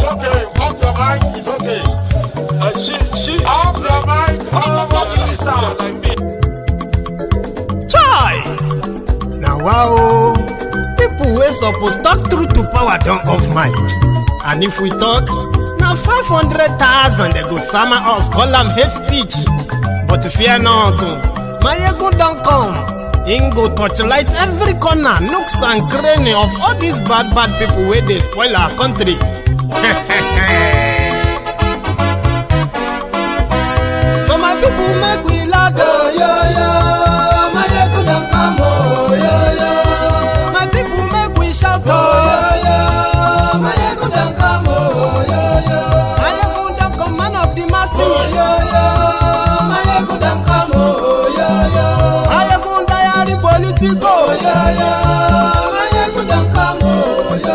it's okay. Off your mic, it's okay. She off your mic, nobody listen like me. Chai! Now wow, people wey suppose talk truth to power don't off mic. And if we talk, now 500,000 they go summer us, call them hate speech. But fear not, my ego don't come. Ingo torchlight every corner, nooks and cranny of all these bad people where they spoil our country. So my people make we laugh, oh, yo. My ego don't come, oh, yo. My people make we shout, oh, yo. My ego don't come, oh, yo. My ego don't come, man of the masses, oh, yo. My ego don't come, oh, yo. My ego diary politico, yo. My ego don't come, oh, yo.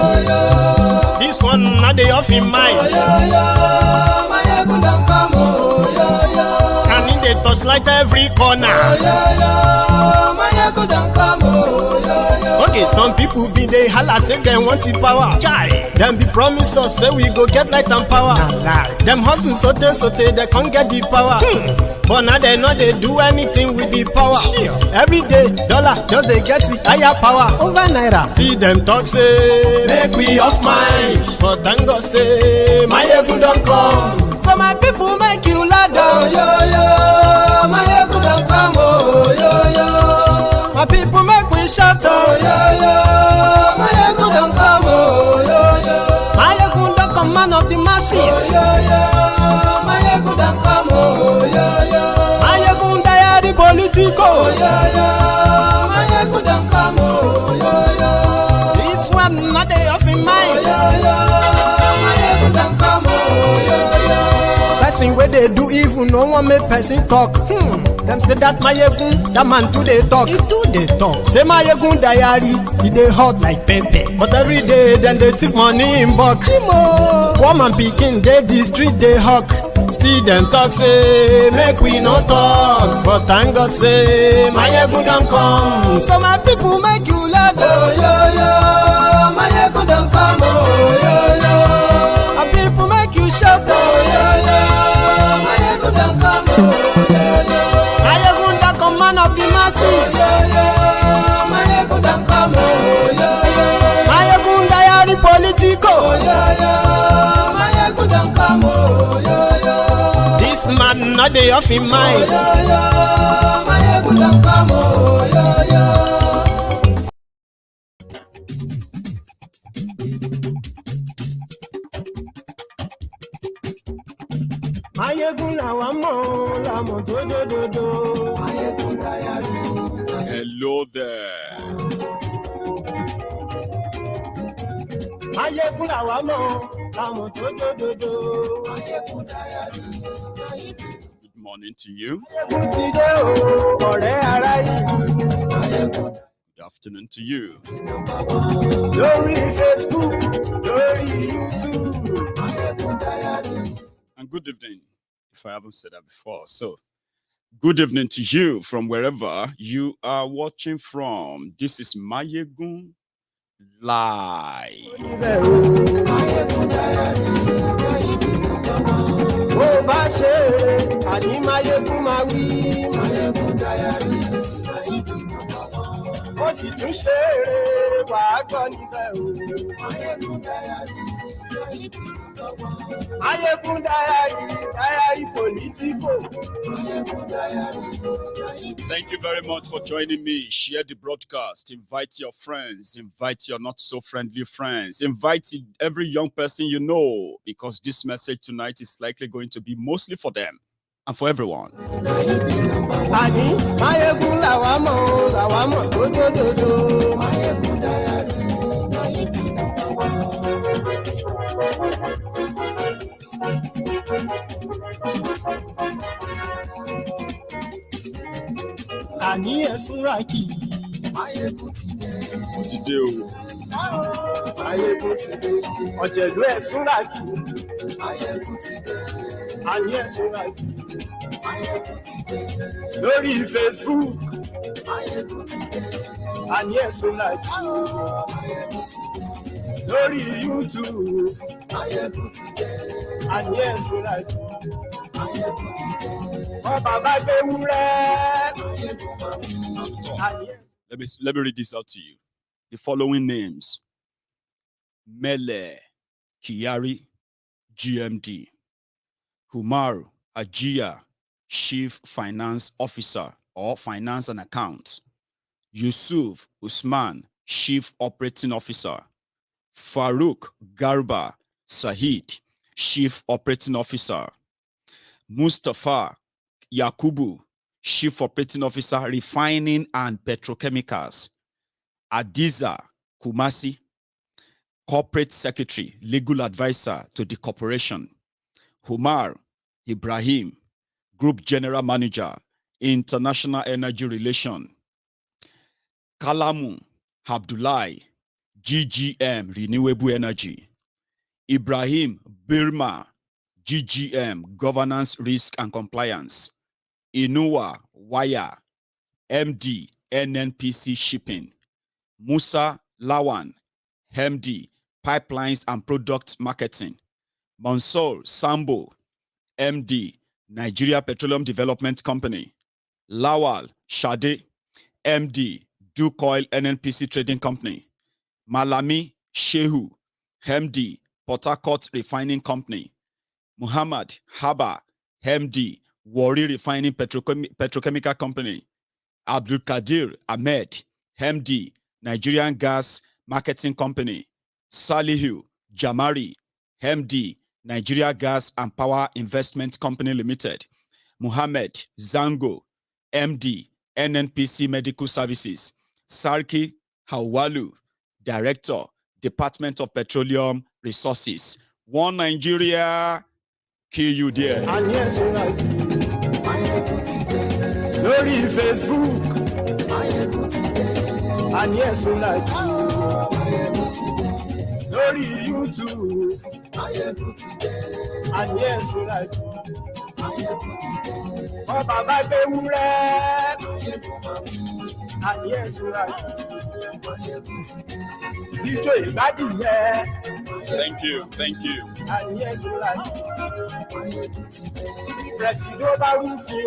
This one not the off in mind, oh, yo. My ego don't come, oh, yo. And in the touchlight every corner, oh, yo. My ego don't come, oh, yo. Okay, some people be they holla say they want the power. Chai, them be promise us say we go get light and power. Them hustle sote they can't get the power. But now they know they do anything with the power. Every day dollar just they get the higher power over naira. See them talk say make we off mind, but thank God say my ego don't come. So my people make you ladder, oh, yo. My ego don't come, oh, yo. My people make we shout, oh, yo. My ego don't come, oh, yo. My ego don't come, man of the masses, oh, yo. My ego don't come, oh, yo. My ego diary politico, oh, yo. My ego don't come, oh, yo. This one not they off in mind, oh, yo. My ego don't come, oh, yo. Person where they do evil, no one make person talk. Them say that my yegun, that man too they talk. He too they talk. Say my yegun diary, he they hot like pepper. But every day then they take money in bulk. Woman picking, they the street they hawk. Still them talk say make we no talk. But thank God say my yegun don't come. So my people make you laugh, oh, yo. My yegun don't come, oh, yo. My people make you shout, oh, yo. My yegun don't come, oh, yo. Man of the masses, my ego don't come, oh, yo. My ego diary politico, my ego don't come, oh, yo. This man not the off in mind, my ego don't come, oh, yo. Hello there. Good morning to you. Good afternoon to you. And good evening, if I haven't said that before. So, good evening to you from wherever you are watching from. This is Mayegun Live. Thank you very much for joining me. Share the broadcast. Invite your friends. Invite your not so friendly friends. Invite every young person you know, because this message tonight is likely going to be mostly for them and for everyone. Ani esuraki. Today, Ọ̀jẹ̀lú esuraki. Ani esuraki. Lórí Facebook. Ani esuraki. lórí YouTube. Máyégún ti dé. And yes, we like. Máyégún ti dé. Ọba bá gbé wúrẹ́. Máyégún máa bí. And yes. Let me read this out to you. The following names: Mele Kyari, GMD; Humar Ajia, Chief Finance Officer or Finance and Accounts; Yusuf Usman, Chief Operating Officer; Farouk Garba Sahid, Chief Operating Officer; Mustafa Yakubu, Chief Operating Officer, Refining and Petrochemicals; Adiza Kumasi, Corporate Secretary, Legal Advisor to the corporation; Humar Ibrahim, Group General Manager, International Energy Relation; Kalamu Abdullahi, GGM, Renewable Energy; Ibrahim Birma, GGM, Governance, Risk and Compliance; Inuwa Waya, MD, NNPC Shipping; Musa Lawan, MD, Pipelines and Product Marketing; Mansour Sambo, MD, Nigeria Petroleum Development Company; Lawal Shade, MD, Duke Oil NNPC Trading Company; Malami Shehu, MD, Port Harcourt Refining Company; Muhammad Haba, MD, Warri Refining Petrochemical Company; Abdul Kadir Ahmed, MD, Nigerian Gas Marketing Company; Salihu Jamari, MD, Nigeria Gas and Power Investment Company Limited; Muhammad Zango, MD, NNPC Medical Services; Sarki Hawalu, Director, Department of Petroleum Resources. One Nigeria, kill you there. And yes, we like. Máyégún ti dé. Lórí Facebook. Máyégún ti dé. And yes, we like. Máyégún ti dé. Lórí YouTube. Máyégún ti dé. And yes, we like. Máyégún ti dé. Ọba bá gbé wúrẹ́. Máyégún máa bí. And yes, we like. Máyégún ti dé. Ijó ìgbádùn yẹn. Thank you. And yes, we like. Presido bá rú sí o.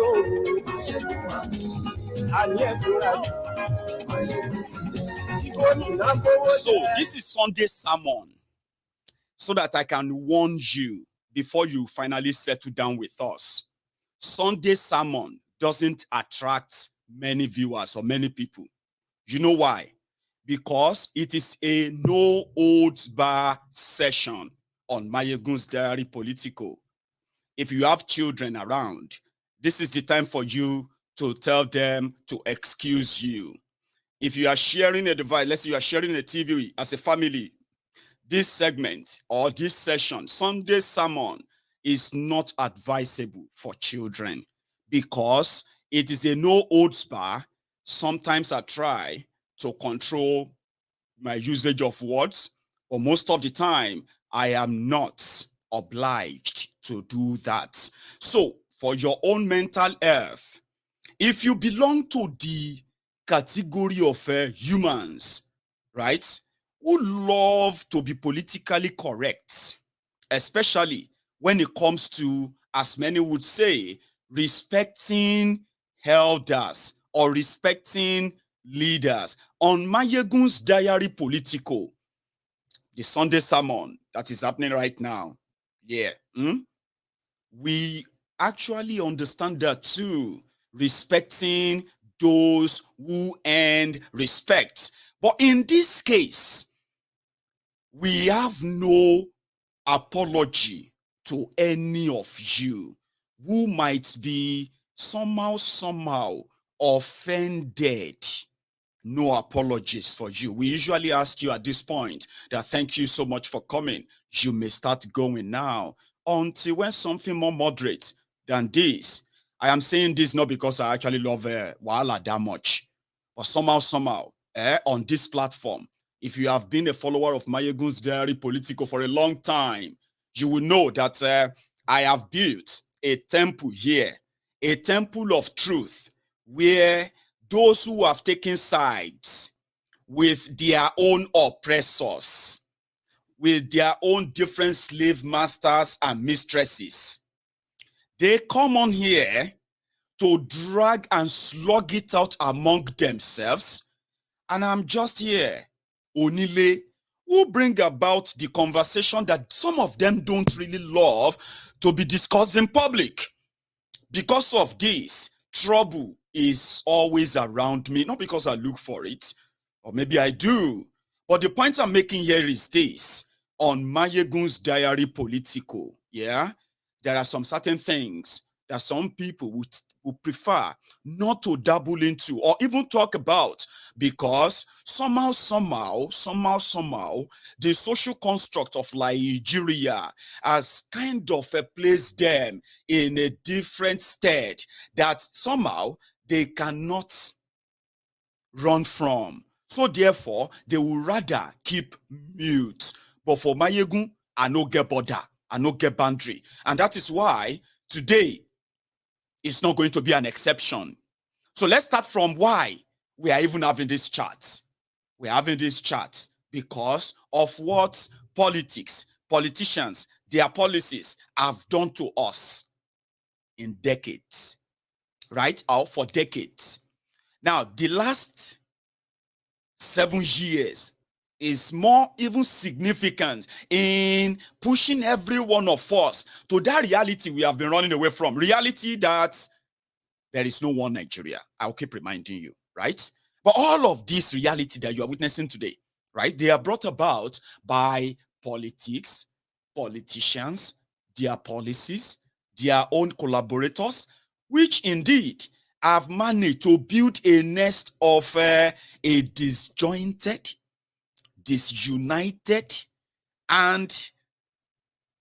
And yes, we like. So this is Sunday sermon, so that I can warn you before you finally settle down with us. Sunday sermon doesn't attract many viewers or many people. You know why? Because it is a no holds bar session on Mayegun's Diary Political. If you have children around, this is the time for you to tell them to excuse you. If you are sharing a device, let's say you are sharing a TV as a family, this segment or this session, Sunday sermon, is not advisable for children because it is a no holds bar. Sometimes I try to control my usage of words, but most of the time I am not obliged to do that. So for your own mental health, if you belong to the category of humans, right, who love to be politically correct, especially when it comes to, as many would say, respecting elders or respecting leaders, on Mayegun's Diary Political, the Sunday sermon that is happening right now, we actually understand that too, respecting those who earn respect. But in this case, we have no apology to any of you who might be somehow offended. No apologies for you. We usually ask you at this point that thank you so much for coming. You may start going now until when something more moderate than this. I am saying this not because I actually love Wahala that much, but somehow, on this platform, if you have been a follower of Mayegun's Diary Political for a long time, you will know that I have built a temple here, a temple of truth, where those who have taken sides with their own oppressors with their own different slave masters and mistresses. They come on here to drag and slug it out among themselves. And I'm just here, Onile, who bring about the conversation that some of them don't really love to be discussed in public. Because of this, trouble is always around me, not because I look for it, or maybe I do. But the point I'm making here is this: on Mayegun's Diary Politico, yeah, there are some certain things that some people would prefer not to dabble into or even talk about, because somehow, the social construct of Nigeria has kind of placed them in a different state that somehow they cannot run from. So therefore, they will rather keep mute. But for Mayegun, I no get border, I no get boundary. And that is why today is not going to be an exception. So let's start from why we are even having this chat. We're having this chat because of what politicians, their policies have done to us in decades, right? Or for decades. Now, the last 7 years is more even significant in pushing every one of us to that reality we have been running away from. Reality that there is no one Nigeria. I'll keep reminding you, right? But all of this reality that you are witnessing today, right? They are brought about by politics, politicians, their policies, their own collaborators, which indeed have managed to build a nest of a disjointed, disunited, and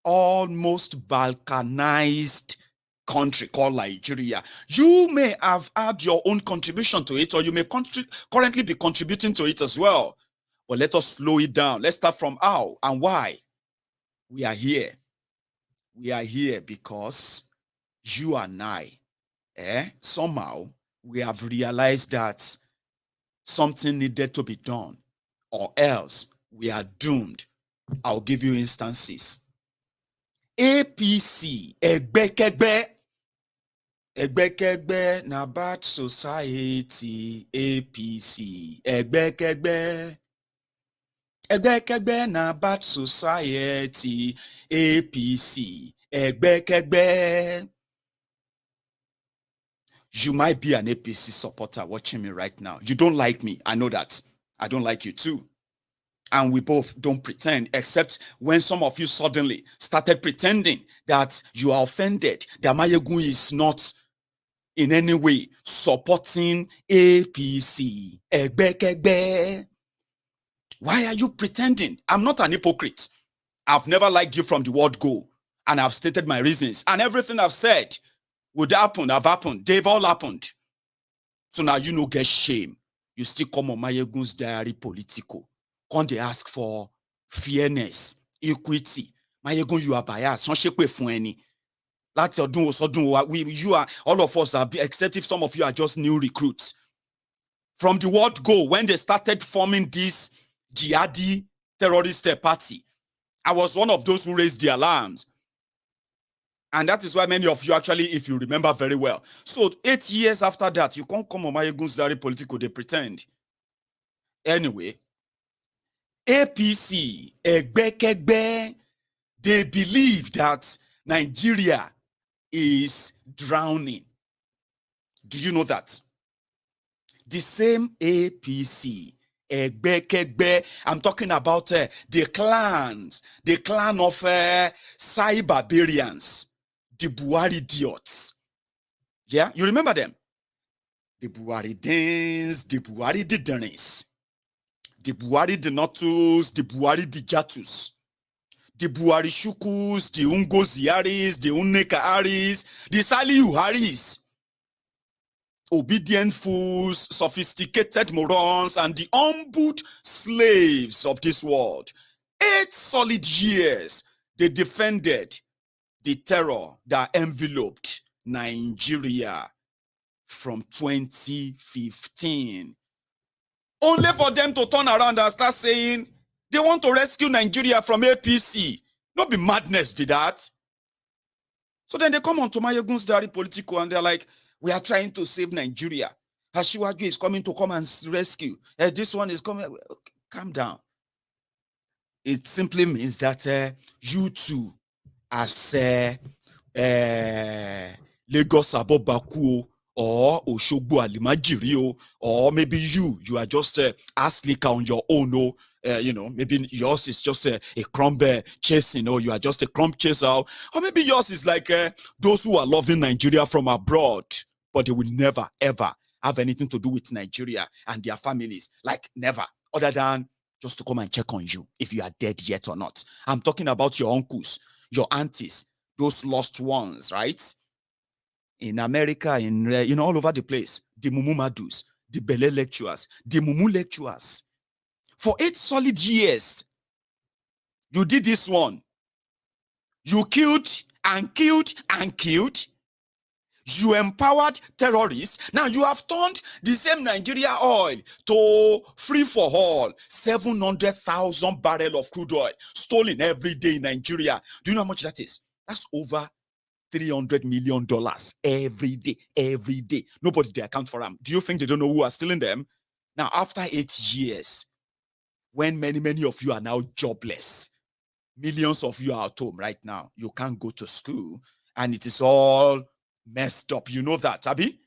almost balkanized country called Nigeria. You may have had your own contribution to it, or you may currently be contributing to it as well. But let us slow it down. Let's start from how and why we are here. We are here because you and I, somehow we have realized that something needed to be done, or else we are doomed. I'll give you instances. APC, Egbekegbe na bad society. APC, Egbekegbe na bad society. APC, Egbekegbe. You might be an APC supporter watching me right now. You don't like me. I know that. I don't like you too. And we both don't pretend, except when some of you suddenly started pretending that you are offended, that Mayegun is not in any way supporting APC. Egbekegbe. Why are you pretending? I'm not an hypocrite. I've never liked you from the word go. And I've stated my reasons. And everything I've said would happen, have happened. They've all happened. So now you no get shame. You still come on Mayegun's Diary Politico. Come they ask for fairness, equity. Mayegun, you are biased. You are, all of us are, except if some of you are just new recruits. From the word go, when they started forming this jihadi terrorist party, I was one of those who raised the alarms. And that is why many of you actually, if you remember very well. So 8 years after that, you can't come on Mayegun's Diary Politico, they pretend. Anyway, APC, Egbekegbe, they believe that Nigeria is drowning. Do you know that? The same APC, Egbekegbe, I'm talking about the clan of cyberbarians, the Buhari idiots. Yeah, you remember them? The Buhari Danes, the Buhari Didanis, the Buhari Denotus, the Buhari Dijatus, the Buhari Shukus, the Ungoziaris, the Unnekaaris, the Saliu Haris, obedient fools, sophisticated morons, and the humbled slaves of this world. 8 solid years they defended the terror that enveloped Nigeria from 2015. Only for them to turn around and start saying They want to rescue Nigeria from APC. Not be madness, be that. So then they come on to Mayegun's Diary Politico and they're like, we are trying to save Nigeria. Hashiwaju is coming to come and rescue. This one is coming. Okay, calm down. It simply means that you two, as Lagos Abobaku or Oshogbo Alimajiri, or maybe you are just Aslika on your own, maybe yours is just a crumb chasing, or you are just a crumb chaser, or maybe yours is like those who are loving Nigeria from abroad, but they will never, ever have anything to do with Nigeria and their families, like never, other than just to come and check on you if you are dead yet or not. I'm talking about your uncles, your aunties, those lost ones, right? In America, in all over the place, the Mumu Madus, the Bele lecturers, the Mumu lecturers. For 8 solid years, you did this one. You killed and killed and killed. You empowered terrorists. Now you have turned the same Nigeria oil to free for all. 700,000 barrels of crude oil stolen every day in Nigeria. Do you know how much that is? That's over $300 million every day, every day. Nobody they account for them. Do you think they don't know who are stealing them? Now, after 8 years, when many of you are now jobless, millions of you are at home right now, you can't go to school, and it is all messed up. You know that, Abi?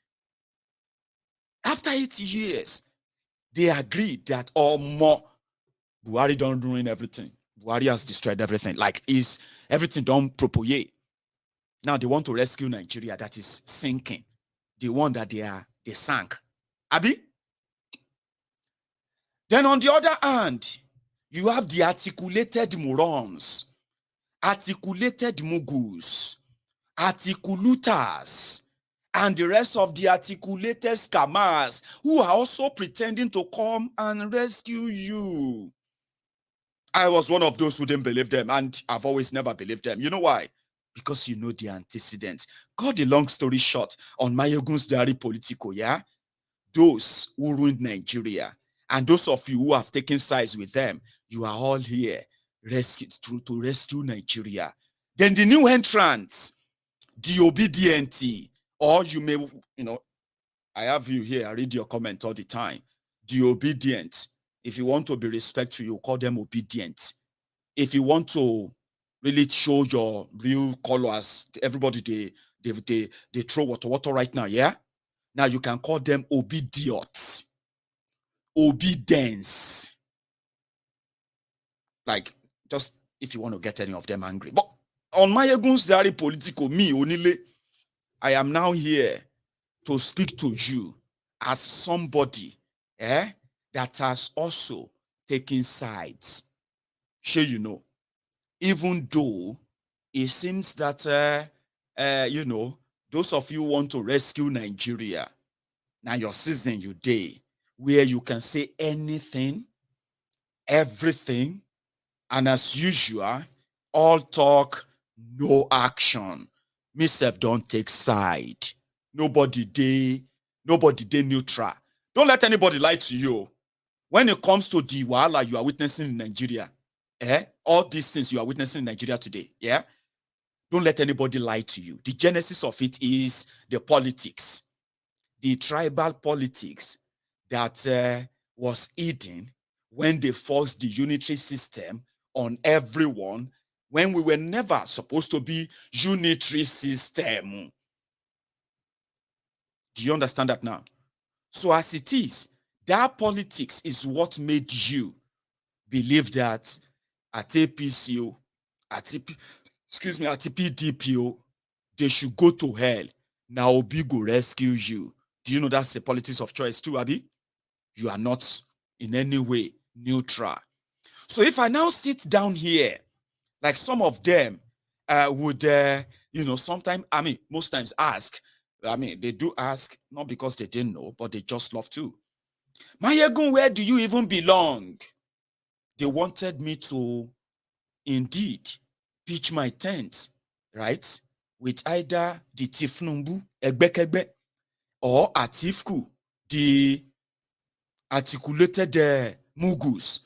After 8 years, they agreed that more Buhari don't ruin everything. Buhari has destroyed everything. Like, is everything done properly? Now they want to rescue Nigeria that is sinking. The one that they sank. Abi? Then on the other hand, you have the articulated morons, articulated mugus, articulators, and the rest of the articulated scammers who are also pretending to come and rescue you. I was one of those who didn't believe them, and I've always never believed them. You know why? Because you know the antecedents. Cut the long story short, on Mayegun's Diary Politico, yeah? Those who ruined Nigeria, and those of you who have taken sides with them, you are all here to rescue Nigeria. Then the new entrants, the obedient, or you may, I have you here, I read your comment all the time. The obedient. If you want to be respectful, you call them obedient. If you want to really show your real colors, everybody, they throw water right now, yeah? Now you can call them obediots. Obedience. Like, just if you want to get any of them angry. But on Mayegun's Diary Politico, me, Onile, I am now here to speak to you as somebody that has also taken sides. Sure, you know, even though it seems that, those of you want to rescue Nigeria, now your season, your day, where you can say anything, everything, and as usual, all talk, no action. Myself don't take side. Nobody day neutral. Don't let anybody lie to you. When it comes to the wahala you are witnessing in Nigeria, all these things you are witnessing in Nigeria today, yeah? Don't let anybody lie to you. The genesis of it is the politics, the tribal politics that was hidden when they forced the unitary system on everyone, when we were never supposed to be unitary system. Do you understand that now? So as it is, that politics is what made you believe that at APCO, at PDPO, they should go to hell. Now Obi go rescue you. Do you know that's the politics of choice too, Abi? You are not in any way neutral. So if I now sit down here, like some of them would, sometimes, most times ask, they do ask, not because they didn't know, but they just love to. Mayegun, where do you even belong? They wanted me to indeed pitch my tent, right? With either the Tifnumbu, Egbekegbe, or Atifku, the articulated mugus,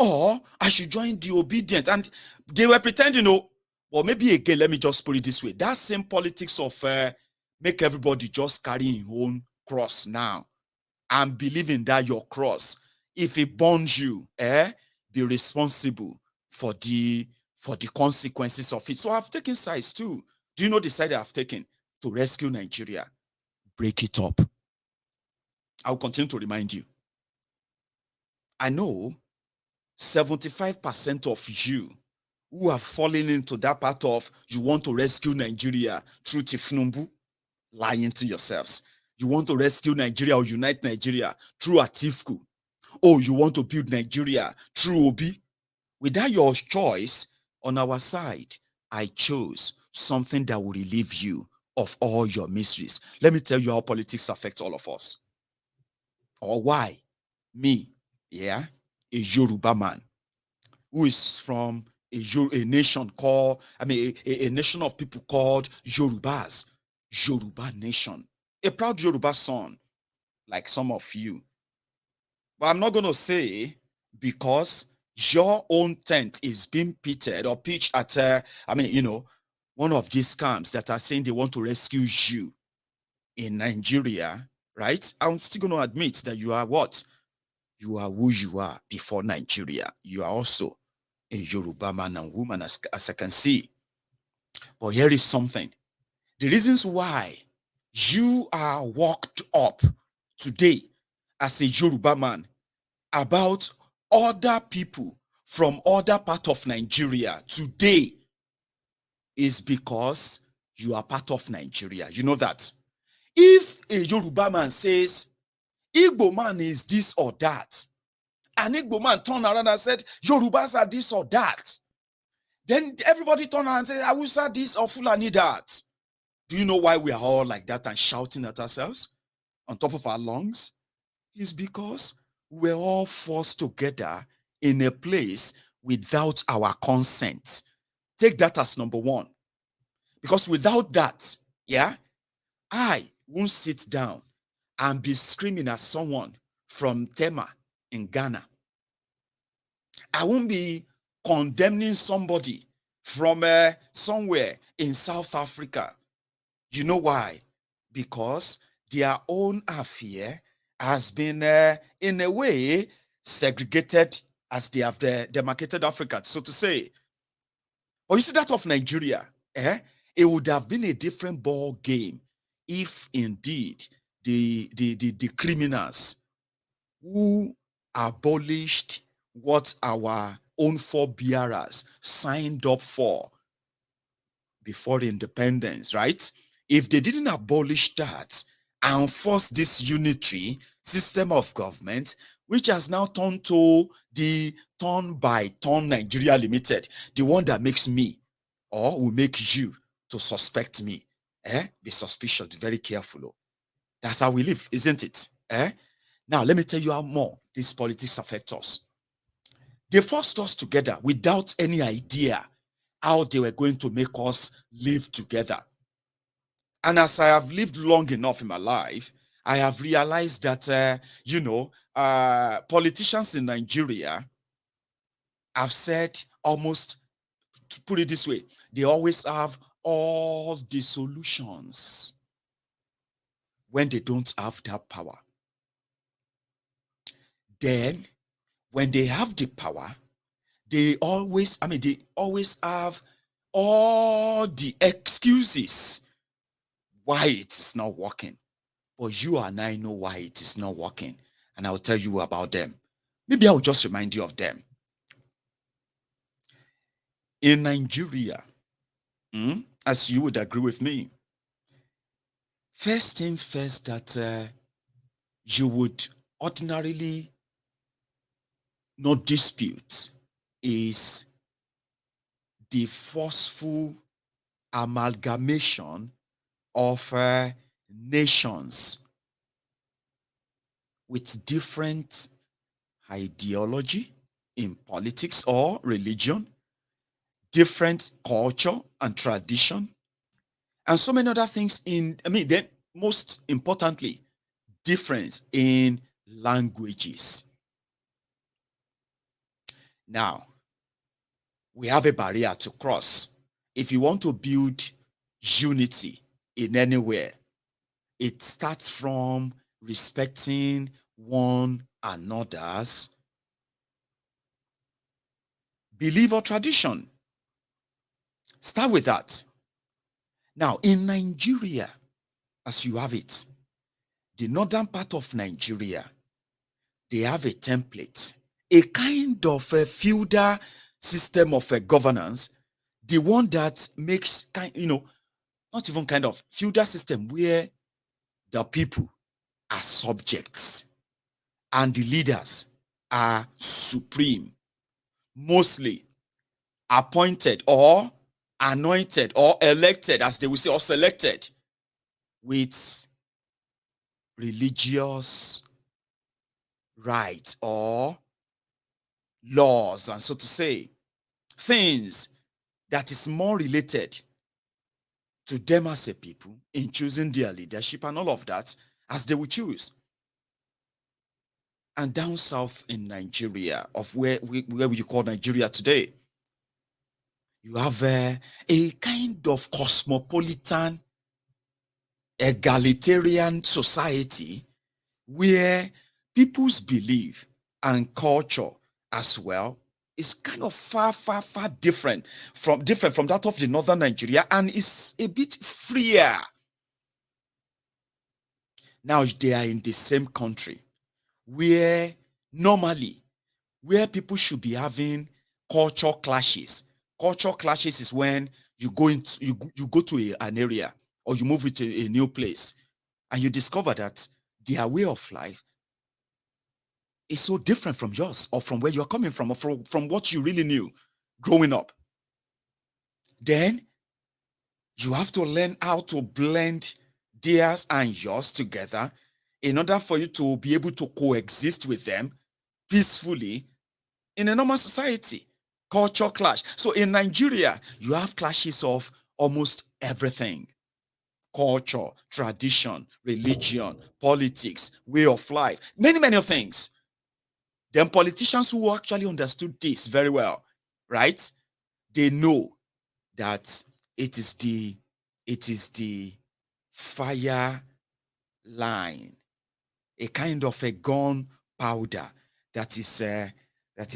or I should join the obedient. And they were pretending, well, maybe again, let me just put it this way. That same politics of make everybody just carry his own cross now and believing that your cross, if it burns you, be responsible for the consequences of it. So I've taken sides too. Do you know the side I've taken? To rescue Nigeria. Break it up. I'll continue to remind you. I know 75% of you who have fallen into that part of you want to rescue Nigeria through Tifnumbu, lying to yourselves. You want to rescue Nigeria or unite Nigeria through Atifku. Or you want to build Nigeria through Obi. Without your choice, on our side, I chose something that will relieve you of all your miseries. Let me tell you how politics affects all of us. Or why me, a Yoruba man, who is from a nation called, a nation of people called Yorubas, Yoruba nation, a proud Yoruba son, like some of you. But I'm not going to say because your own tent is being pitted or pitched at, one of these camps that are saying they want to rescue you in Nigeria, right? I'm still going to admit that you are what? You are who you are before Nigeria. You are also a Yoruba man and woman, as I can see. But here is something. The reasons why you are worked up today as a Yoruba man about other people from other part of Nigeria today is because you are part of Nigeria. You know that. If a Yoruba man says, Igbo man is this or that, and Igbo man turned around and said, Yorubas are this or that, then everybody turned around and said, Hausa this or Fulani that. Do you know why we are all like that and shouting at ourselves on top of our lungs? It's because we're all forced together in a place without our consent. Take that as number one. Because without that, I won't sit down and be screaming at someone from Tema in Ghana. I won't be condemning somebody from somewhere in South Africa. You know why? Because their own affair has been, in a way, segregated as they have demarcated Africa, so to say. Or you see that of Nigeria, it would have been a different ball game if indeed the criminals who abolished what our own forebearers signed up for before independence, right? If they didn't abolish that and force this unitary system of government, which has now turned to the turn-by-turn Nigeria Limited, the one that makes me or will make you to suspect me. Be suspicious, be very careful. That's how we live, isn't it? Now, let me tell you how more these politics affect us. They forced us together without any idea how they were going to make us live together. And as I have lived long enough in my life, I have realized that, politicians in Nigeria have said almost, to put it this way, they always have all the solutions when they don't have that power. Then, when they have the power, they always have all the excuses why it is not working. But you and I know why it is not working. And I'll tell you about them. Maybe I'll just remind you of them. In Nigeria, as you would agree with me, first thing first that you would ordinarily not dispute is the forceful amalgamation of nations with different ideology in politics or religion, different culture and tradition, and so many other things then most importantly, difference in languages. Now, we have a barrier to cross. If you want to build unity in anywhere, it starts from respecting one another's belief or tradition. Start with that. Now, in Nigeria, as you have it, the northern part of Nigeria, they have a template, a kind of a feudal system of a governance, the one that makes not even kind of feudal system where the people are subjects and the leaders are supreme, mostly appointed or anointed or elected, as they will say, or selected with religious rights or laws, and so to say, things that is more related to them as a people in choosing their leadership and all of that as they will choose. And down south in Nigeria, of where you call Nigeria today, you have a kind of cosmopolitan, egalitarian society where people's belief and culture as well is kind of far different from that of the northern Nigeria, and is a bit freer. Now they are in the same country where normally where people should be having culture clashes. Culture clashes is when you go to an area, or you move to a new place, and you discover that their way of life is so different from yours, or from where you're coming from, or from what you really knew growing up. Then you have to learn how to blend theirs and yours together in order for you to be able to coexist with them peacefully in a normal society. Culture clash. So in Nigeria, you have clashes of almost everything: culture, tradition, religion, politics, way of life, many things. Then politicians who actually understood this very well, right? They know that it is the fire line, a kind of a gun powder that is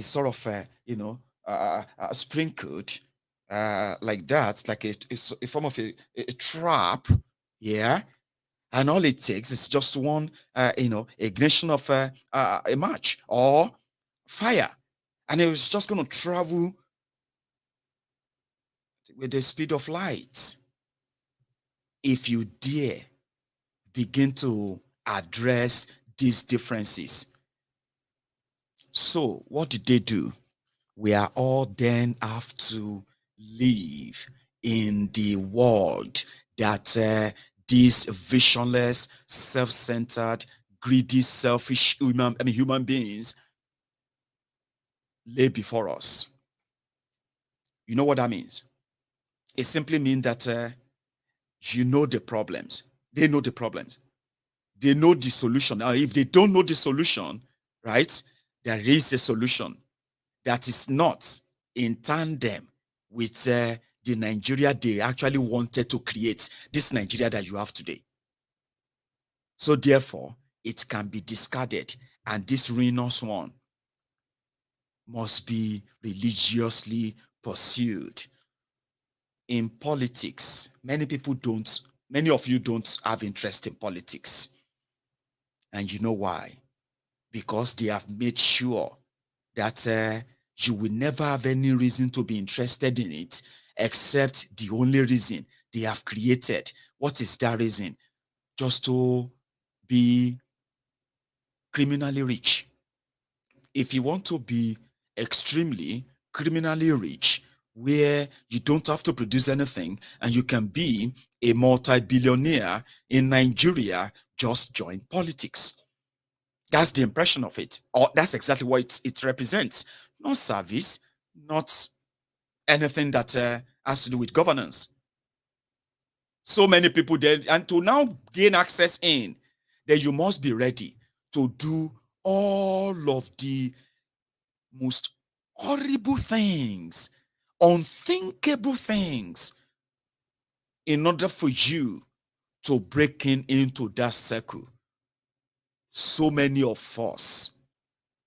sort of sprinkled like that, like a form of a trap, yeah. And all it takes is just one, ignition of a match or fire, and it was just going to travel with the speed of light. If you dare begin to address these differences. So what did they do? We are all then have to live in the world that these visionless, self-centered, greedy, selfish human beings lay before us. You know what that means? It simply means that you know the problems. They know the problems. They know the solution. Now, if they don't know the solution, right, there is a solution that is not in tandem with the Nigeria they actually wanted to create, this Nigeria that you have today. So therefore, it can be discarded, and this ruinous one must be religiously pursued. In politics, many of you don't have interest in politics. And you know why? Because they have made sure that you will never have any reason to be interested in it, except the only reason they have created. What is that reason? Just to be criminally rich. If you want to be extremely criminally rich, where you don't have to produce anything and you can be a multi-billionaire in Nigeria, just join politics. That's the impression of it, or that's exactly what it represents. Not service, not anything that has to do with governance. So many people there, and to now gain access in, then you must be ready to do all of the most horrible things, unthinkable things, in order for you to break into that circle. So many of us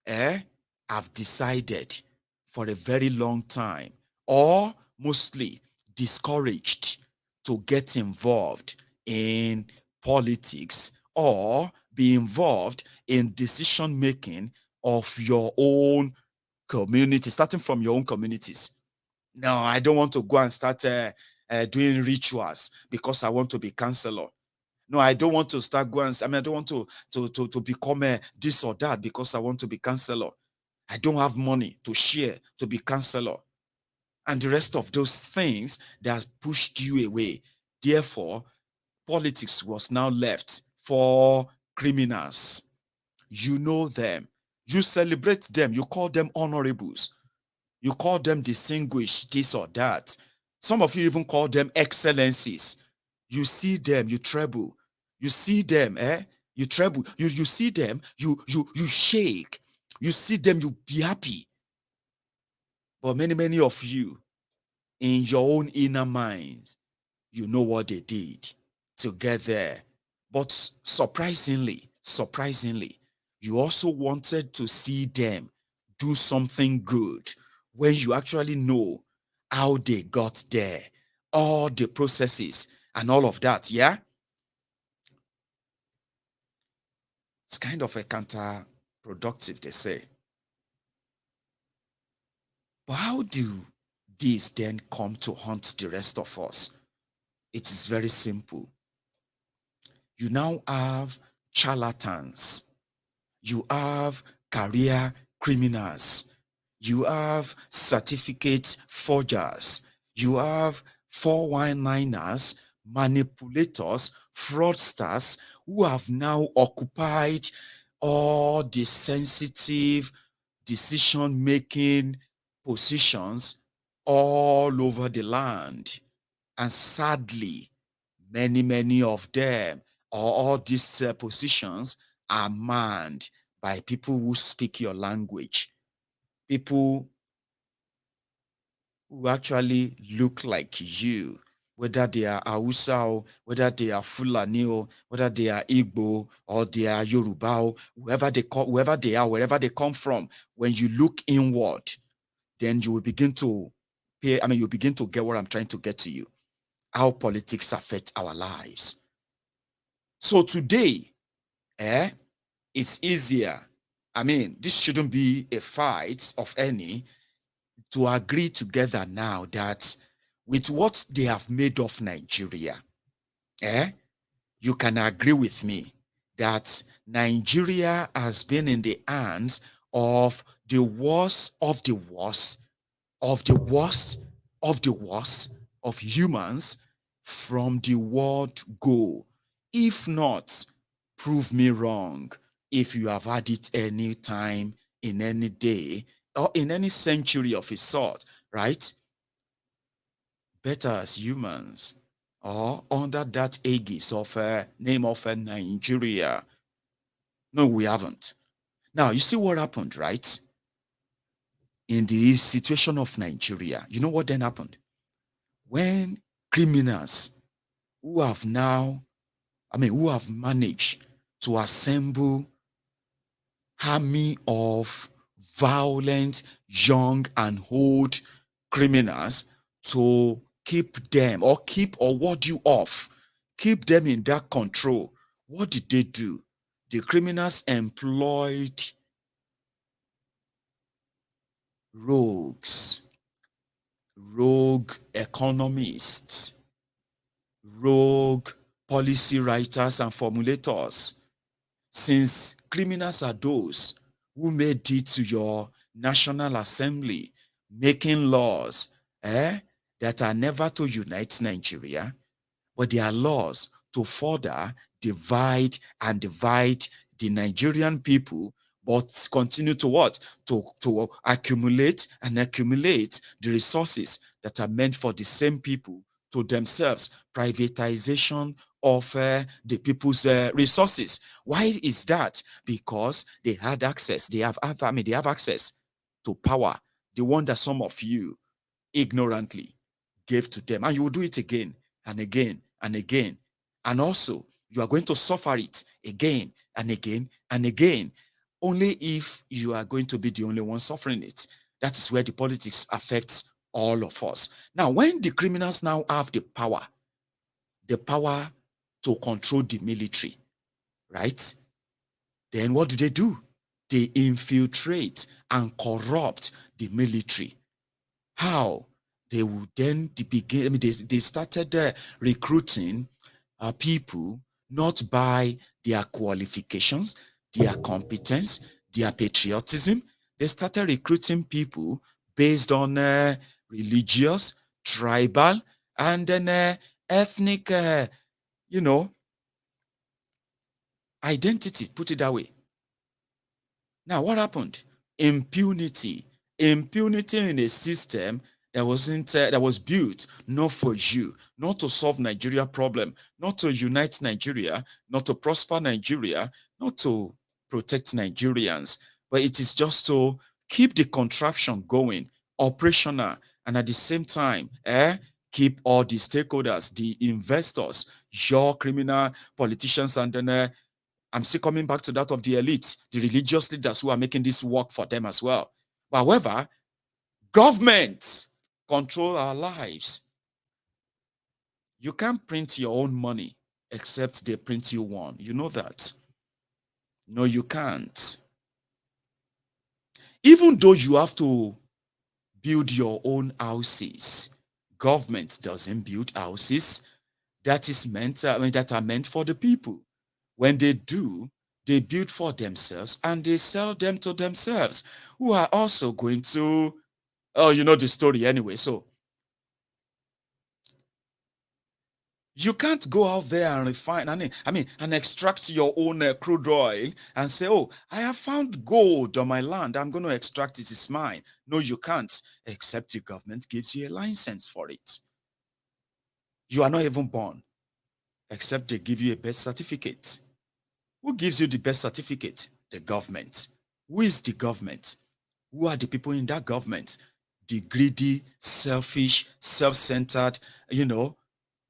have decided for a very long time, or mostly discouraged, to get involved in politics or be involved in decision making of your own community, starting from your own communities. No, I don't want to go and start doing rituals because I want to be counselor. No, I don't want to start going. I don't want to become this or that because I want to be counselor. I don't have money to share to be counselor. And the rest of those things that pushed you away. Therefore, politics was now left for criminals. You know them. You celebrate them. You call them honorables. You call them distinguished, this or that. Some of you even call them excellencies. You see them, you tremble. You see them, you tremble. You see them, you shake. You see them, you be happy. But many of you, in your own inner minds, you know what they did to get there. But surprisingly, you also wanted to see them do something good when you actually know how they got there, all the processes and all of that, yeah? It's kind of a counterproductive, they say. But how do these then come to haunt the rest of us? It is very simple. You now have charlatans. You have career criminals. You have certificate forgers. You have 419ers, manipulators, fraudsters who have now occupied all the sensitive decision-making positions all over the land. And sadly, many of them, or all these positions, are manned by people who speak your language, people who actually look like you, whether they are Hausa, whether they are Fulani, whether they are Igbo, or they are Yoruba, whoever they are, wherever they come from. When you look inward, then you will begin to you begin to get what I'm trying to get to you, how politics affect our lives. So today, it's easier. This shouldn't be a fight of any, to agree together now that with what they have made of Nigeria, you can agree with me that Nigeria has been in the hands of the worst of the worst of the worst of the worst of humans from the word go. If not, prove me wrong. If you have had it any time in any day or in any century of its sort, right? Better as humans, or under that aegis of name of Nigeria. No, we haven't. Now, you see what happened, right? In the situation of Nigeria, you know what then happened? When criminals who have managed to assemble army of violent, young and old criminals to keep them or ward you off, keep them in that control, what did they do? The criminals employed rogues, rogue economists, rogue policy writers and formulators. Since criminals are those who made it to your National Assembly, making laws that are never to unite Nigeria, but they are laws to further divide the Nigerian people, but continue to what? To accumulate the resources that are meant for the same people to themselves. Privatization of the people's resources. Why is that? Because they had access. They have access to power. the one that some of you ignorantly gave to them. And you will do it again and again and again. And also, you are going to suffer it again and again and again, only if you are going to be the only one suffering it. That is where the politics affects all of us. Now, when the criminals now have the power to control the military, right? Then what do? They infiltrate and corrupt the military. How? They would then begin, they started recruiting people not by their qualifications, their competence, their patriotism. They started recruiting people based on religious, tribal, and then ethnic, identity, put it that way. Now, what happened? Impunity. Impunity in a system that was built not for you, not to solve Nigeria problem, not to unite Nigeria, not to prosper Nigeria, not to protect Nigerians, but it is just to keep the contraption going, operational, and at the same time, keep all the stakeholders, the investors, your criminal politicians, and then I'm still coming back to that of the elite, the religious leaders who are making this work for them as well. However, governments control our lives. You can't print your own money except they print you one. You know that. No, you can't. Even though you have to build your own houses, government doesn't build houses that are meant for the people. When they do, they build for themselves and they sell them to themselves, who are also going to, you know the story anyway. So you can't go out there and refine, and extract your own crude oil and say, oh, I have found gold on my land, I'm going to extract it, it's mine. No, you can't, except the government gives you a license for it. You are not even born, except they give you a birth certificate. Who gives you the birth certificate? The government. Who is the government? Who are the people in that government? The greedy, selfish, self-centered,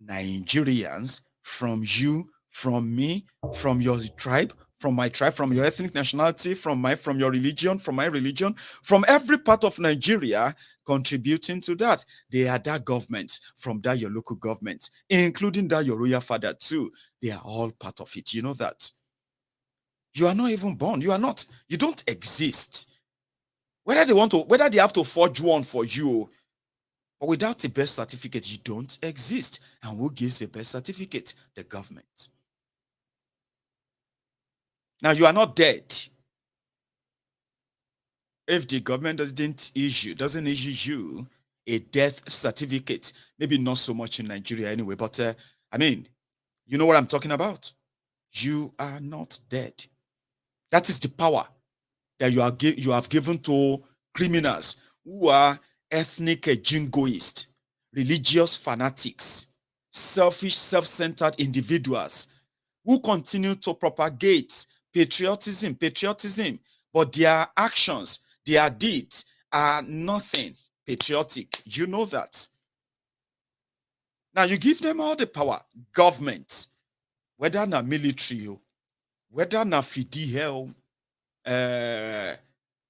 Nigerians, from you, from me, from your tribe, from my tribe, from your ethnic nationality, from your religion, from my religion, from every part of Nigeria contributing to that. They are that government, from that your local government, including that your royal father too. They are all part of it. You know that. You are not even born. You don't exist. Whether they have to forge one for you, but without a birth certificate, you don't exist. And who gives a birth certificate? The government. Now, you are not dead. If the government doesn't issue you a death certificate, maybe not so much in Nigeria anyway, but you know what I'm talking about. You are not dead. That is the power that you have given to criminals who are ethnic jingoists, religious fanatics, selfish, self-centered individuals who continue to propagate patriotism, but their actions, their deeds are nothing patriotic. You know that. Now you give them all the power, government, whether na military, whether na FIDI,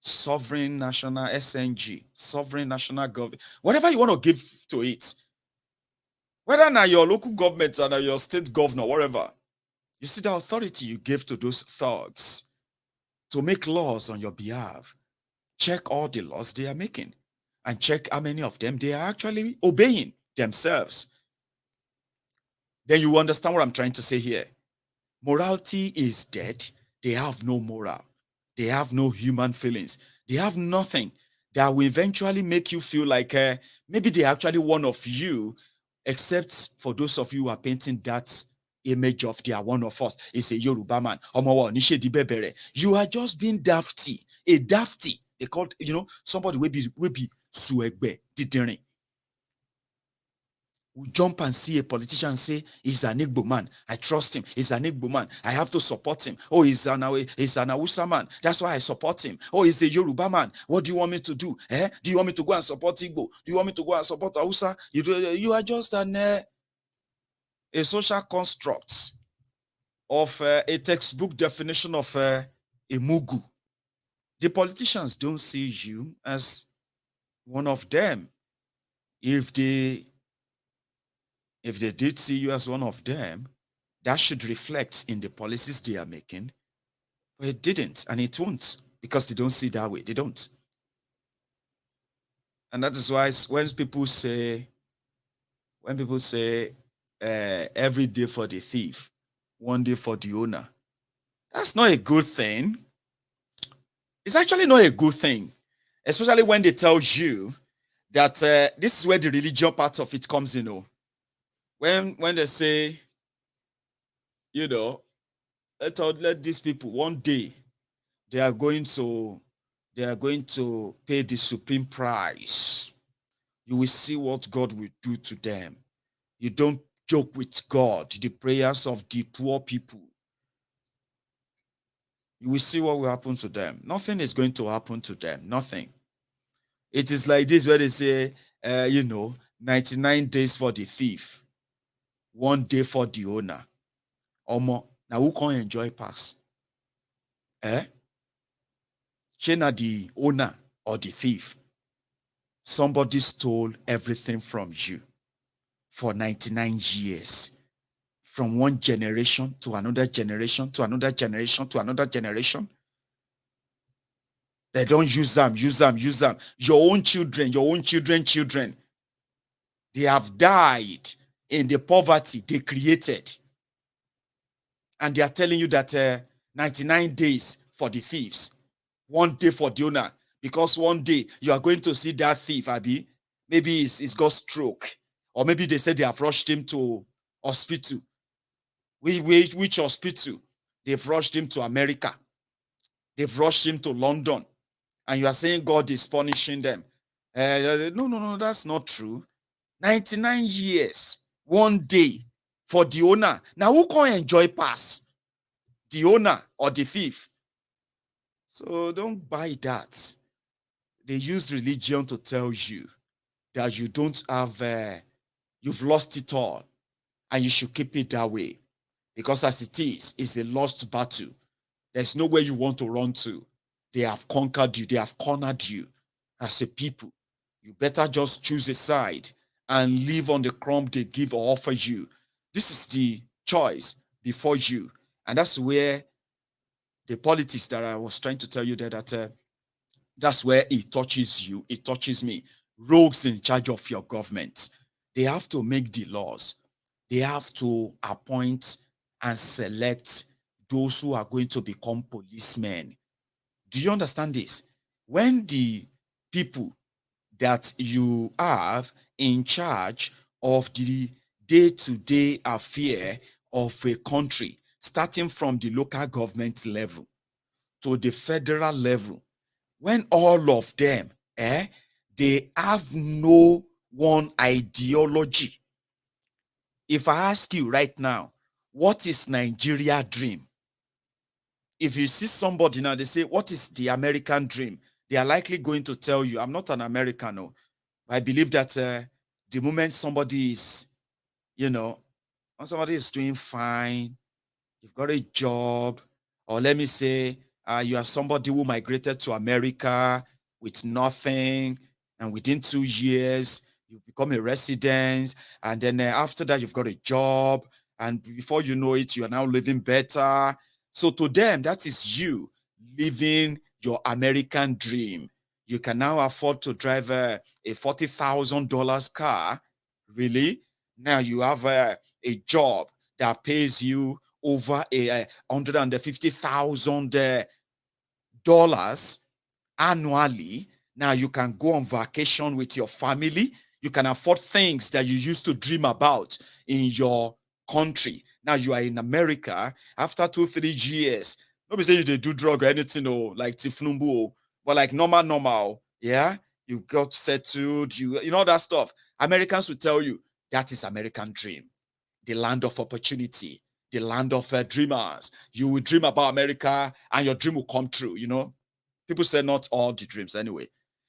sovereign national SNG, sovereign national government, whatever you want to give to it, whether na your local government or your state governor, whatever, you see the authority you give to those thugs to make laws on your behalf. Check all the laws they are making and check how many of them they are actually obeying themselves. Then you understand what I'm trying to say here. Morality is dead. They have no moral. They have no human feelings. They have nothing that will eventually make you feel like maybe they're actually one of you, except for those of you who are painting that image of they are one of us. It's a Yoruba man. You are just being dafty. A dafty. They called, somebody will be suegbe, didn't. will jump and see a politician and say, he's an Igbo man. I trust him. He's an Igbo man. I have to support him. Oh, he's an Hausa man. That's why I support him. Oh, he's a Yoruba man. What do you want me to do? Do you want me to go and support Igbo? Do you want me to go and support Hausa? You are just a social construct of a textbook definition of a mugu. The politicians don't see you as one of them. If they did see you as one of them, that should reflect in the policies they are making. But it didn't, and it won't, because they don't see that way. They don't. And that is why when people say every day for the thief, one day for the owner, that's not a good thing. It's actually not a good thing, especially when they tell you that this is where the religion part of it comes in. When they say, let these people one day they are going to pay the supreme price. You will see what God will do to them. You don't joke with God, the prayers of the poor people. You will see what will happen to them. Nothing is going to happen to them. Nothing. It is like this where they say, 99 days for the thief, one day for the owner. Omo, now who can enjoy pass? Chena the owner or the thief. Somebody stole everything from you for 99 years. From one generation to another generation, to another generation, to another generation. They don't use them. Your own children. They have died in the poverty they created. And they are telling you that 99 days for the thieves, one day for the owner. Because one day you are going to see that thief, Abi. Maybe he's got stroke. Or maybe they said they have rushed him to hospital. Which hospital? They've rushed him to America. They've rushed him to London. And you are saying God is punishing them. No, that's not true. 99 years, one day for the owner. Now, who can enjoy pass? The owner or the thief? So don't buy that. They use religion to tell you that you don't have, you've lost it all. And you should keep it that way. Because as it is, it's a lost battle. There's nowhere you want to run to. They have conquered you. They have cornered you as a people. You better just choose a side and live on the crumb they give or offer you. This is the choice before you. And that's where the politics that I was trying to tell you there, that that's where it touches you. It touches me. Rogues in charge of your government. They have to make the laws. They have to appoint and select those who are going to become policemen. Do you understand this? When the people that you have in charge of the day-to-day affair of a country, starting from the local government level to the federal level, when all of them, they have no one ideology. If I ask you right now, what is Nigeria dream? If you see somebody now, they say, what is the American dream? They are likely going to tell you, I'm not an American. No. I believe that the moment somebody is, when somebody is doing fine, you've got a job, or let me say, you are somebody who migrated to America with nothing, and within 2 years, you become a resident, and then after that, you've got a job, and before you know it, you are now living better. So to them, that is you living your American dream. You can now afford to drive a $40,000 car. Really? Now you have a job that pays you over $150,000 annually. Now you can go on vacation with your family. You can afford things that you used to dream about in your country. Now you are in America after 2-3 years. Nobody say you they do drug or anything, like Tifnumbu, but like normal, yeah. You got settled, you know that stuff. Americans will tell you, That is American dream. The land of opportunity, the land of dreamers. You will dream about America and your dream will come true, you know. People say not all the dreams anyway.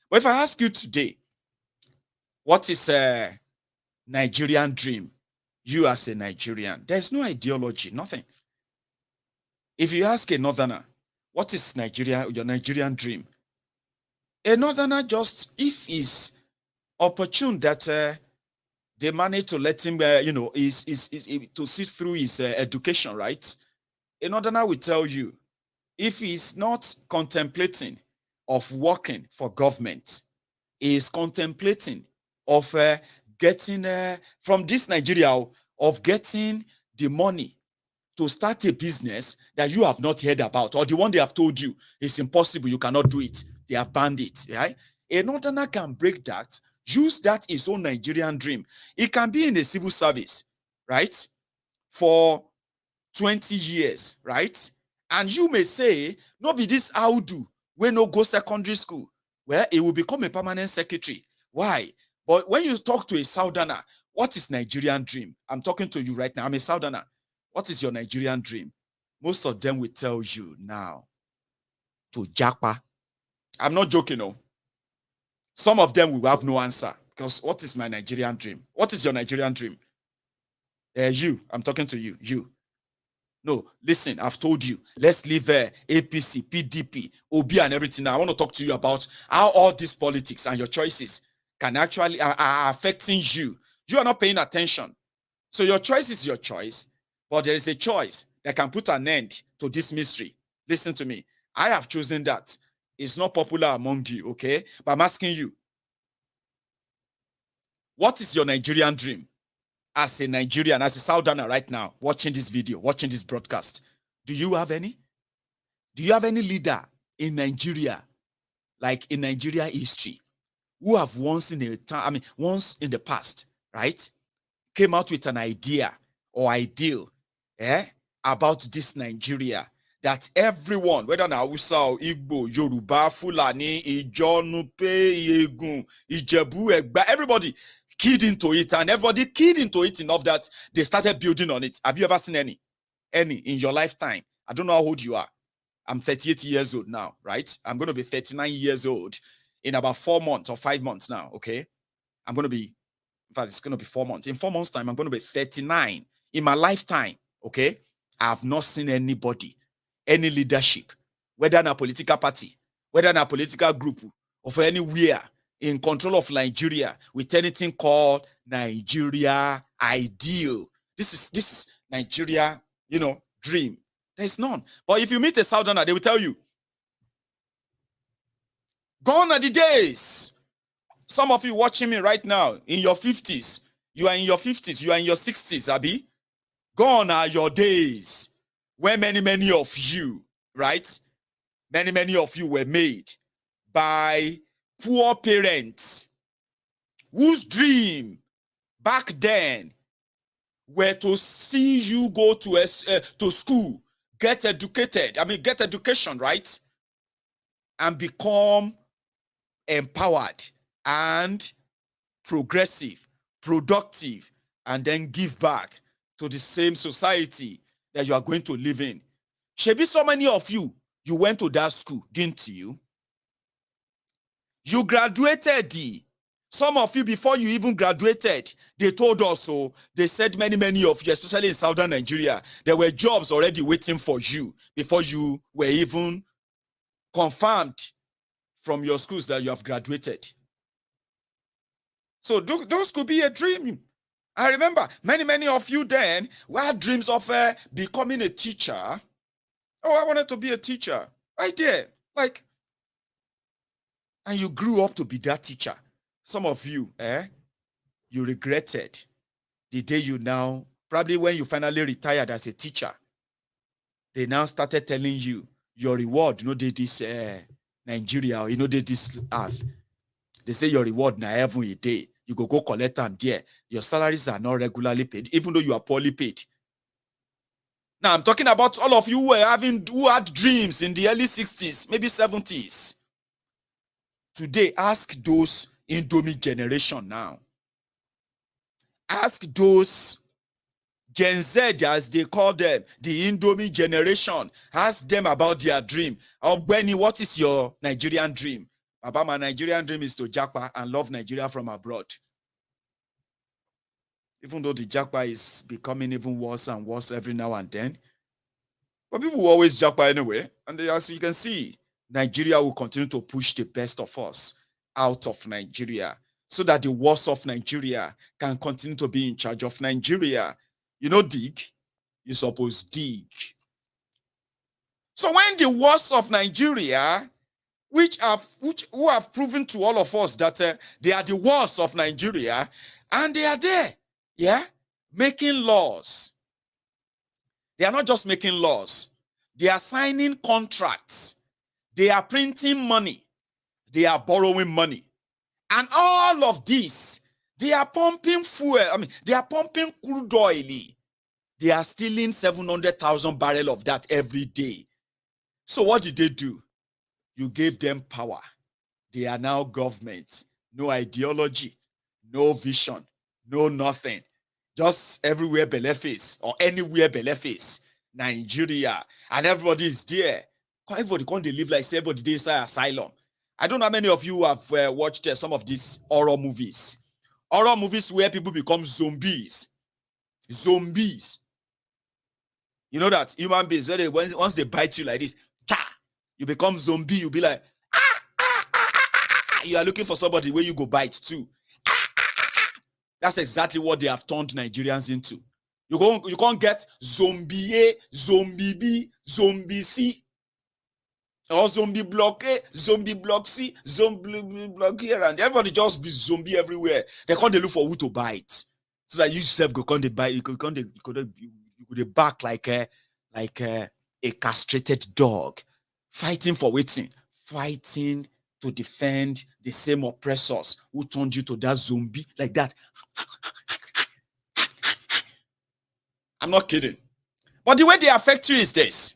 But if I ask you today, what is a Nigerian dream? You as a Nigerian, there's no ideology, nothing. If you ask a northerner, what is your Nigerian dream? A northerner just, if it's opportune that they manage to let him, is to sit through his education, right? A northerner will tell you, if he's not contemplating of working for government, he is contemplating of getting from this Nigeria, of getting the money to start a business that you have not heard about, or the one they have told you it's impossible, you cannot do it, they have banned it, right? A northerner can break that, use that his own Nigerian dream. It can be in the civil service, right? For 20 years, right? And you may say, no be this how do, when no go secondary school. Well, it will become a permanent secretary. Why? But when you talk to a southerner, what is Nigerian dream? I'm talking to you right now. I'm a southerner. What is your Nigerian dream? Most of them will tell you now to japa. I'm not joking, no. Some of them will have no answer because what is my Nigerian dream? What is your Nigerian dream? You, I'm talking to you, you. No, listen, I've told you, let's leave APC, PDP, OB and everything. Now, I want to talk to you about how all these politics and your choices can actually are affecting you. You are not paying attention. So your choice is your choice, but there is a choice that can put an end to this mystery. Listen to me. I have chosen that. It's not popular among you, okay? But I'm asking you, what is your Nigerian dream? As a Nigerian, as a southerner right now, watching this video, watching this broadcast, do you have any? Do you have any leader in Nigeria, like in Nigeria history, who have once in the past, right, came out with an idea or ideal about this Nigeria that everyone, whether na Hausa or Igbo, Yoruba, Fulani, Ijo, Nupe, Yegun, Ijebu, Egba, everybody keyed into it, and everybody keyed into it enough that they started building on it. Have you ever seen any in your lifetime? I don't know how old you are. I'm 38 years old now, right? I'm going to be 39 years old in about 4 months or 5 months now, okay? I'm going to be, in fact, it's going to be 4 months. In 4 months' time, I'm going to be 39. In my lifetime, okay? I have not seen anybody, any leadership, whether in a political party, whether in a political group, or for anywhere, in control of Nigeria with anything called Nigeria ideal. This is Nigeria, dream. There's none. But if you meet a southerner, they will tell you, gone are the days. Some of you watching me right now in your 50s, you are in your 50s, you are in your 60s, Abi. Gone are your days when many of you, right? Many of you were made by poor parents whose dream back then were to see you go to school, get education, right? And become empowered and progressive, productive, and then give back to the same society that you are going to live in. Shebi, so many of you went to that school, didn't you? You graduated. Some of you, before you even graduated, they told us so. They said many of you, especially in southern Nigeria, there were jobs already waiting for you before you were even confirmed from your schools that you have graduated. So those could be a dream. I remember many of you then had dreams of becoming a teacher. Oh, I wanted to be a teacher. Right there. And you grew up to be that teacher. Some of you, you regretted the day you now, probably when you finally retired as a teacher, they now started telling you your reward, this Nigeria, or this earth. They say your reward now every day. You go collect them there. Your salaries are not regularly paid, even though you are poorly paid. Now, I'm talking about all of you who had dreams in the early 60s, maybe 70s. Today, ask those Indomie generation now. Ask those Gen Z, as they call them, the Indomie generation. Ask them about their dream. Oh, Benny, what is your Nigerian dream? About my Nigerian dream is to japa and love Nigeria from abroad. Even though the japa is becoming even worse and worse every now and then. But people will always japa anyway. And as you can see, Nigeria will continue to push the best of us out of Nigeria so that the worst of Nigeria can continue to be in charge of Nigeria. You know, dig, you suppose dig. So when the worst of Nigeria, who have proven to all of us that they are the worst of Nigeria, and they are there, making laws. They are not just making laws. They are signing contracts. They are printing money. They are borrowing money. And all of this, they are pumping fuel. They are pumping crude oil. They are stealing 700,000 barrels of that every day. So what did they do? You gave them power. They are now government. No ideology, no vision, no nothing. Just everywhere beleface or anywhere beleface. Nigeria. And everybody is there. Everybody can't live like everybody they inside asylum. I don't know how many of you have watched some of these horror movies. Horror movies where people become zombies. Zombies. You know that human beings, once they bite you like this, you become zombie. You be like, you are looking for somebody where you go bite too. That's exactly what they have turned Nigerians into. You can't get zombie A, zombie B, zombie C, or zombie block A, zombie block C, zombie block here, and everybody just be zombie everywhere. They can't look for who to bite, so that you yourself go can't bite. You could back like a castrated dog, fighting for waiting, fighting to defend the same oppressors who turned you to that zombie like that. I'm not kidding. But the way they affect you is this.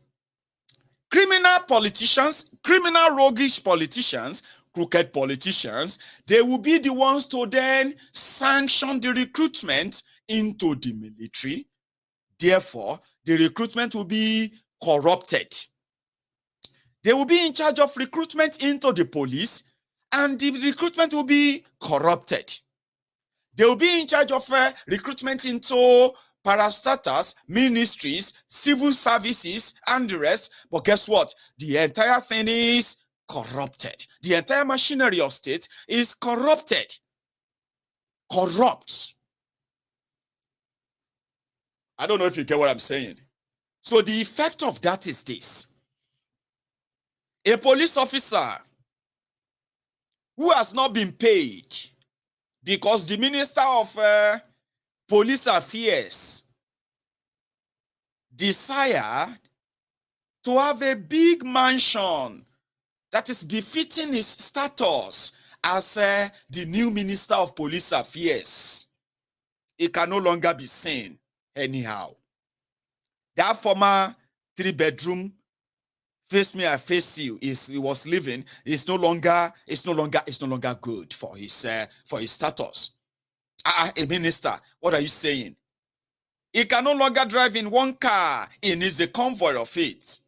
Criminal politicians, criminal roguish politicians, crooked politicians, they will be the ones to then sanction the recruitment into the military. Therefore, the recruitment will be corrupted. They will be in charge of recruitment into the police, and the recruitment will be corrupted. They will be in charge of recruitment into parastatals, ministries, civil services, and the rest. But guess what? The entire thing is corrupted. The entire machinery of state is corrupted. Corrupt. I don't know if you get what I'm saying. So the effect of that is this. A police officer who has not been paid because the Minister of Police Affairs desired to have a big mansion that is befitting his status as the new Minister of Police Affairs. It can no longer be seen anyhow. That former 3-bedroom face me, I face you he was living is no longer good for his status. A minister, what are you saying? He can no longer drive in one car. He needs a convoy of it.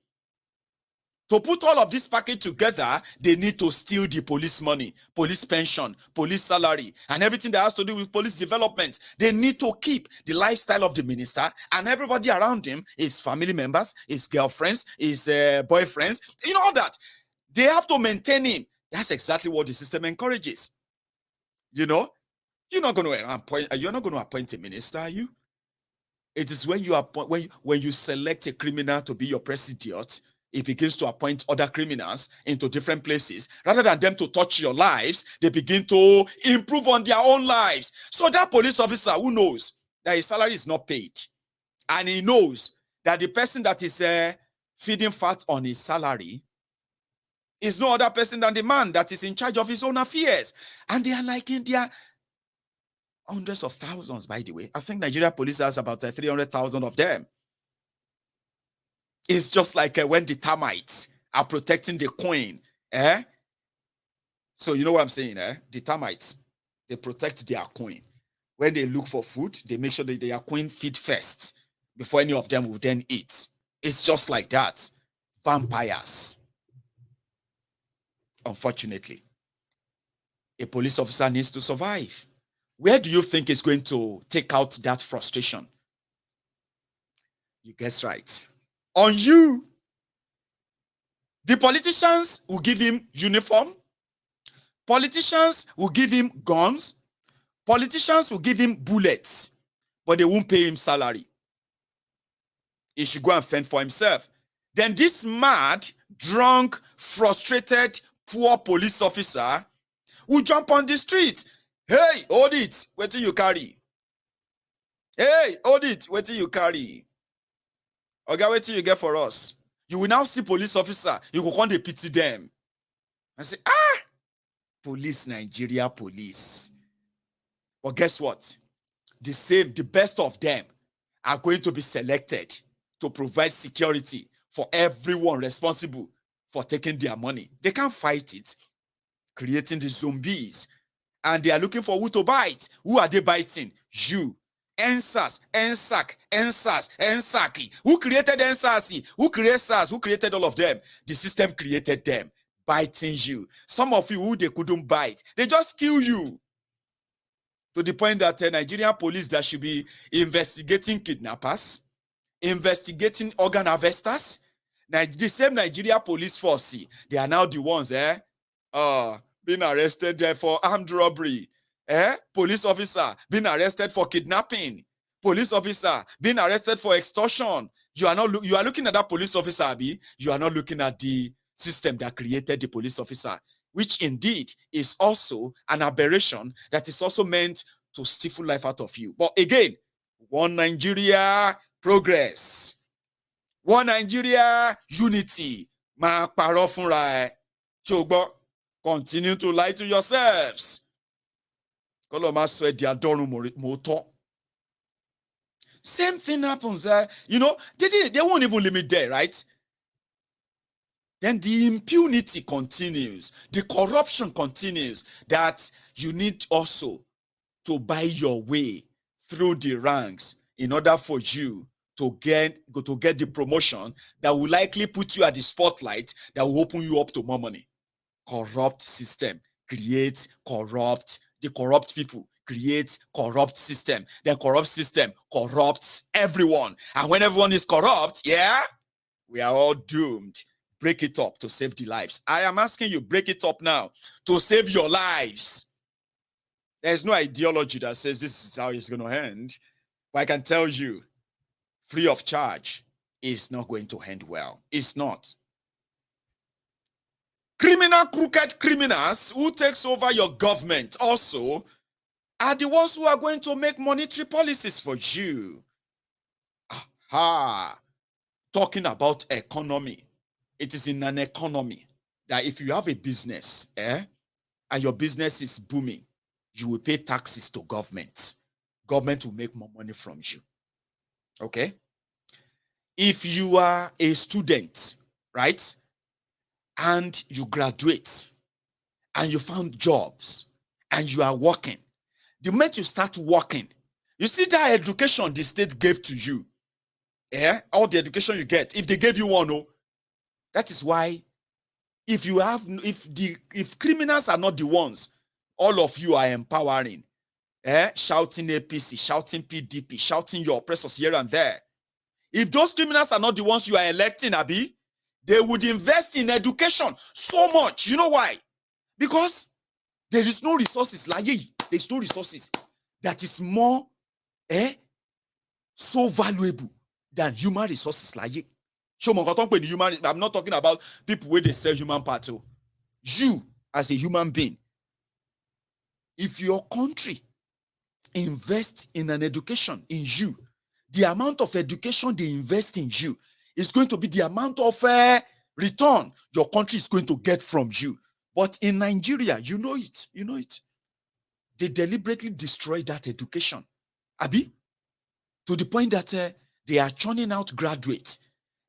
To put all of this package together, they need to steal the police money, police pension, police salary, and everything that has to do with police development. They need to keep the lifestyle of the minister and everybody around him, his family members, his girlfriends, his boyfriends, all that. They have to maintain him. That's exactly what the system encourages. You're not going to appoint a minister, are you? It is when you select a criminal to be your president, it begins to appoint other criminals into different places. Rather than them to touch your lives, they begin to improve on their own lives. So that police officer who knows that his salary is not paid, and he knows that the person that is feeding fat on his salary is no other person than the man that is in charge of his own affairs. And they are like in their hundreds of thousands, by the way. I think Nigeria police has about 300,000 of them. It's just like when the termites are protecting the coin. So you know what I'm saying? The termites, they protect their coin. When they look for food, they make sure that they are queen feed first before any of them will then eat. It's just like that. Vampires. Unfortunately, a police officer needs to survive. Where do you think is going to take out that frustration? You guess right. On you. The politicians will give him uniform. Politicians will give him guns. Politicians will give him bullets, but they won't pay him salary. He should go and fend for himself. Then this mad, drunk, frustrated, poor police officer will jump on the street. Hey, hold it. Wait till you carry. Hey, hold it. Wait till you carry. Okay, wait till you get for us. You will now see police officer. You will want to pity them. And say, police, Nigeria police. But guess what? The best of them are going to be selected to provide security for everyone responsible for taking their money. They can't fight it, creating the zombies. And they are looking for who to bite. Who are they biting? You. NSAS, NSAC, NSAS, NSAC. Who created NSAS? Who created SARS? Who created all of them? The system created them, biting you. Some of you who they couldn't bite, they just kill you. To the point that Nigerian police that should be investigating kidnappers, investigating organ harvesters. The same Nigeria police force, they are now the ones being arrested for armed robbery. Police officer being arrested for kidnapping. Police officer being arrested for extortion. You are looking at that police officer, Abi. You are not looking at the system that created the police officer, which indeed is also an aberration that is also meant to stifle life out of you. But again, one Nigeria progress. One Nigeria unity. Ma paro funra e. Chogbo, continue to lie to yourselves. Same thing happens. They won't even limit there, right? Then the impunity continues. The corruption continues. That you need also to buy your way through the ranks in order for you to get the promotion that will likely put you at the spotlight, that will open you up to more money. Corrupt system creates the corrupt people create corrupt system. The corrupt system corrupts everyone. And when everyone is corrupt, we are all doomed. Break it up to save the lives. I am asking you, break it up now to save your lives. There's no ideology that says this is how it's going to end. But I can tell you, free of charge is not going to end well. It's not. Crooked criminals who takes over your government also are the ones who are going to make monetary policies for you. Talking about economy. It is in an economy that if you have a business, and your business is booming, you will pay taxes to government. Government will make more money from you. Okay? If you are a student, right? And you graduate, and you found jobs, and you are working. The moment you start working, you see that education the state gave to you, all the education you get, if they gave you one, that is why if criminals are not the ones, all of you are empowering, shouting APC, shouting PDP, shouting your oppressors here and there. If those criminals are not the ones you are electing, Abi, they would invest in education so much. You know why? Because there is no resources. There's no resources that is more so valuable than human resources. I'm not talking about people where they sell human parts. You, as a human being, if your country invests in an education in you, the amount of education they invest in you is going to be the amount of return your country is going to get from you. But in Nigeria, you know it. They deliberately destroy that education. Abi, to the point that they are churning out graduates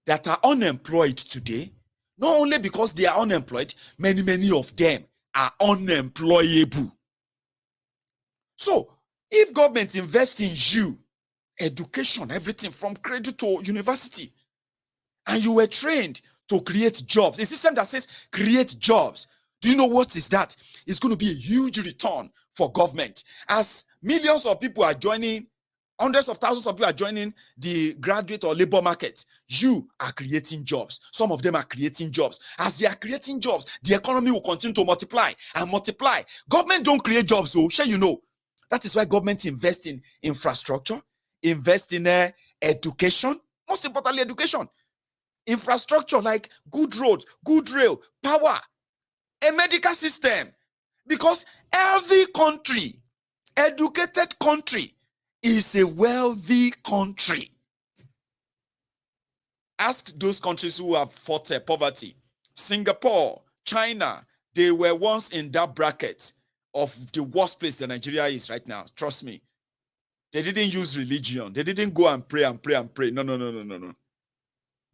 that are unemployed today, not only because they are unemployed, many of them are unemployable. So, If government invests in you, education, everything from cradle to university, and you were trained to create jobs, a system that says create jobs, do you know what is that? It's going to be a huge return for government. As millions of people are joining, hundreds of thousands of people are joining the graduate or labor market, you are creating jobs. Some of them are creating jobs. As they are creating jobs, the economy will continue to multiply and multiply. Government don't create jobs, so sure you know. That is why government invest in infrastructure, invest in education, most importantly education. Infrastructure like good roads, good rail, power, a medical system. Because every country, educated country, is a wealthy country. Ask those countries who have fought poverty. Singapore, China, they were once in that bracket of the worst place that Nigeria is right now. Trust me. They didn't use religion. They didn't go and pray and pray and pray. No.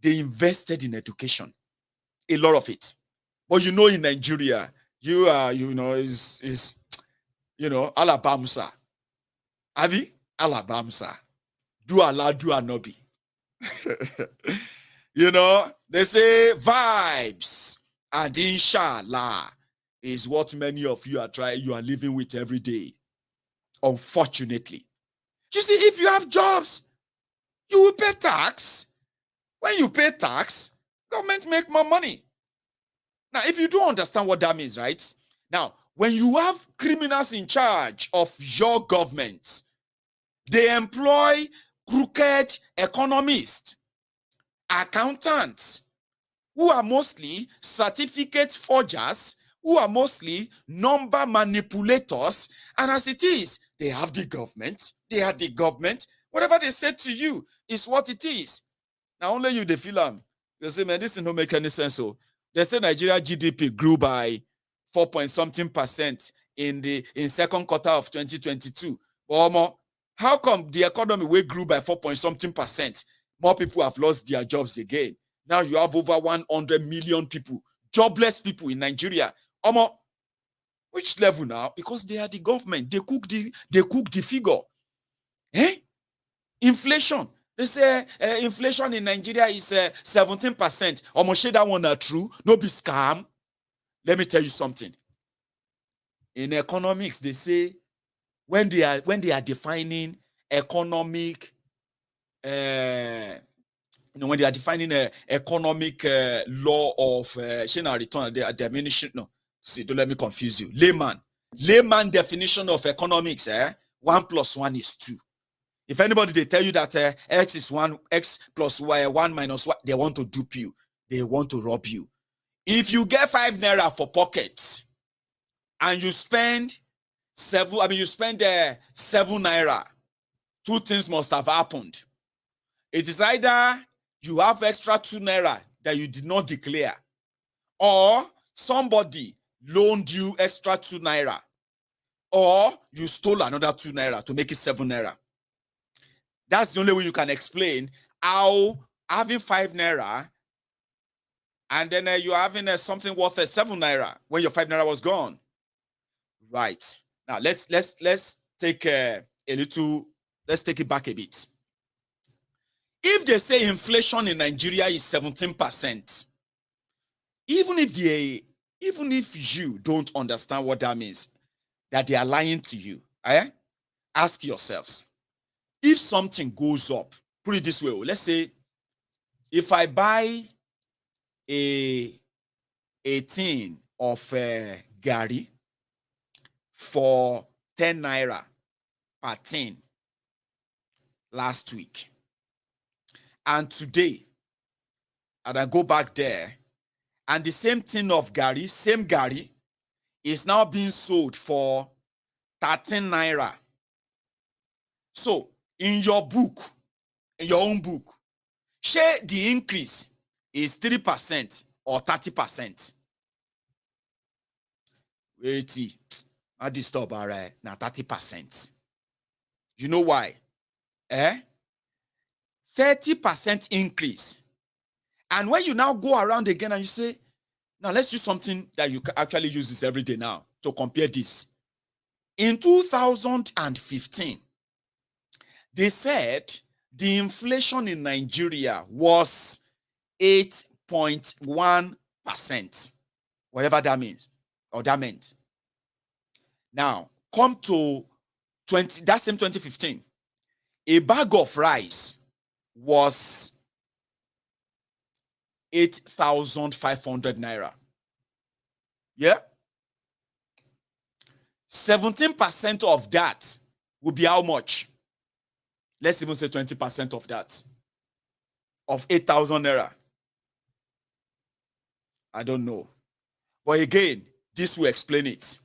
They invested in education. A lot of it. But you know, in Nigeria, you are, is Alabamsa. Abi? Alabamsa. Do Allah, do Anobi. They say vibes and inshallah is what many of you are living with every day. Unfortunately. You see, if you have jobs, you will pay tax. When you pay tax, government make more money. Now, if you don't understand what that means, right? Now, when you have criminals in charge of your government, they employ crooked economists, accountants, who are mostly certificate forgers, who are mostly number manipulators, and as it is, they have the government, they are the government. Whatever they say to you is what it is. Now, only you, they feel them. They say, man, this don't make any sense. So they say Nigeria GDP grew by 4.something% in second quarter of 2022. But how come the economy will grew by 4.something%? More people have lost their jobs again. Now you have over 100 million people, jobless people in Nigeria. Which level now? Because they are the government. They cook the figure. Inflation. They say inflation in Nigeria is 17%. Almost that one are true. No be scam. Let me tell you something. In economics, they say when they are defining economic, when they are defining economic law of return, they are diminishing. No, see, don't let me confuse you. Layman definition of economics. 1 + 1 is 2. If anybody they tell you that x is 1, x plus y, 1 minus y, they want to dupe you. They want to rob you. If you get 5 naira for pockets and you spend 7 naira, 2 things must have happened. It is either you have extra 2 naira that you did not declare, or somebody loaned you extra 2 naira, or you stole another 2 naira to make it 7 naira. That's the only way you can explain how having 5 naira and then you're having something worth 7 naira when your 5 naira was gone. Right. Now let's take let's take it back a bit. If they say inflation in Nigeria is 17%, even if you don't understand what that means, that they are lying to you, ask yourselves, if something goes up, put it this way, let's say if I buy a tin of gari for 10 naira per tin last week, and today, and I go back there, and the same tin of gari, same gari, is now being sold for 13 naira. So, in your book, in your own book, share the increase is 3% or 30%. Wait, I disturb alright. Now 30%. You know why? 30% increase. And when you now go around again and you say, now let's use something that you can actually use this every day now to compare this. In 2015, they said the inflation in Nigeria was 8.1%, whatever that means, or that meant. Now, come to that same 2015, a bag of rice was 8,500 naira. Yeah? 17% of that will be how much? Let's even say 20% of that, of 8,000 naira. I don't know. But again, this will explain it.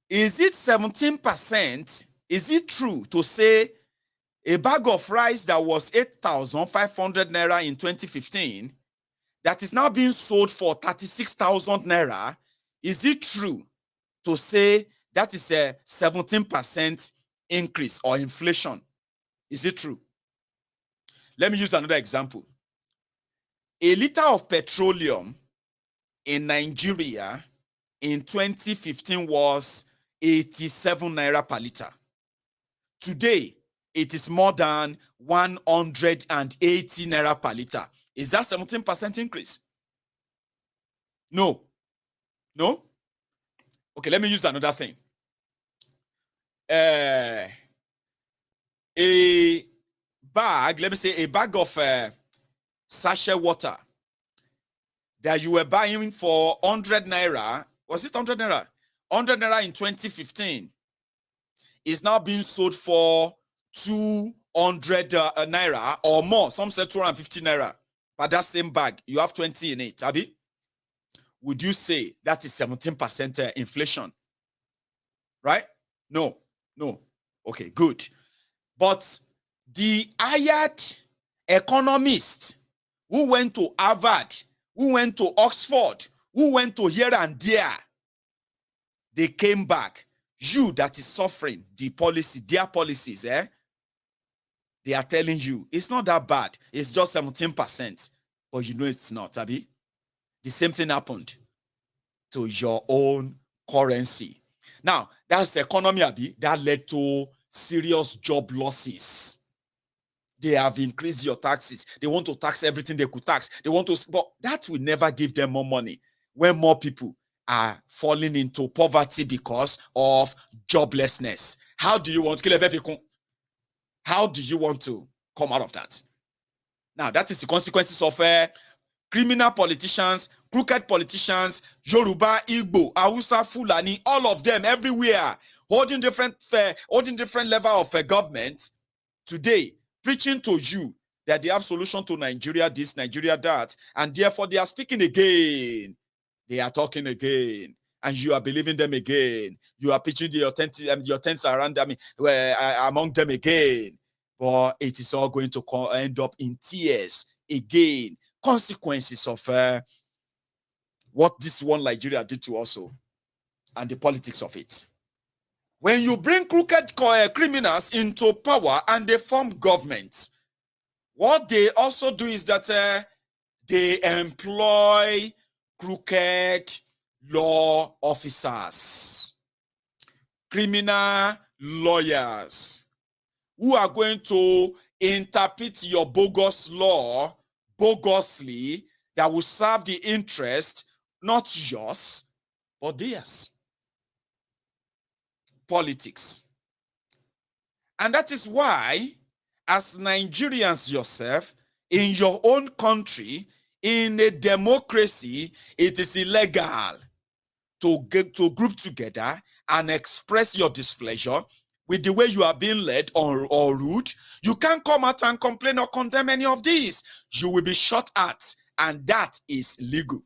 Is it 17%? Is it true to say a bag of rice that was 8,500 naira in 2015 that is now being sold for 36,000 naira? Is it true to say that is a 17% increase or inflation? Is it true? Let me use another example. A liter of petroleum in Nigeria in 2015 was 87 naira per liter. Today, it is more than 180 naira per liter. Is that 17% increase? No. No? Okay, let me use another thing. A bag, let me say a bag of sachet water that you were buying for 100 naira, was it 100 naira? 100 naira in 2015 is now being sold for 200 naira or more. Some say 250 naira. But that same bag, you have 20 in it, Abi? Would you say that is 17% inflation? Right? No. No. Okay, good. But the hired economist who went to Harvard, who went to Oxford, who went to here and there, they came back. You that is suffering the policy, their policies, they are telling you it's not that bad. It's just 17%. But you know it's not, Abi. The same thing happened to your own currency. Now, that's economy, Abi, that led to serious job losses. They have increased your taxes. They want to tax everything they could tax. They want to, but that will never give them more money when more people are falling into poverty because of joblessness. How do you want to come out of that? Now, that is the consequences of criminal politicians, crooked politicians, Yoruba, Igbo, Hausa, Fulani, all of them everywhere, holding different level of government today, preaching to you that they have solution to Nigeria this, Nigeria that, and therefore they are speaking again. They are talking again, and you are believing them again. You are pitching your tents around them, among them again. But it is all going to end up in tears again. Consequences of what this one Nigeria did to us, and the politics of it. When you bring crooked criminals into power and they form governments, what they also do is that they employ crooked law officers, criminal lawyers, who are going to interpret your bogus law bogusly that will serve the interest, not yours, but theirs. Politics. And that is why, as Nigerians yourself, in your own country, in a democracy, it is illegal to group together and express your displeasure with the way you are being led or rude. You can't come out and complain or condemn any of these. You will be shot at, and that is legal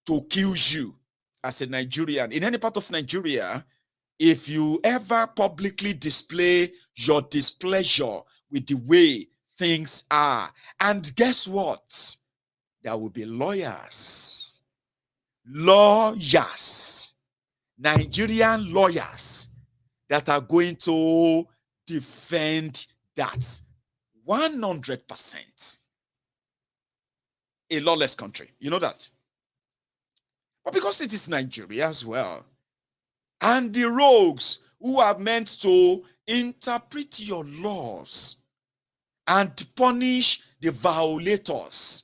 to kill you as a Nigerian. In any part of Nigeria, if you ever publicly display your displeasure with the way things are, and guess what? There will be lawyers, Nigerian lawyers that are going to defend that 100%. A lawless country, you know that. But because it is Nigeria as well, and the rogues who are meant to interpret your laws and punish the violators,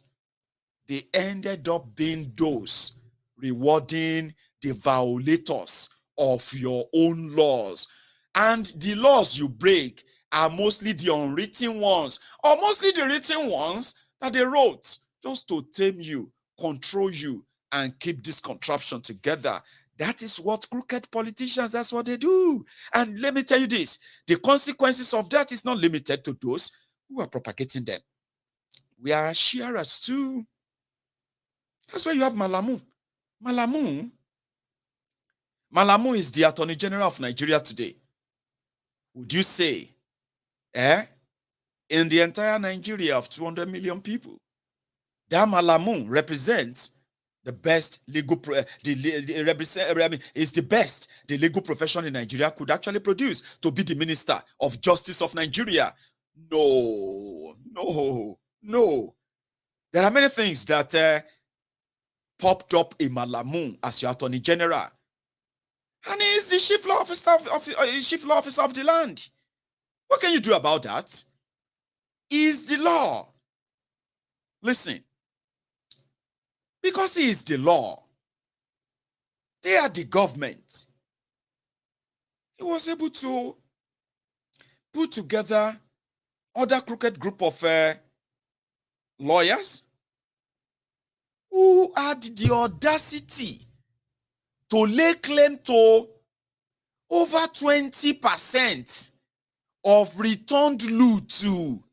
they ended up being those rewarding the violators of your own laws. And the laws you break are mostly the unwritten ones, or mostly the written ones that they wrote just to tame you, control you, and keep this contraption together. That is what crooked politicians, that's what they do. And let me tell you this, the consequences of that is not limited to those who are propagating them. We are sharers too. That's why you have Malamu. Malamu is the Attorney General of Nigeria today. Would you say, in the entire Nigeria of 200 million people, that Malamu represents the best legal, is the best the legal profession in Nigeria could actually produce to be the Minister of Justice of Nigeria? No. There are many things that popped up in Malamu as your Attorney General. And he is the chief law officer of the land. What can you do about that? He is the law. Listen, because he is the law, they are the government. He was able to put together other crooked group of lawyers who had the audacity to lay claim to over 20% of returned loot to,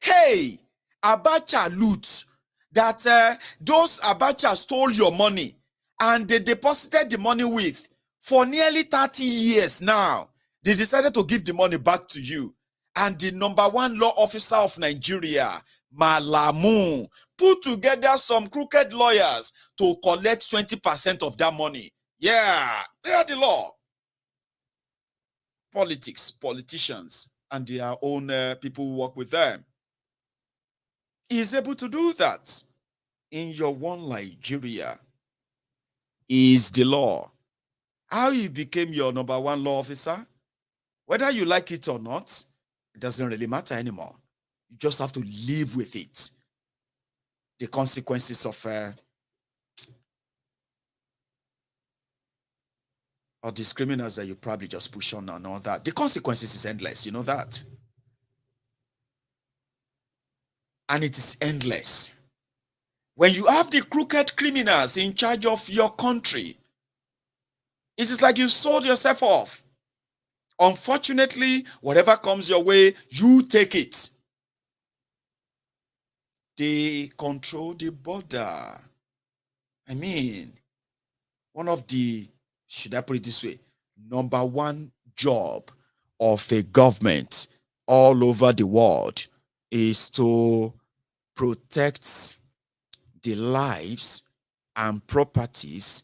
hey, Abacha loot, that those Abacha stole your money and they deposited the money with for nearly 30 years now. They decided to give the money back to you. And the #1 law officer of Nigeria, Malamu, put together some crooked lawyers to collect 20% of that money. Yeah, they are the law. Politics, politicians, and their own people who work with them. He is able to do that in your one Nigeria. He is the law. How he became your #1 law officer, whether you like it or not, it doesn't really matter anymore. You just have to live with it. The consequences of or the criminals that you probably just push on and all that. The consequences is endless, you know that. And it is endless. When you have the crooked criminals in charge of your country, it is like you sold yourself off. Unfortunately, whatever comes your way, you take it. They control the border. I mean, one of the, should I put it this way, #1 job of a government all over the world is to protect the lives and properties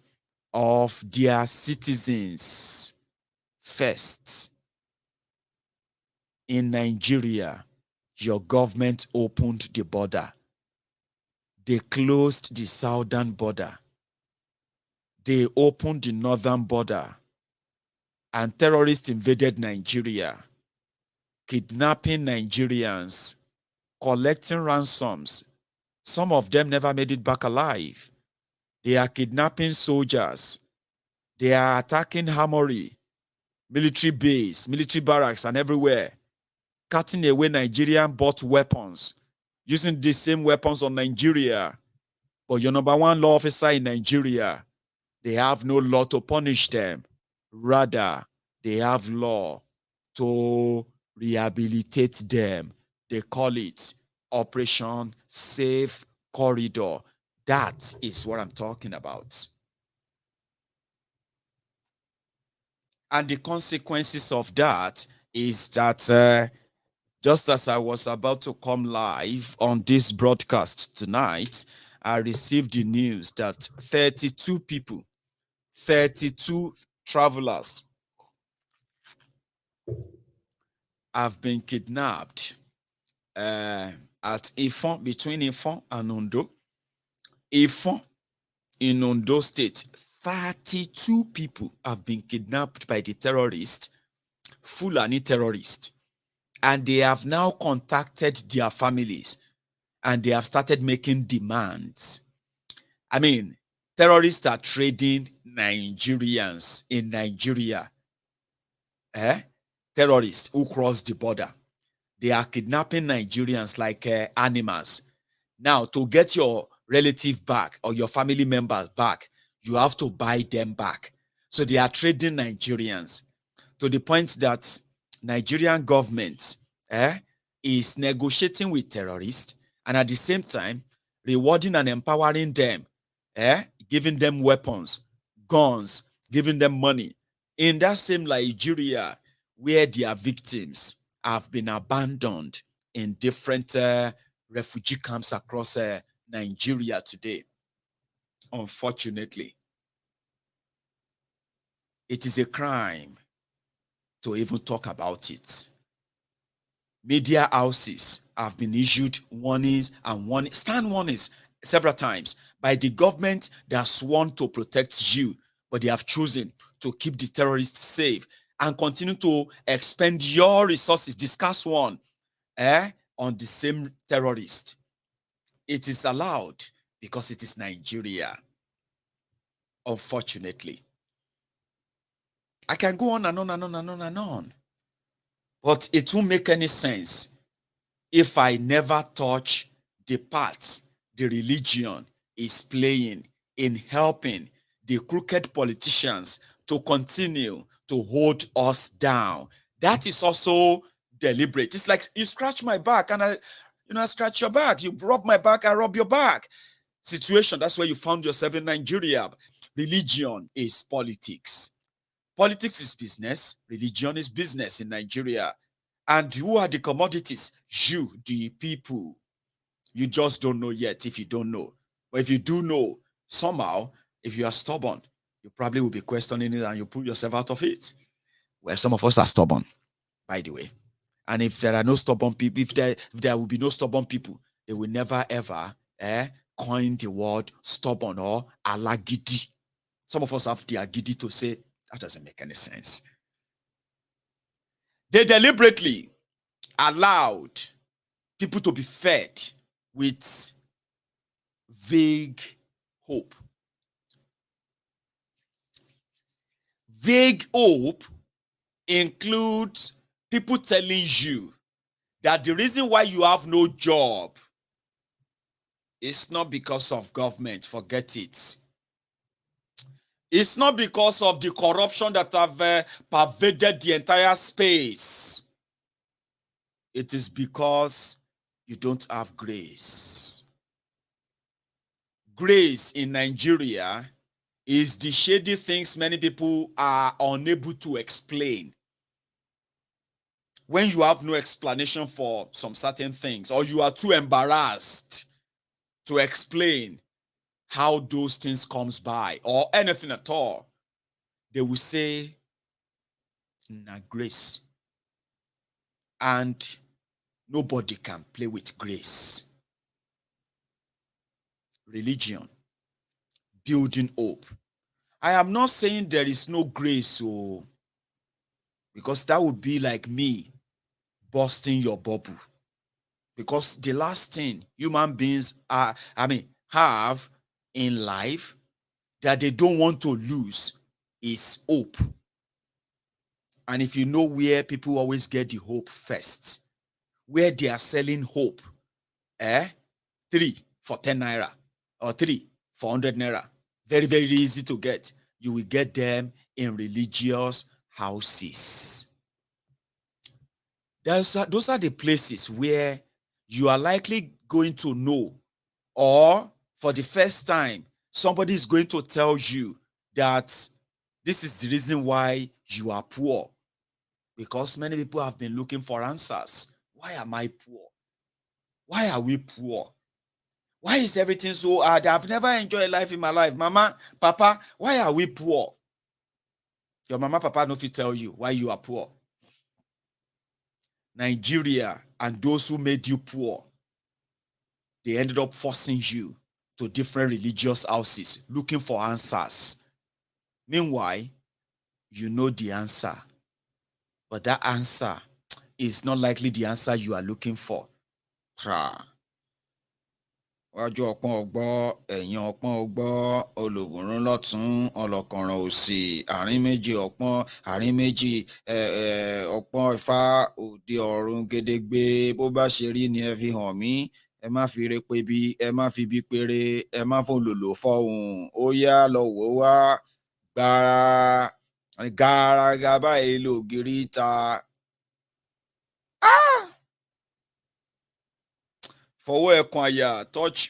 of their citizens first. In Nigeria, your government opened the border. They closed the southern border. They opened the northern border. And terrorists invaded Nigeria, kidnapping Nigerians, collecting ransoms. Some of them never made it back alive. They are kidnapping soldiers. They are attacking armory, military base, military barracks, and everywhere, cutting away Nigerian-bought weapons, using the same weapons on Nigeria. But your #1 law officer in Nigeria, they have no law to punish them. Rather, they have law to rehabilitate them. They call it Operation Safe Corridor. That is what I'm talking about. And the consequences of that is that just as I was about to come live on this broadcast tonight, I received the news that 32 people, 32 travelers have been kidnapped at Ifon, between Ifon and Ondo. Ifon in Ondo State, 32 people have been kidnapped by the terrorists, Fulani terrorists, and they have now contacted their families and they have started making demands. I mean, terrorists are trading Nigerians in Nigeria. Terrorists who cross the border. They are kidnapping Nigerians like animals. Now, to get your relative back or your family members back, you have to buy them back. So they are trading Nigerians to the point that Nigerian government is negotiating with terrorists and at the same time rewarding and empowering them, giving them weapons, guns, giving them money. In that same Nigeria where their victims have been abandoned in different refugee camps across Nigeria today. Unfortunately, it is a crime to even talk about it. Media houses have been issued warnings and stand warnings several times by the government that has sworn to protect you, but they have chosen to keep the terrorists safe and continue to expend your resources, discuss one, on the same terrorist. It is allowed because it is Nigeria. Unfortunately, I can go on and on and on and on and on, but it won't make any sense if I never touch the part the religion is playing in helping the crooked politicians to continue to hold us down. That is also deliberate. It's like you scratch my back and I scratch your back. You rub my back, I rub your back. Situation, that's where you found yourself in Nigeria. Religion is politics. Politics is business. Religion is business in Nigeria. And who are the commodities? You, the people. You just don't know yet if you don't know. But if you do know, somehow, if you are stubborn, you probably will be questioning it and you pull yourself out of it. Well, some of us are stubborn, by the way. And if there are no stubborn people, if there will be no stubborn people, they will never ever coin the word stubborn or alagidi. Some of us have the agidi to say, that doesn't make any sense. They deliberately allowed people to be fed with vague hope. Vague hope includes people telling you that the reason why you have no job is not because of government. Forget it. It's not because of the corruption that have pervaded the entire space. It is because you don't have grace. Grace in Nigeria is the shady things many people are unable to explain. When you have no explanation for some certain things, or you are too embarrassed to explain how those things comes by, or anything at all, they will say, "Na grace." And nobody can play with grace. Religion, building hope. I am not saying there is no grace, because that would be like me busting your bubble. Because the last thing human beings have in life that they don't want to lose is hope. And if you know where people always get the hope first, where they are selling hope, 3 for 10 naira or 3 for 100 naira, very, very easy to get. You will get them in religious houses. Those are the places where you are likely going to know, or for the first time, somebody is going to tell you that this is the reason why you are poor. Because many people have been looking for answers. Why am I poor? Why are we poor? Why is everything so hard? I've never enjoyed life in my life. Mama, Papa, why are we poor? Your mama, Papa, no fit tell you why you are poor. Nigeria and those who made you poor, they ended up forcing you to different religious houses looking for answers. Meanwhile, you know the answer, but that answer is not likely the answer you are looking for. Wájú ọpọ́n ọgbọ́, ẹ̀yìn ọpọ́n ọgbọ́, olùwòrán lọ́tún, ọlọ́kànràn òsì, àárín méjì ọpọ́n, àárín méjì ọpọ́n Ifá, òde ọ̀run gédégbé, bó bá ṣe rí ni ẹ fi hàn mí, ẹ má fi re pé bí, ẹ má fi bí péré, ẹ má fòlòlò fọhùn, ó yá lọ wò ó wá, gbàrà gàràgà báyìí lògiri ta. Fọwọ́ ẹ̀kan àyà, touch,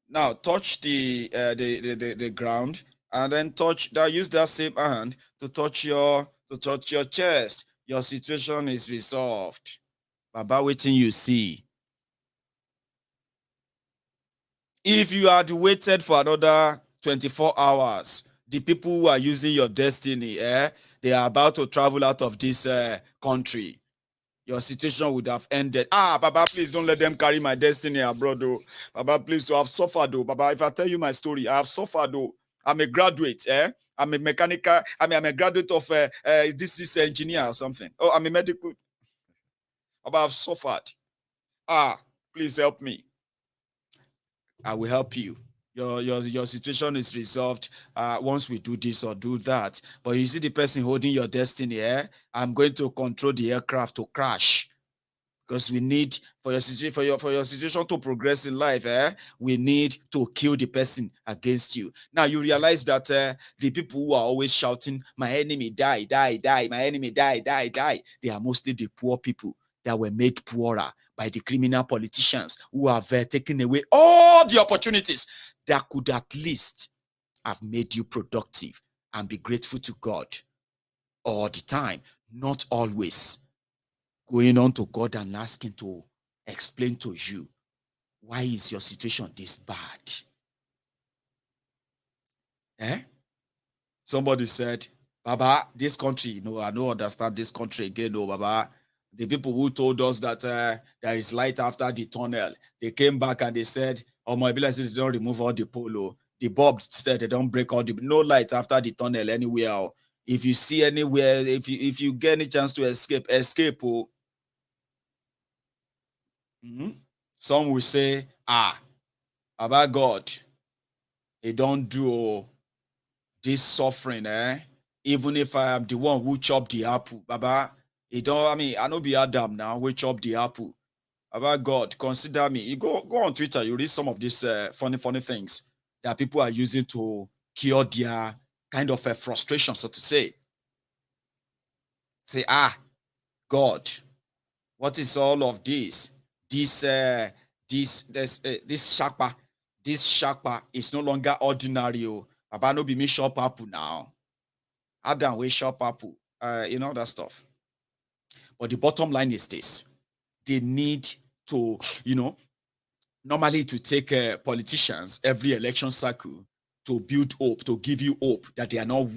now touch the ground, and then use that same hand to touch your chest. Your situation is resolved. Baba, wetin you see. If you had waited for another 24 hours, the people who are using your destiny, they are about to travel out of this country. Your situation would have ended. Baba, please don't let them carry my destiny abroad, though. Baba, please, I've suffered, though. Baba, if I tell you my story, I have suffered, though. I'm a graduate, I'm a mechanical, I'm a graduate of this engineer or something. Oh, I'm a medical. Baba, I've suffered. Please help me. I will help you. Your situation is resolved once we do this or do that. But you see the person holding your destiny, I'm going to control the aircraft to crash. Because we need, for your situation to progress in life, we need to kill the person against you. Now you realize that the people who are always shouting, my enemy die, die, die, my enemy die, die, die, they are mostly the poor people that were made poorer by the criminal politicians who have taken away all the opportunities that could at least have made you productive and be grateful to God all the time, not always going on to God and asking to explain to you, why is your situation this bad? Somebody said, Baba, this country, I don't understand this country again, Baba. The people who told us that there is light after the tunnel, they came back and they said, my village, they don't remove all the polo. The bulb said they don't break all the, no light after the tunnel anywhere. If you see anywhere, if you get any chance to escape. Some will say, about God, he don't do this suffering, even if I am the one who chopped the apple, Baba, he don't, I know be Adam now, we chop the apple. About God, consider me. You go on Twitter, you read some of these funny things that people are using to cure their kind of frustration, so to say. Say, God, what is all of this? This shakpa is no longer ordinary. Baba no be me shop apple now. Adam we shop apple. That stuff. But the bottom line is this: they need to, normally to take politicians every election cycle to build hope, to give you hope that they are not.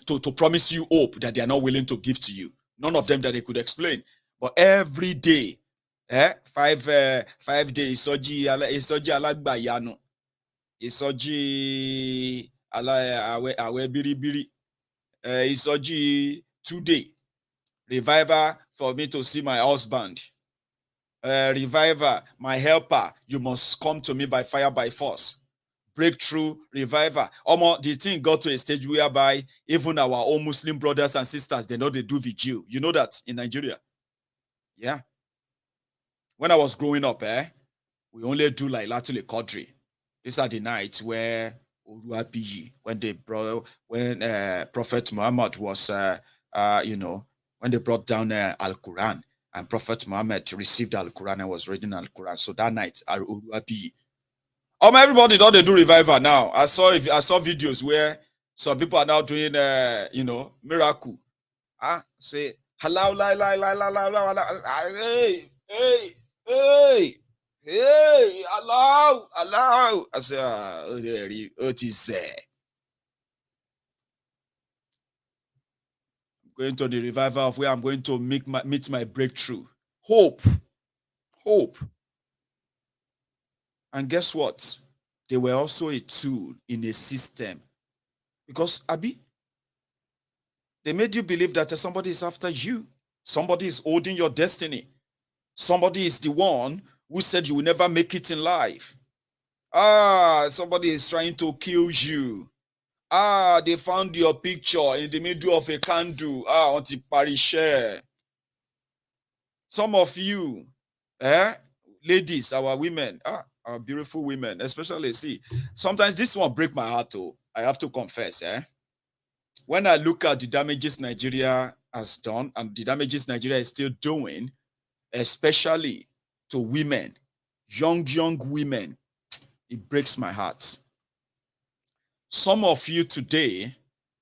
To promise you hope that they are not willing to give to you. None of them that they could explain. But every day, 5 days, isoji alagbayanu, isoji awe biribiri, isoji 2 day, revival for me to see my husband, revival, my helper, you must come to me by fire, by force. Breakthrough, revival. The thing got to a stage whereby even our own Muslim brothers and sisters, they know they do vigil. You know that in Nigeria? Yeah. When I was growing up, we only do like Latule Qadri. These are the nights where when Prophet Muhammad was, when they brought down Al-Quran, and Prophet Muhammad received Al-Quran and was reading Al-Quran. So that night, everybody don't they do revival now. I saw videos where some people are now doing miracle. Say hello, hey, hello. I say what is going to the revival of where I'm going to meet my breakthrough. Hope. And guess what? They were also a tool in a system Because, Abi, they made you believe that somebody is after you. Somebody is holding your destiny. Somebody is the one who said you will never make it in life. Somebody is trying to kill you. They found your picture in the middle of a candle. Auntie Parishe. Some of you, ladies, our women, our beautiful women, especially, see, sometimes this one break my heart, I have to confess, when I look at the damages Nigeria has done and the damages Nigeria is still doing, especially to women, young women, it breaks my heart. Some of you today,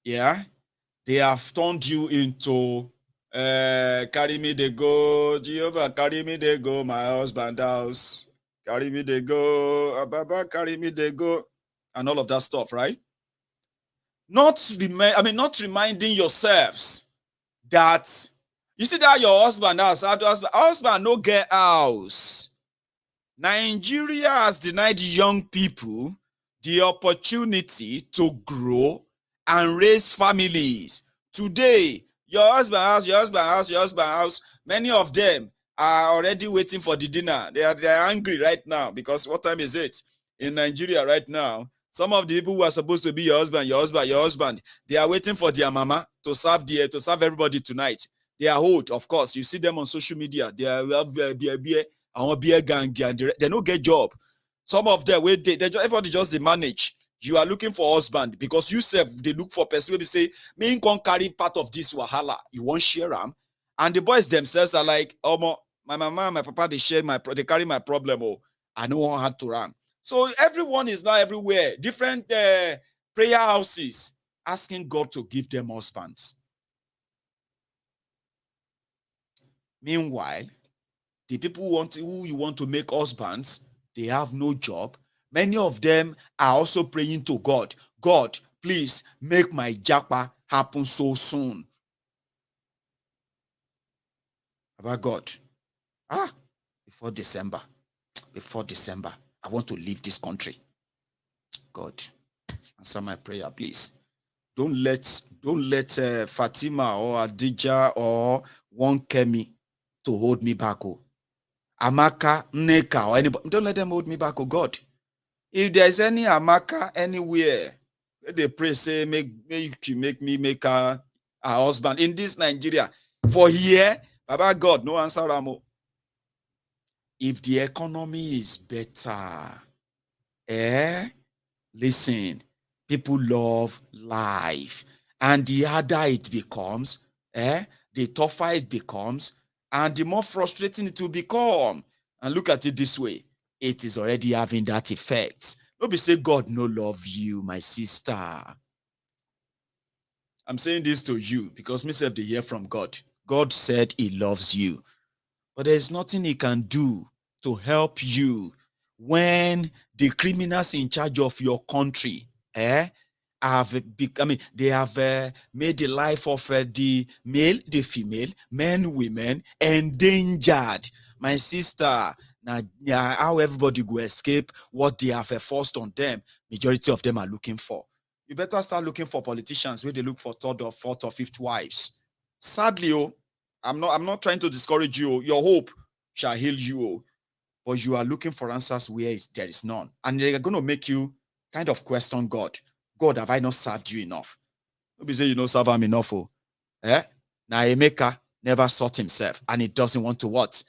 they have turned you into carry me they go, Jehovah, carry me they go, my husband house, carry me they go, Ababa, carry me they go, and all of that stuff, right? Not reminding yourselves that you see that your husband house, husband no get house. Nigeria has denied young people the opportunity to grow and raise families. Today, your husband house, many of them are already waiting for the dinner. They are angry right now because what time is it in Nigeria right now? Some of the people who are supposed to be your husband, they are waiting for their mama to serve everybody tonight. They are old, of course. You see them on social media. They are beer gang and they don't get job. Some of them everybody just they manage. You are looking for husband because you self they look for person. Maybe say me can carry part of this wahala. You won't share them, and the boys themselves are like, oh my mama, my papa, they carry my problem. I know one had to run. So everyone is now everywhere, different prayer houses, asking God to give them husbands. Meanwhile, the people who you want to make husbands, they have no job. Many of them are also praying to God. God, please make my japa happen so soon. About God. Before December, I want to leave this country. God, answer my prayer, please. Don't let Fatima or Adija or one Kemi to hold me back. Amaka, Nneka, or anybody. Don't let them hold me back, God. If there's any Amaka anywhere, they pray, say, make me a husband in this Nigeria. For here, Baba God, no answer, Ramo. If the economy is better, listen, people love life. And the harder it becomes, the tougher it becomes, and the more frustrating it will become. And look at it this way. It is already having that effect. Don't be say God no love you, my sister. I'm saying this to you because myself they hear from God. God said he loves you. But there's nothing he can do to help you when the criminals in charge of your country they have made the life of the male, the female, men, women endangered. My sister, now how everybody go escape what they have forced on them, majority of them are looking for. You better start looking for politicians where they look for third or fourth or fifth wives. Sadly, I'm not trying to discourage you. Your hope shall heal you, but you are looking for answers where there is none. And they're going to make you kind of question God. God, have I not served you enough? Maybe say you don't serve him enough. Now Emeka never sought himself, and he doesn't want to what?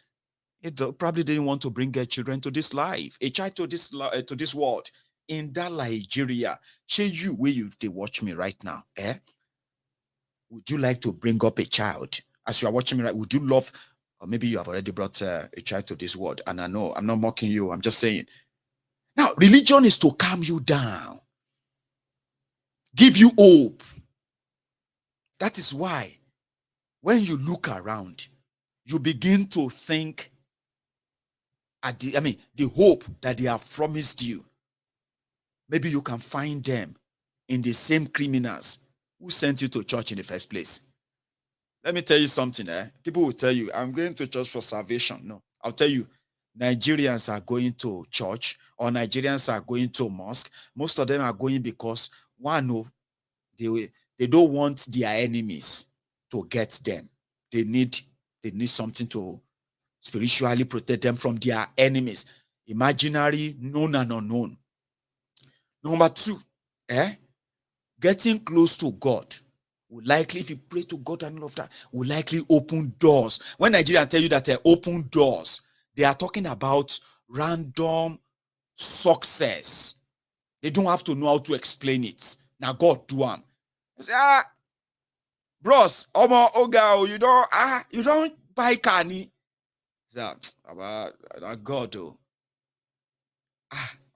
He probably didn't want to bring a children to this life, a child to this world. In that Nigeria, say you where they watch me right now, would you like to bring up a child? As you are watching me, right, would you love, or maybe you have already brought a child to this world, and I know, I'm not mocking you, I'm just saying. Now, religion is to calm you down, give you hope. That is why, when you look around, you begin to think at the hope that they have promised you. Maybe you can find them in the same criminals who sent you to church in the first place. Let me tell you something. People will tell you, I'm going to church for salvation. No, I'll tell you, Nigerians are going to church or Nigerians are going to mosque. Most of them are going because, one, They don't want their enemies to get them. They need something to spiritually protect them from their enemies, imaginary, known and unknown. Number two, getting close to God will likely, if you pray to God and all of that, will likely open doors. When Nigerians tell you that they open doors, they are talking about random success. They don't have to know how to explain it. Now God do them. Say, bros, oga, you don't buy car ni. About God though.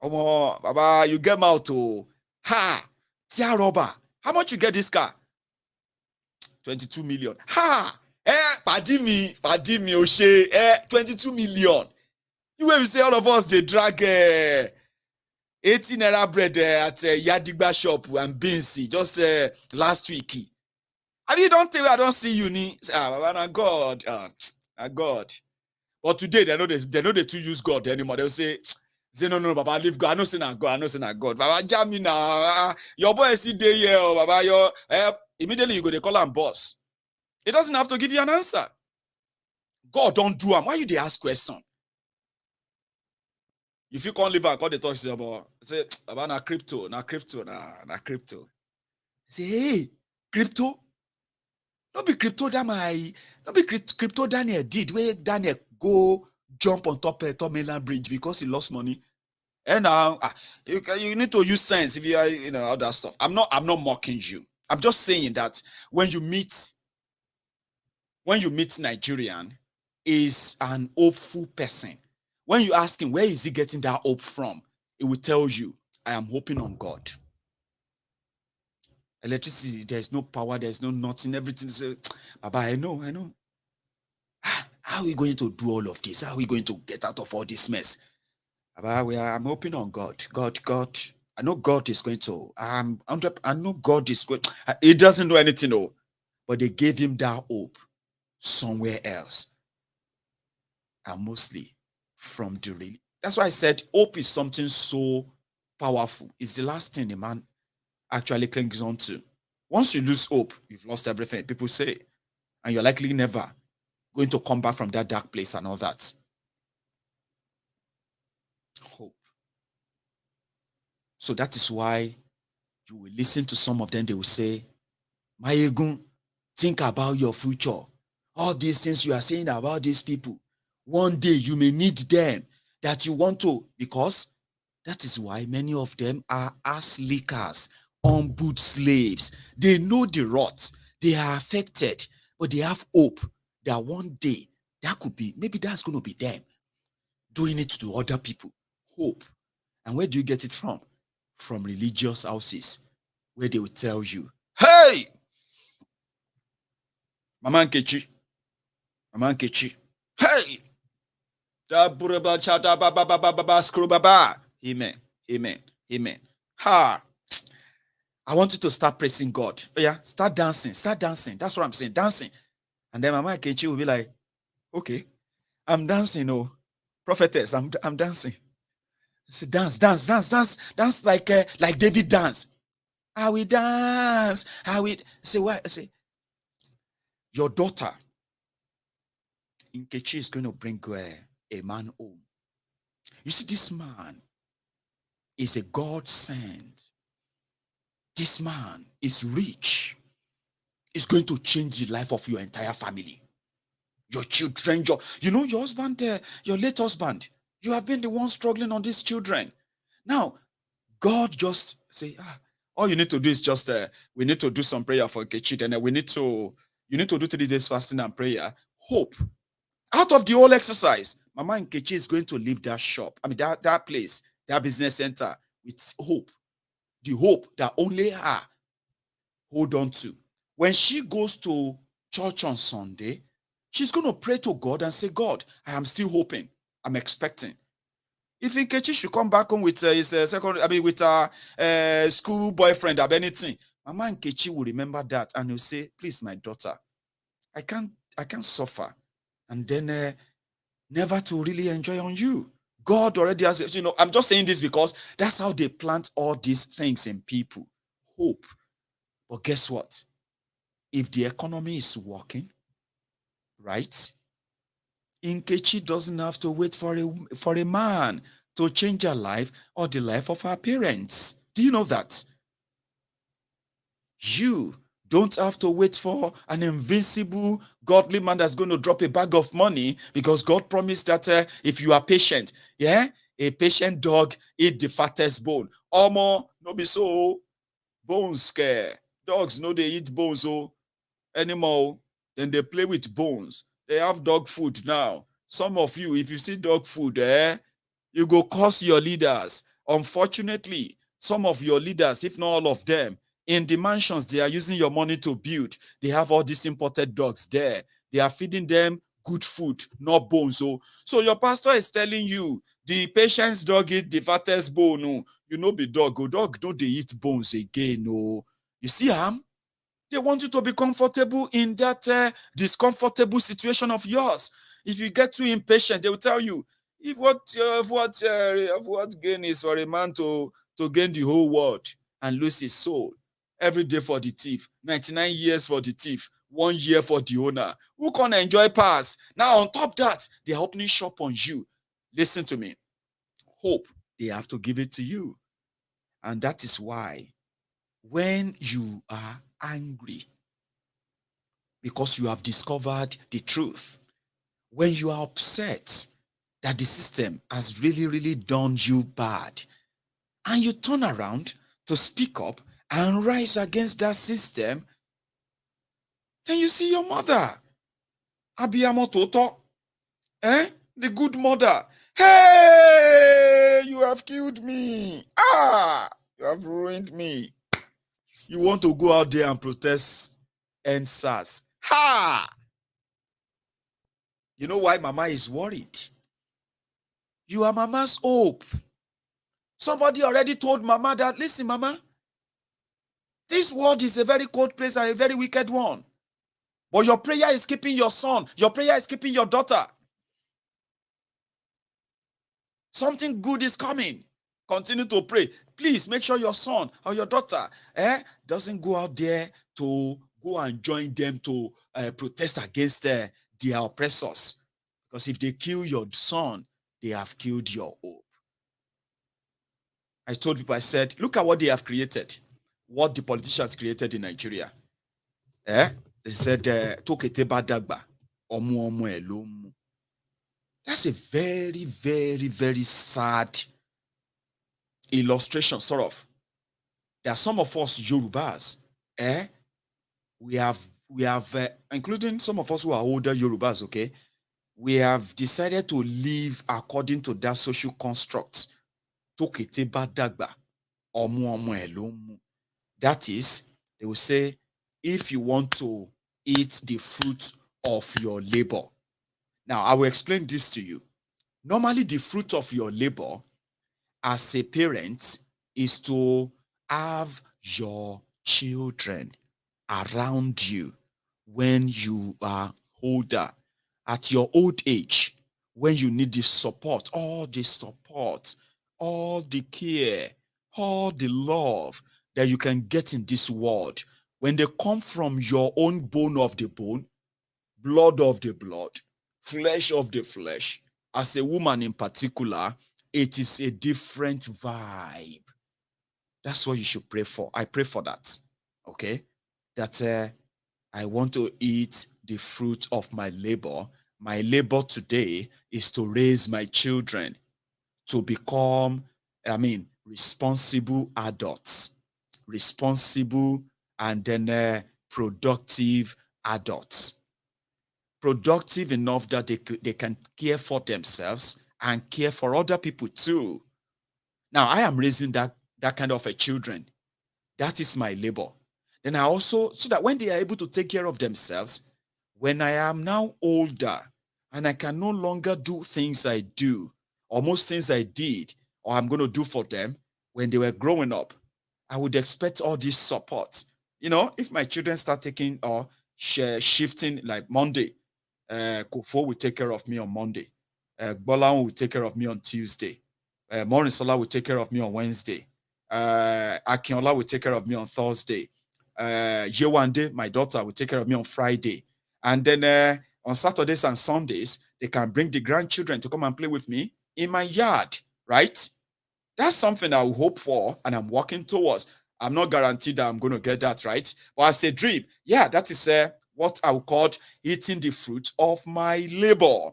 Baba, you get out to tia rubber. How much you get this car? 22 million. Pardon me, Oshe. 22 million. You will say all of us they drag 18 naira bread at Yadigba shop and Binsi just last week. I mean, don't tell me I don't see you ni. God. God. But today they know they too use God anymore. They'll say no, Baba, leave God. I know say not God. Baba, jam me now. Your boy is there here, Baba. Your immediately you go to call him boss. He doesn't have to give you an answer. God don't do him. Why you they ask question? If you can't live and call the talk about say Baba na crypto. Say hey, crypto. Not be crypto Daniel did where Daniel go jump on top of mainland bridge because he lost money. And now you need to use sense if you are all that stuff. I'm not mocking you. I'm just saying that when you meet Nigerian is an hopeful person. When you ask him where is he getting that hope from, it will tell you, I am hoping on God. Electricity, there's no power, there's no nothing, everything. So, Baba, I know. How are we going to do all of this? How are we going to get out of all this mess? Baba, I'm hoping on God. God. I know God is going to. I know God is going. He doesn't know anything, but they gave him that hope somewhere else, and mostly from the real. That's why I said hope is something so powerful. It's the last thing a man actually clings on to. Once you lose hope, you've lost everything, people say, and you're likely never going to come back from that dark place and all that. Hope. So that is why you will listen to some of them, they will say, Mayegun, think about your future. All these things you are saying about these people, one day you may need them, that you want to, because that is why many of them are ass lickers, on-boot slaves. They know the rot. They are affected, but they have hope that one day that could be, maybe that's going to be them doing it to other people. Hope. And where do you get it from? From religious houses, where they will tell you, hey, Mama Nkechi, hey, screw baba. Amen. Ha. I want you to start praising God. Oh yeah, start dancing. That's what I'm saying, dancing. And then Mama Nkechi will be like, okay, I'm dancing, prophetess, I'm dancing. Say dance like David dance. I will dance. Say what? Say your daughter Nkechi is going to bring a man home. You see, this man is a God sent. This man is rich. It's going to change the life of your entire family. Your children, your husband, your late husband. You have been the one struggling on these children. Now, God just say, all you need to do is just, we need to do some prayer for Nkechi, and you need to do 3 days fasting and prayer. Hope. Out of the whole exercise, Mama Nkechi is going to leave that shop. I mean, that place, that business center with hope. The hope that only her hold on to. When she goes to church on Sunday, she's going to pray to God and say, God, I am still hoping. I'm expecting. If Nkechi should come back home with his with a school boyfriend or anything, Mama Nkechi will remember that and will say, please, my daughter, I can't suffer. And then never to really enjoy on you. God already has, I'm just saying this because that's how they plant all these things in people. Hope. But guess what? If the economy is working, right? Nkechi doesn't have to wait for a man to change her life or the life of her parents. Do you know that? You don't have to wait for an invincible godly man that's going to drop a bag of money, because God promised that if you are patient, yeah, a patient dog eat the fattest bone. Omo, no be so. Bones scare. Dogs know they eat bones anymore. Then they play with bones. They have dog food now. Some of you, if you see dog food, you go curse your leaders. Unfortunately, some of your leaders, if not all of them, in the mansions they are using your money to build, they have all these imported dogs there. They are feeding them good food, not bones. So your pastor is telling you the patient's dog eat the fattest bone. You know, be dog. Dog don't they eat bones again. You see, they want you to be comfortable in that discomfortable situation of yours. If you get too impatient, they will tell you, if what gain is for a man to gain the whole world and lose his soul? Every day for the thief, 99 years for the thief, 1 year for the owner. Who can enjoy pass? Now, on top that, they are opening shop on you. Listen to me. Hope, they have to give it to you. And that is why when you are angry because you have discovered the truth, when you are upset that the system has really, really done you bad, and you turn around to speak up and rise against that system, then you see your mother, Abiyamo Toto, the good mother. Hey, you have killed me. You have ruined me. You want to go out there and protest and SARS. You know why mama is worried? You are mama's hope. Somebody already told mama that, listen, mama, this world is a very cold place and a very wicked one. But your prayer is keeping your son. Your prayer is keeping your daughter. Something good is coming. Continue to pray. Please make sure your son or your daughter doesn't go out there to go and join them to protest against their oppressors. Because if they kill your son, they have killed your hope. I told people, I said, look at what they have created. What the politicians created in Nigeria. They said, Tokete badagba, omu omu elomu. That's a very, very, very sad illustration, sort of. There are some of us Yorubas, we have, including some of us who are older Yorubas, okay? We have decided to live according to that social construct. Tokete badagba, omu omu elomu. That is, they will say, if you want to eat the fruit of your labor. Now, I will explain this to you. Normally, the fruit of your labor as a parent is to have your children around you when you are older, at your old age, when you need the support, all the care, all the love that you can get in this world. When they come from your own bone of the bone, blood of the blood, flesh of the flesh, as a woman in particular, it is a different vibe. That's what you should pray for. I pray for that, okay? That I want to eat the fruit of my labor. My labor today is to raise my children to become, responsible adults, responsible and then productive adults. Productive enough that they can care for themselves and care for other people too. Now, I am raising that kind of a children. That is my labor. Then I also, so that when they are able to take care of themselves, when I am now older and I can no longer do things I do, or most things I did, or I'm going to do for them when they were growing up, I would expect all this support. You know, if my children start taking or shifting, like Monday, Kofo will take care of me on Monday. Bolan will take care of me on Tuesday. Morisola will take care of me on Wednesday. Akinola will take care of me on Thursday. year one day, my daughter will take care of me on Friday. And then on Saturdays and Sundays, they can bring the grandchildren to come and play with me in my yard, right? That's something I will hope for and I'm working towards. I'm not guaranteed that I'm going to get that, right? But as a dream, yeah, that is what I would call eating the fruit of my labor.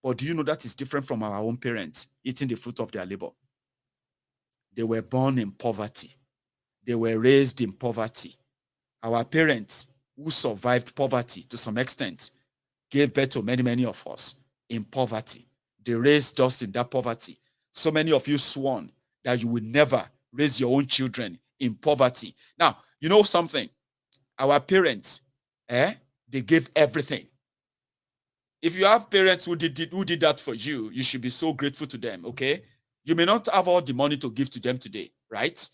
But do you know that is different from our own parents, eating the fruit of their labor? They were born in poverty. They were raised in poverty. Our parents, who survived poverty to some extent, gave birth to many, many of us in poverty. They raised us in that poverty. So many of you sworn that you would never raise your own children in poverty. Now, you know something? Our parents, they gave everything. If you have parents who did that for you, you should be so grateful to them, okay? You may not have all the money to give to them today, right?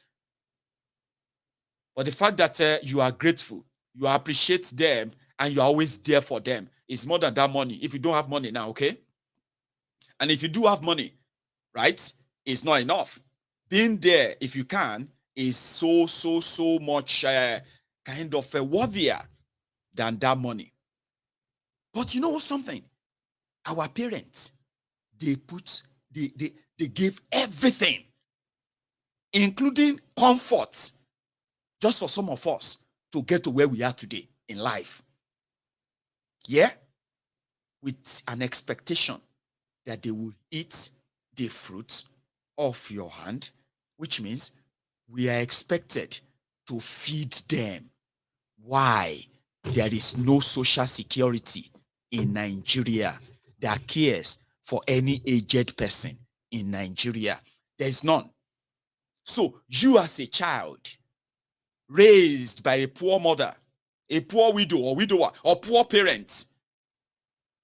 But the fact that you are grateful, you appreciate them, and you're always there for them is more than that money. If you don't have money now, okay? And if you do have money, right, it's not enough. Being there, if you can, is so much kind of worthier than that money. But you know what, something? Our parents, they give everything, including comfort, just for some of us to get to where we are today in life. Yeah? With an expectation that they will eat the fruit of your hand, which means we are expected to feed them. Why? There is no social security in Nigeria that cares for any aged person in Nigeria. There is none. So you as a child, raised by a poor mother, a poor widow or widower, or poor parents,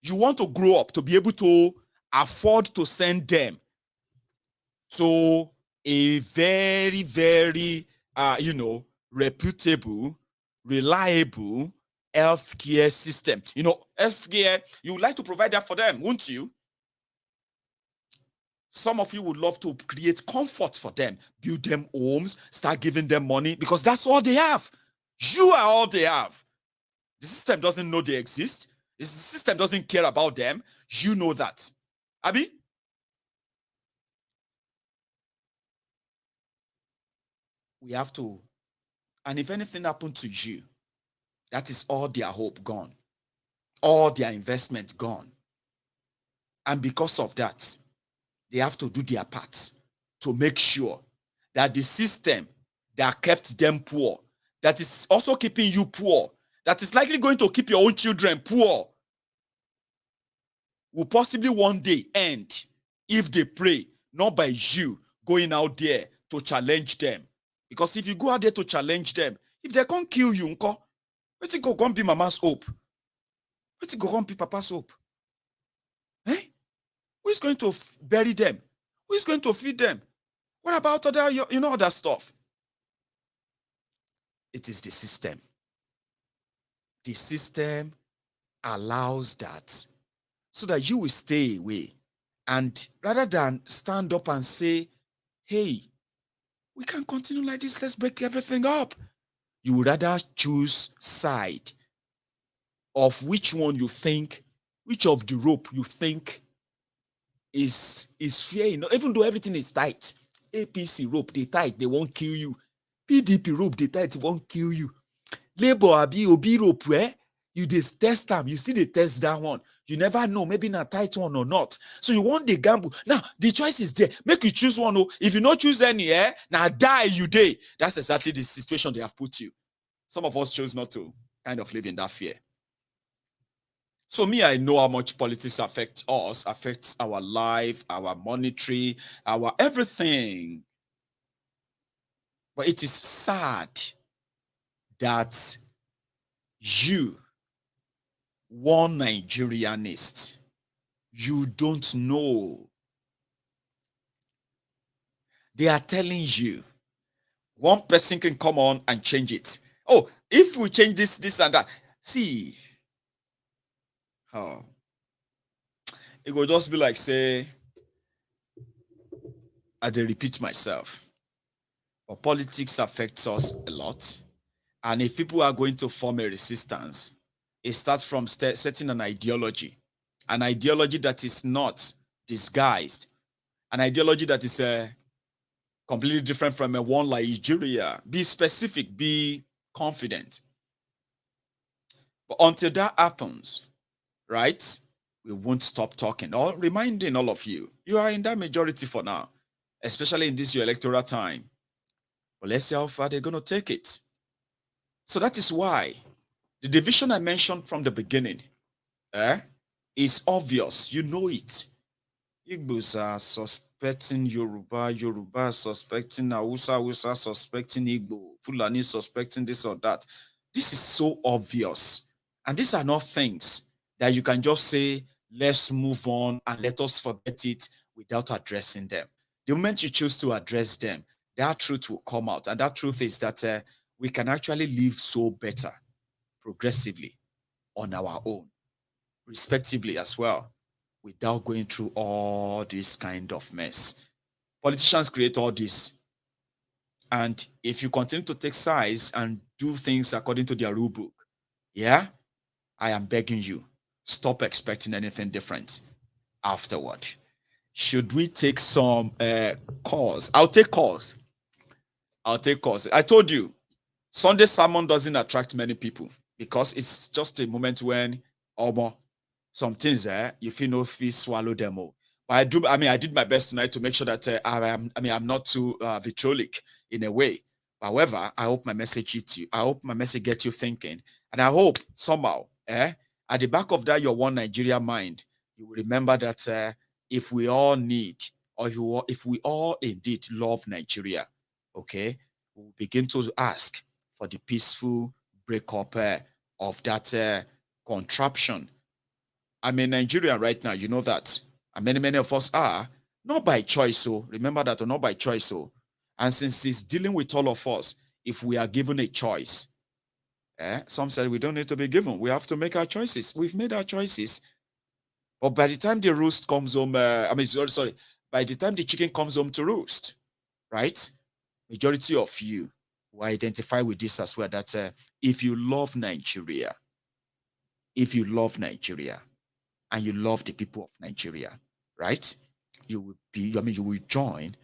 you want to grow up to be able to afford to send them to a very, very, reputable, reliable healthcare system. Healthcare, you would like to provide that for them, wouldn't you? Some of you would love to create comfort for them, build them homes, start giving them money, because that's all they have. You are all they have. The system doesn't know they exist. The system doesn't care about them. You know that. Abi? We have to. And if anything happened to you, that is all their hope gone. All their investment gone. And because of that, they have to do their part to make sure that the system that kept them poor, that is also keeping you poor, that is likely going to keep your own children poor, will possibly one day end if they pray, not by you going out there to challenge them. Because if you go out there to challenge them, if they can't kill you, what's it going to be mama's hope? What's it going to be papa's hope? Who is going to bury them? Who is going to feed them? What about other stuff? It is the system. The system allows that so that you will stay away. And rather than stand up and say, hey, we can't continue like this, let's break everything up, you would rather choose side of which one you think, which of the rope you think is fair enough, even though everything is tight. APC rope, they tight, they won't kill you. PDP rope, they tight, it won't kill you. Labour, Obi rope, you just test them, you see the test that one. You never know, maybe not tight one or not. So you want the gamble. Now, the choice is there. Make you choose one. If you not choose any, now die you day. That's exactly the situation they have put you. Some of us chose not to kind of live in that fear. So me, I know how much politics affects us, affects our life, our monetary, our everything. But it is sad that you, one Nigerianist, you don't know. They are telling you, one person can come on and change it. Oh, if we change this and that. See, it will just be like, say, I repeat myself. But politics affects us a lot. And if people are going to form a resistance, it starts from setting an ideology that is not disguised, an ideology that is completely different from a one like Nigeria. Be specific, be confident. But until that happens, right, we won't stop talking or reminding all of you, you are in that majority for now, especially in this your electoral time. But let's see how far they're going to take it. So that is why the division I mentioned from the beginning is obvious. You know it. Igbos are suspecting Yoruba, Yoruba suspecting Hausa, Hausa suspecting Igbo, Fulani suspecting this or that. This is so obvious. And these are not things that you can just say, let's move on and let us forget it without addressing them. The moment you choose to address them, that truth will come out. And that truth is that we can actually live so better, progressively, on our own, respectively as well, without going through all this kind of mess. Politicians create all this. And if you continue to take sides and do things according to their rule book, yeah, I am begging you, stop expecting anything different afterward. Should we take some calls? I'll take calls. I told you, Sunday sermon doesn't attract many people because it's just a moment when some things you feel no feel swallow them all. But I did my best tonight to make sure that I'm not too vitriolic in a way. However, I hope my message hits you. I hope my message gets you thinking. And I hope somehow, at the back of that, your one Nigeria mind, you will remember that if we all need, or if we all indeed love Nigeria, okay, we'll begin to ask for the peaceful breakup of that contraption. I'm a Nigerian right now, you know that. And many of us are, not by choice, so remember that, or not by choice, so. And since it's dealing with all of us, if we are given a choice, some said we don't need to be given. We have to make our choices. We've made our choices. But by the time the roost comes home, by the time the chicken comes home to roost, right? Majority of you will identify with this as well, that if you love Nigeria, and you love the people of Nigeria, right? You will join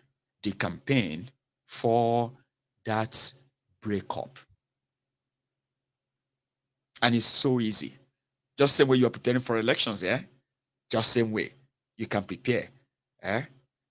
the campaign for that breakup. And it's so easy. Just same way you are preparing for elections, just same way you can prepare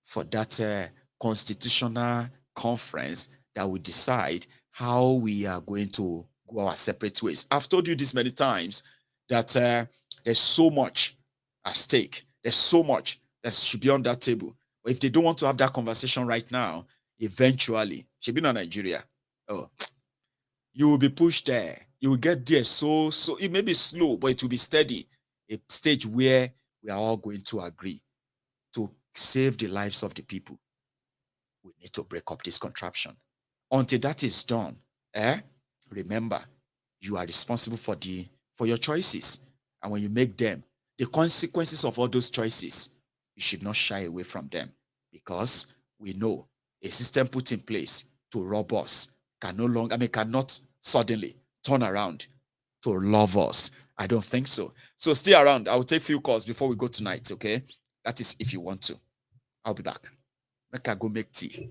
for that constitutional conference that will decide how we are going to go our separate ways. I've told you this many times that there's so much at stake. There's so much that should be on that table. But if they don't want to have that conversation right now, eventually, should be in Nigeria, you will be pushed there. You will get there so it may be slow, but it will be steady. A stage where we are all going to agree to save the lives of the people. We need to break up this contraption. Until that is done, remember, you are responsible for your choices. And when you make them, the consequences of all those choices, you should not shy away from them, because we know a system put in place to rob us cannot suddenly turn around to love us. I don't think so. So stay around. I will take a few calls before we go tonight, okay? That is if you want to. I'll be back. Make I go make tea.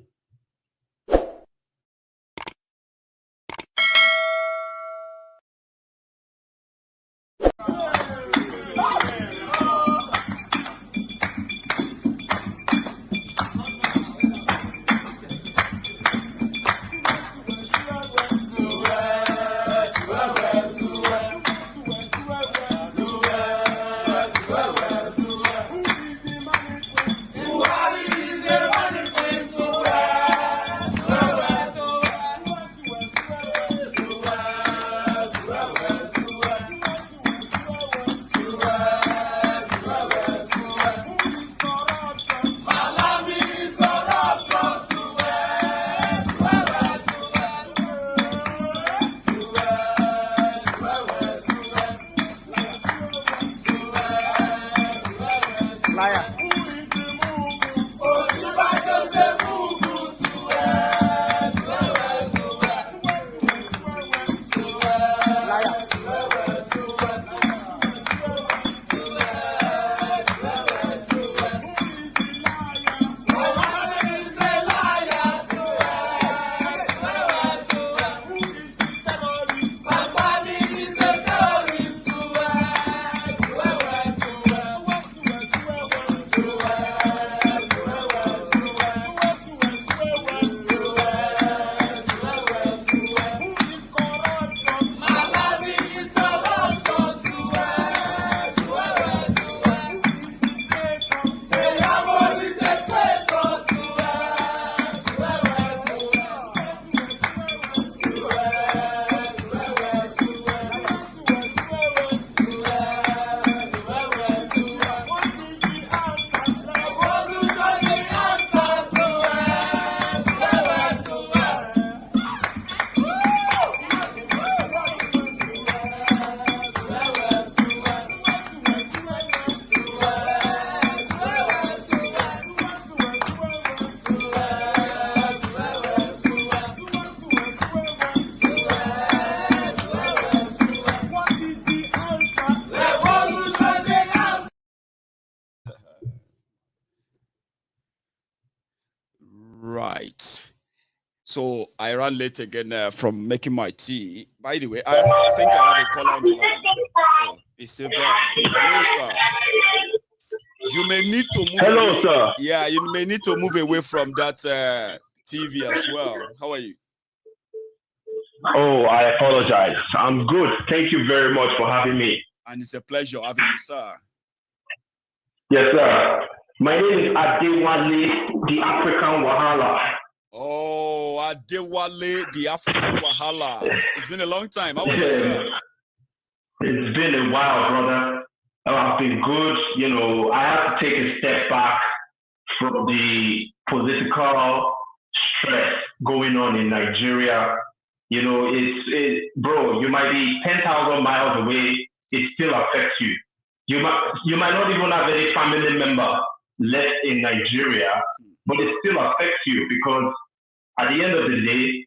right. So I ran late again from making my tea. By the way, I think I have a caller on the line. Oh, he's still there. Hello, sir. You may need to move away. Sir. Yeah, you may need to move away from that TV as well. How are you? Oh, I apologize. I'm good. Thank you very much for having me. And it's a pleasure having you, sir. Yes, sir. My name is Adewale, the African Wahala. Oh, Adewale, the African Wahala. It's been a long time. How are you, sir? It's been a while, brother. I've been good. You know, I have to take a step back from the political stress going on in Nigeria. You know, bro, you might be 10,000 miles away. It still affects you. You might not even have any family member left in Nigeria, but it still affects you because at the end of the day,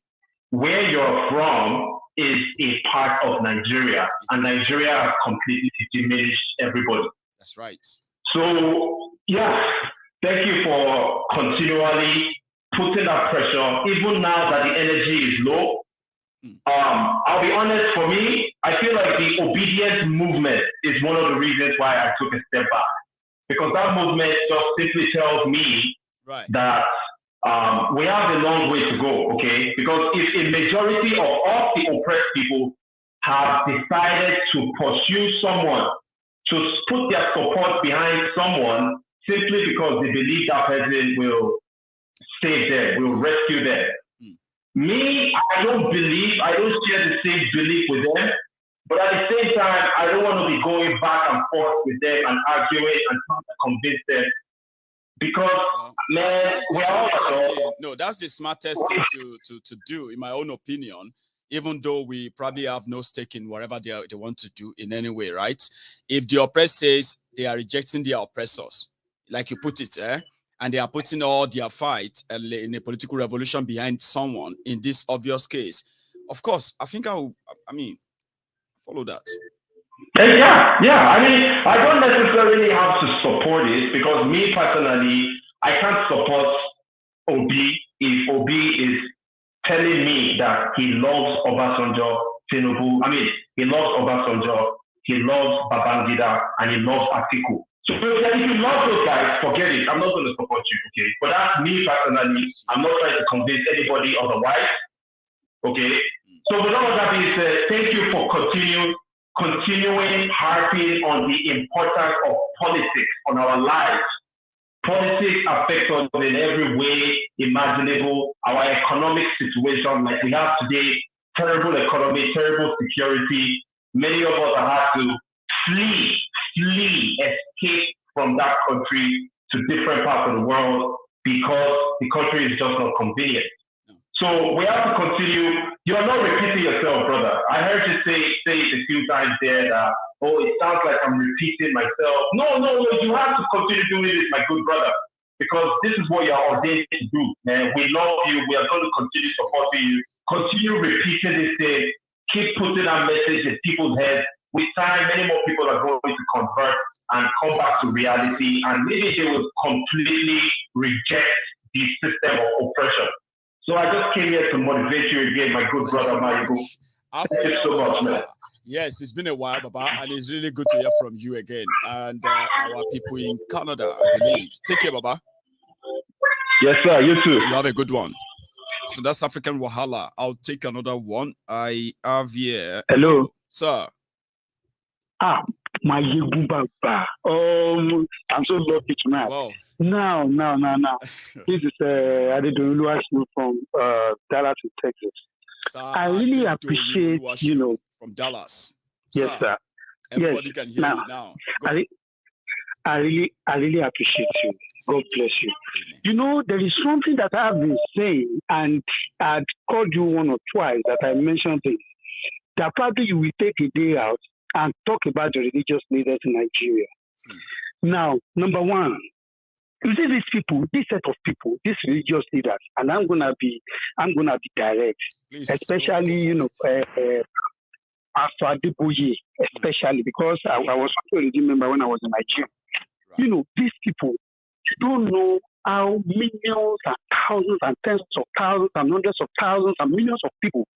where you're from is a part of Nigeria, and Nigeria has completely diminished everybody. That's right. So, yeah, thank you for continually putting that pressure, even now that the energy is low. I'll be honest, for me, I feel like the obedience movement is one of the reasons why I took a step back. Because that movement just simply tells me that we have a long way to go, okay? Because if a majority of all the oppressed people have decided to pursue someone, to put their support behind someone simply because they believe that person will save them, will rescue them. Me, I don't share the same belief with them, but at the same time, I don't want to be going back and forth with them and arguing and trying to convince them. Because, man, we're all adults. No, that's the smartest thing to do, in my own opinion, even though we probably have no stake in whatever they want to do in any way, right? If the oppressed says they are rejecting their oppressors, like you put it, and they are putting all their fight in a political revolution behind someone in this obvious case, of course, I think follow that. Yeah. I mean, I don't necessarily have to support it because me personally, I can't support Obi if Obi is telling me that he loves Obasanjo, Tinubu. I mean, he loves Obasanjo, he loves Babangida, and he loves Atiku. So if you love those guys, forget it. I'm not going to support you, okay? But that's me personally. I'm not trying to convince anybody otherwise, okay? So with all of that being said, thank you for continuing harping on the importance of politics on our lives. Politics affects us in every way imaginable. Our economic situation, like we have today, terrible economy, terrible security. Many of us have had to escape from that country to different parts of the world because the country is just not convenient. So we have to continue. You're not repeating yourself, brother. I heard you say it a few times there that, it sounds like I'm repeating myself. No, you have to continue doing this, my good brother, because this is what you're ordained to do, man. We love you. We are going to continue supporting you. Continue repeating this thing. Keep putting that message in people's heads. With time, many more people are going to convert and come back to reality, and maybe they will completely reject the system of oppression. So I just came here to motivate you again, my good brother, Marigo. Thank you so much, man. Yes, it's been a while, Baba, and it's really good to hear from you again. And our people in Canada, I believe. Take care, Baba. Yes, sir. You too. You have a good one. So that's African Wahala. I'll take another one. I have here. Hello. Sir. My Baba. I'm so lucky tonight. Wow. No. This is Adedolu from Dallas, Texas. Sir, I really appreciate, from Dallas. Yes, sir. Everybody can hear you now. I really appreciate you. God bless you. You know, there is something that I've been saying, and I'd called you one or twice that I mentioned this, that probably you will take a day out and talk about the religious leaders in Nigeria. Now, number one, you see these people, this set of people, these religious leaders, and I'm gonna be direct, please, especially Pastor Adeboye, especially because I was already member when I was in Nigeria. Right. These people, you don't know how millions and thousands and tens of thousands and hundreds of thousands and millions of people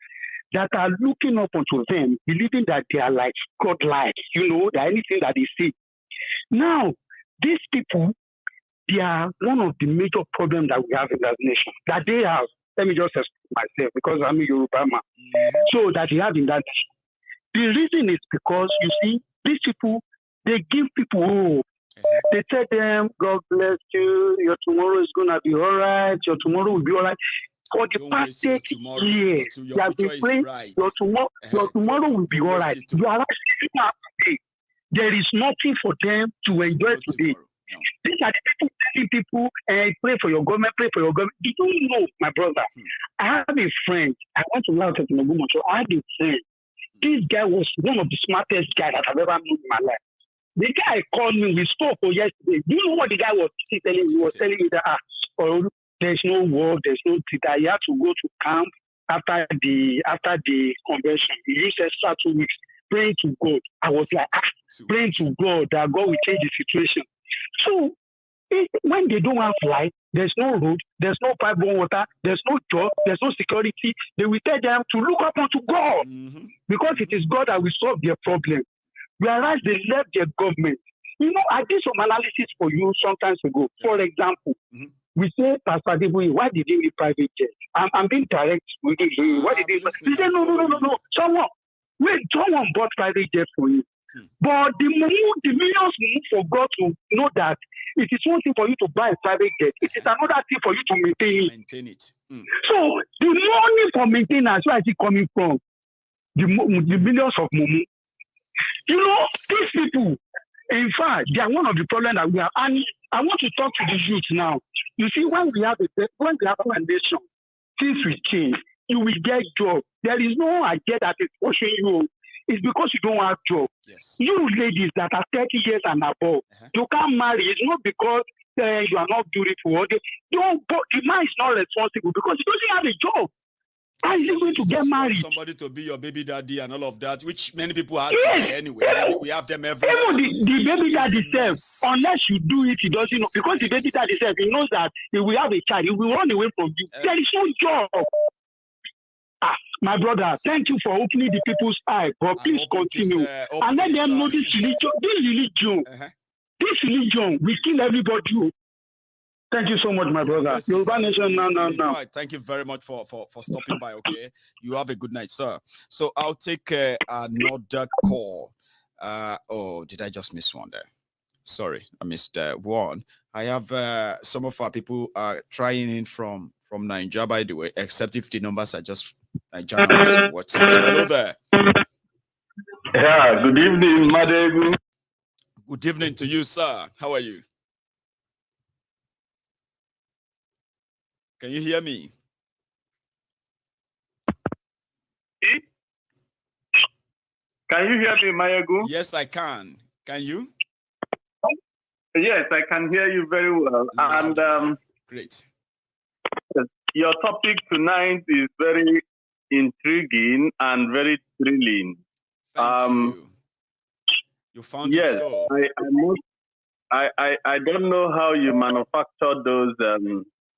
that are looking up onto them, believing that they are like godlike, that anything that they see. Now, these people, they are one of the major problems that we have in that nation. That they have, let me just explain myself because I'm a Yoruba man. So that they have in that nation. The reason is because, you see, these people, they give people hope. They tell them, God bless you, your tomorrow is going to be all right, your tomorrow will be all right. For the past 30 years, you have been praying, your tomorrow will be all right. You are actually, there is nothing for them to enjoy today. No. These are the people telling people, pray for your government, pray for your government. Do you know, my brother? I have a friend. I went to Laos in Ogumo, so I had a friend. This guy was one of the smartest guys that I've ever met in my life. The guy called me, we spoke yesterday. Do you know what the guy was telling me? He was telling me that there's no work, there's no that he had to go to camp after the convention. He used extra 2 weeks praying to God. I was like, praying to God that God will change the situation. So when they don't have light, there's no road, there's no pipeline water, there's no job, there's no security, they will tell them to look up unto God because it is God that will solve their problem. Whereas they left their government. I did some analysis for you sometimes ago. For example, we say, Pastor Deboye, why did you need private jet? I'm being direct with you. Why did you? He said, no. Someone bought private jet for you. But the millions move for God to know that it is one thing for you to buy a private jet. It is another thing for you to maintain it. So the money for maintenance, where is it coming from? The millions of money. These people, in fact, they are one of the problems that we have. And I want to talk to the youth now. You see, when we have a nation, things will change. You will get job. There is no idea that is pushing you. It's because you don't have job. Yes. You ladies that are 30 years and above, you can't marry. It's not because you are not beautiful. The man is not responsible because he doesn't have a job. How is he going to get married? Somebody to be your baby daddy and all of that, which many people have today anyway. We have them everywhere. Even the baby daddy self, unless you do it, he doesn't know. Because the baby daddy self, he knows that he will have a child, he will run away from you. There is no job. My brother, thank you for opening the people's eye, but please continue. And let them know this religion will kill everybody. Thank you so much, my brother. Yoruba Nation, now. Thank you very much for stopping by, okay? You have a good night, sir. So I'll take another call. Did I just miss one there? Sorry, I missed one. I have some of our people trying in from Nigeria, by the way, except if the numbers are just Nigerian numbers on WhatsApp. So hello there. Yeah, good evening, Madegu. Good evening to you, sir. How are you? Can you hear me? Can you hear me, Mayagu? Yes, I can. Can you? Yes, I can hear you very well. And great. Your topic tonight is very intriguing and very thrilling. Thank you. You found it so. I don't know how you manufacture those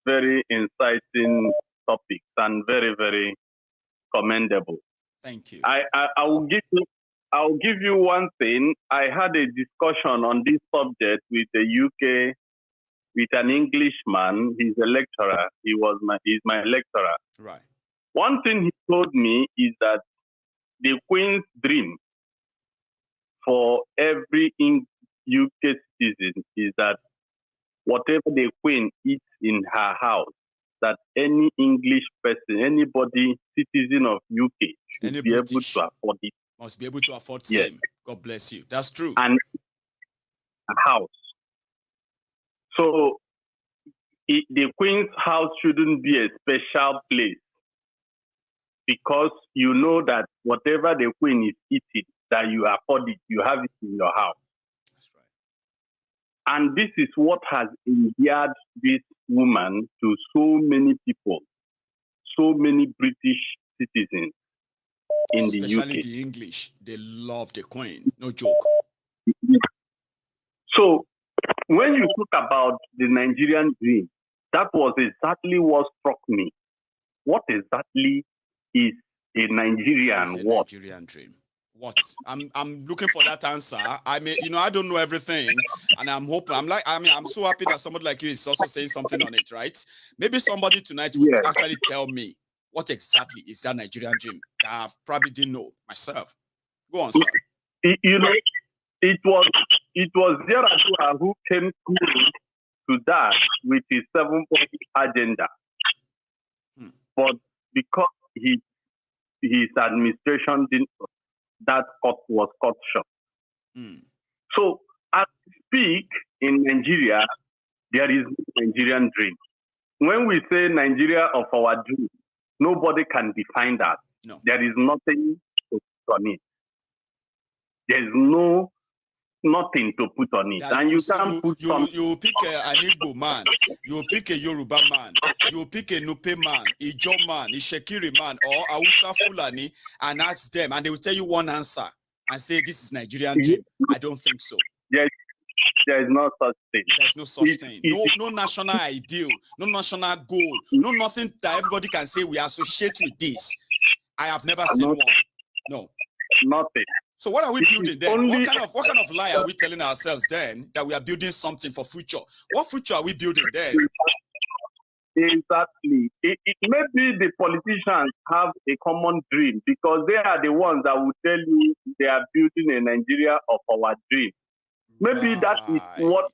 very inciting topics and very, very commendable. Thank you. I will give you one thing. I had a discussion on this subject with the UK, with an Englishman. He's a lecturer. He's my lecturer. Right. One thing he told me is that the Queen's dream for every UK citizen is that whatever the Queen eats in her house, that any English person, anybody citizen of UK should be able to afford it. Must be able to afford same. God bless you. That's true. And a house. So the Queen's house shouldn't be a special place because you know that whatever the Queen is eating, that you afford it, you have it in your house. That's right. And this is what has endeared this woman to so many people, so many British citizens in the UK. Especially the English. They love the Queen. No joke. So when you talk about the Nigerian dream, That was exactly what struck me. What exactly is a Nigerian what? Nigerian dream. What? I'm looking for that answer. I mean, I don't know everything, and I'm hoping. I'm so happy that somebody like you is also saying something on it, right? Maybe somebody tonight will actually tell me what exactly is that Nigerian dream that I probably didn't know myself. Go on, sir. It was Yaradua who came to that with his 7-point agenda, but because his administration didn't, that was cut short. So as we speak in Nigeria, there is no Nigerian dream. When we say Nigeria of our dream, nobody can define that. No. There is nothing to put on it. There is nothing to put on it. And you can put you pick an Igbo man, you pick a Yoruba man, you pick a Nupe man, a Ijo man, a Shekiri man, or Hausa Fulani, and ask them, and they will tell you one answer and say, this is Nigerian dream. I don't think so. Yes. There is no such thing. There's no such thing. No national ideal, no national goal, no nothing that everybody can say we associate with this. I have never seen one. No. Nothing. So what are we building then? What kind of lie are we telling ourselves then that we are building something for future? What future are we building then? Exactly. It may be the politicians have a common dream because they are the ones that will tell you they are building a Nigeria of our dream. Maybe that is what,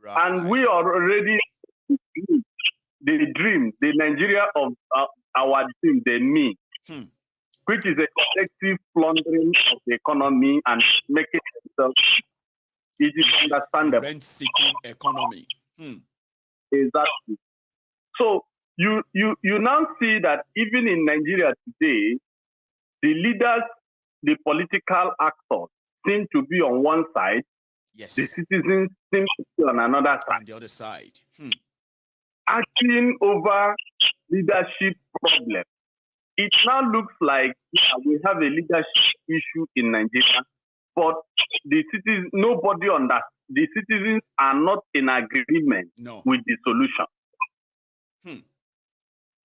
and we are already the dream, the Nigeria of our dream, they mean, which is a collective plundering of the economy and making itself. It is understandable. Rent-seeking economy. Exactly. So you now see that even in Nigeria today, the leaders, the political actors, seem to be on one side. Yes. The citizens seem to be on another side. On the other side. Acting over leadership problem. It now looks like we have a leadership issue in Nigeria, but the citizens are not in agreement with the solution.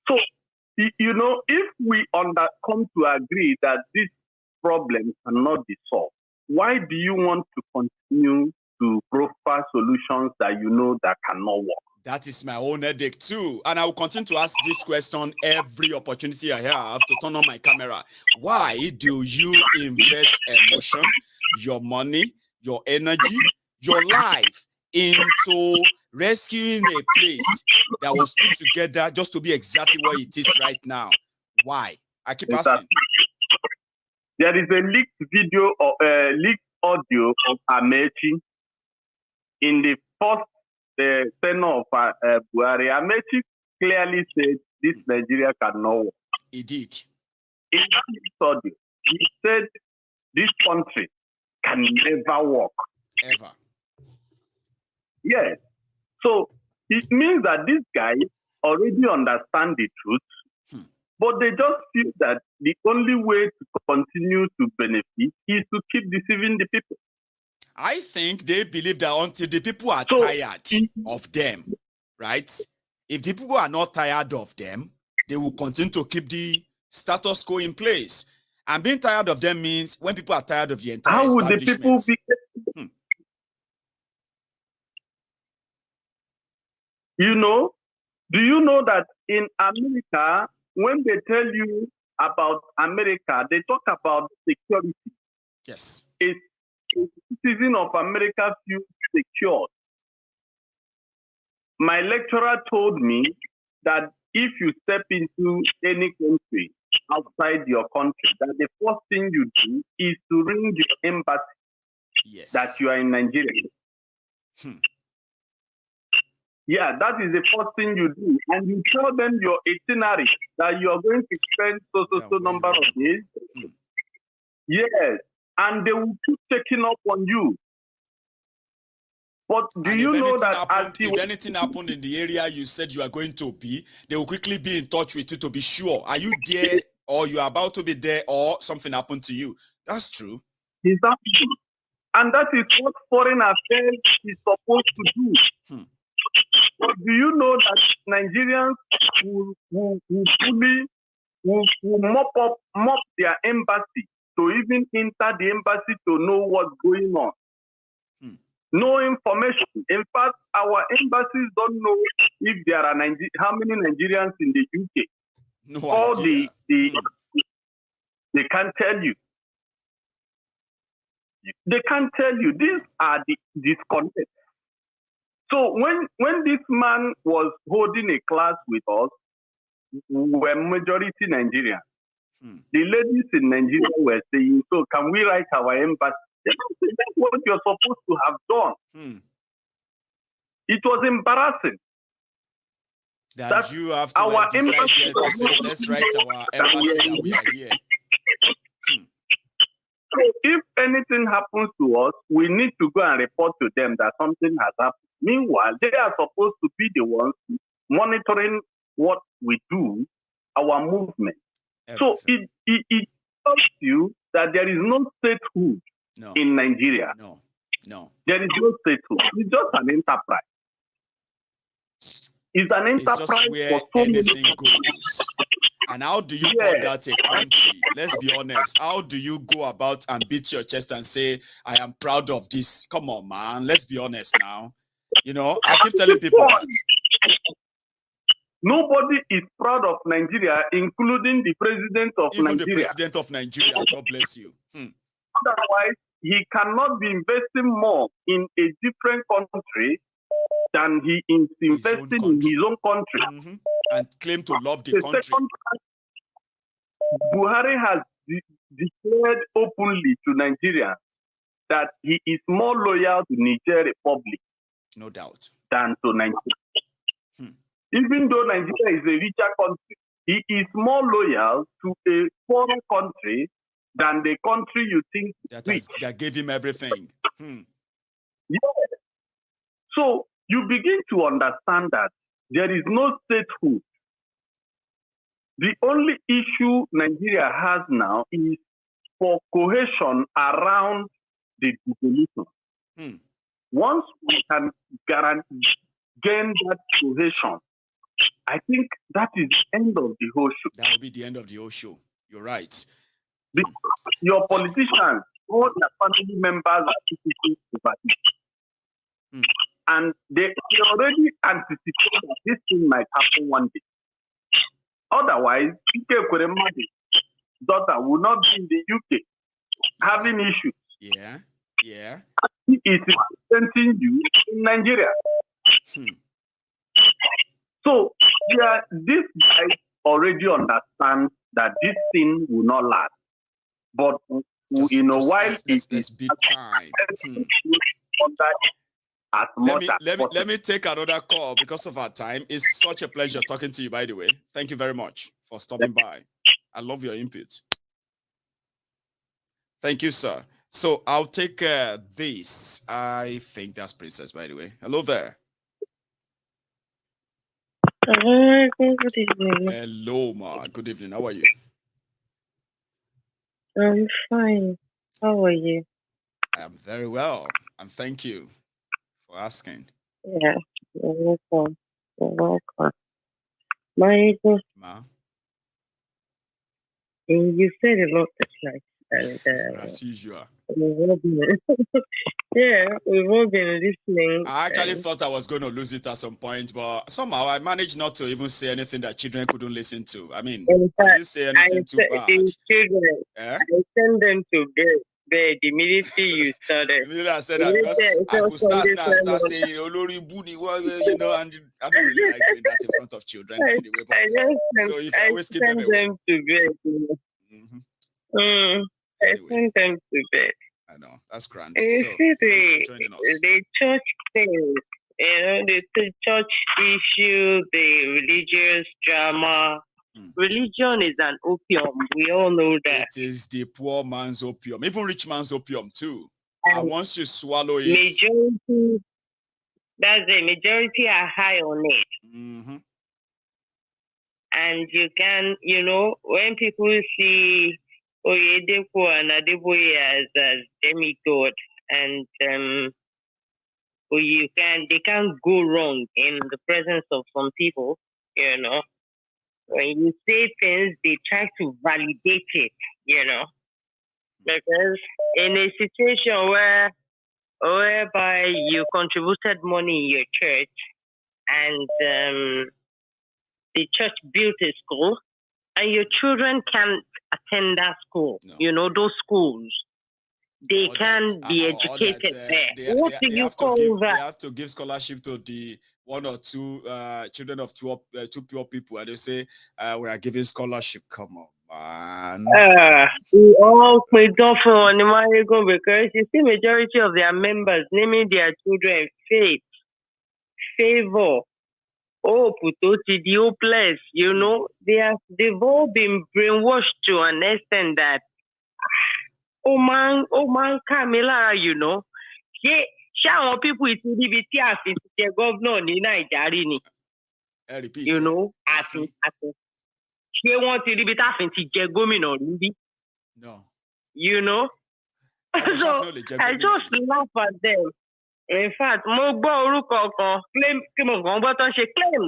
So, if we come to agree that this problem cannot be solved, why do you want to continue to proffer solutions that cannot work? That is my own headache too. And I will continue to ask this question every opportunity I have to turn on my camera. Why do you invest emotion, your money, your energy, your life into rescuing a place that was put together just to be exactly what it is right now? Why? I keep asking. There is a leaked video or leaked audio of Amechi in the first tenor of Buhari. Amechi clearly said this Nigeria cannot work. He did. In that audio, he said this country can never work. Ever. Yes. So it means that this guy already understands the truth. But they just feel that the only way to continue to benefit is to keep deceiving the people. I think they believe that until the people are tired of them, right? If the people are not tired of them, they will continue to keep the status quo in place. And being tired of them means when people are tired of the entire How would the people establishment. be? Do you know that in America, when they tell you about America, they talk about security. Yes. A citizen of America feels secure. My lecturer told me that if you step into any country outside your country, that the first thing you do is to ring your embassy that you are in Nigeria. Yeah, that is the first thing you do. And you tell them your itinerary, that you are going to spend so number of days. Yes. And they will keep checking up on you. But do you know that if anything happened in the area you said you are going to be, they will quickly be in touch with you to be sure. Are you there, or you are about to be there, or something happened to you? That's true. Exactly. And that is what foreign affairs is supposed to do. But do you know that Nigerians will mop their embassy to even enter the embassy to know what's going on? No information. In fact, our embassies don't know if there are how many Nigerians in the UK. No idea. They can't tell you. They can't tell you. These are the disconnects. So when this man was holding a class with us, we were majority Nigerians. The ladies in Nigeria were saying, so can we write our embassy? That's what you're supposed to have done. It was embarrassing. That you have to like decide to say, let's write our embassy that we are here. So if anything happens to us, we need to go and report to them that something has happened. Meanwhile, they are supposed to be the ones monitoring what we do, our movement. So it tells you that there is no statehood in Nigeria. No. There is no statehood. It's just an enterprise. It's an enterprise it's just where for so anything many goes. And how do you call that a country? Let's be honest. How do you go about and beat your chest and say, I am proud of this? Come on, man. Let's be honest now. You know, I keep telling people that. Nobody is proud of Nigeria, including the president of Even Nigeria. the president of Nigeria, God bless you. Otherwise, he cannot be investing more in a different country than he is investing in his own country. And claim to love the country. Buhari has declared openly to Nigeria that he is more loyal to Niger Republic, no doubt, than to Nigeria. Even though Nigeria is a richer country, he is more loyal to a foreign country than the country you think that gave him everything. Yeah. So you begin to understand that there is no statehood. The only issue Nigeria has now is for cohesion around the devolution. Once we can gain that cohesion, I think that is the end of the whole show. That will be the end of the whole show. You're right. Because your politicians, all their family members are citizens of it. And they already anticipate that this thing might happen one day. Otherwise, Ike Kweremadi's daughter will not be in the UK having issues. Yeah. He is representing you in Nigeria. So this guy already understands that this thing will not last. But in a while, it's big time. Let me take another call because of our time. It's such a pleasure talking to you, by the way. Thank you very much for stopping by. I love your input. Thank you, sir. So I'll take this. I think that's Princess, by the way. Hello there. Good evening. Hello, ma. Good evening. How are you? I'm fine. How are you? I am very well. And thank you for asking. Yeah, you're welcome. You're welcome. My God. Ma? You said a lot this night. And, as usual. We've all been listening. I actually thought I was going to lose it at some point, but somehow I managed not to even say anything that children couldn't listen to. I mean, I didn't say anything too bad. Children, I sent them to bed immediately you started. Immediately I said that because I could start now and start saying, you know, and I don't really like doing that in front of children anyway. But, so you can always keep them away. To bed. I sent them to bed. I know, that's grand. You see the church thing, the church issue, the religious drama. Religion is an opium. We all know that. It is the poor man's opium, even rich man's opium too. And once you swallow it, majority are high on it. And you can, when people see Oyedepo and Adeboye as demigod, and they can't go wrong in the presence of some people, you know. When you say things, they try to validate it, you know. Because in a situation whereby you contributed money in your church and the church built a school and your children can't attend that school, you know, those schools, they can be educated there. What do you call that? They have to give scholarship to the one or two children of two poor people, and they say we are giving scholarship. Come on, man. We all paid off on the because you see majority of their members naming their children faith, favor, hope, the hopeless, you know, they've all been brainwashed to an extent that oh man, Camila, you know. Shall people with DBT as the governor in Nigeria? You know, I think she wants to be tough into Jegomino, no. You know? So I just laugh at them. In fact, mo gbọ́ orúkọ kan claim bọ́ tán ṣe claim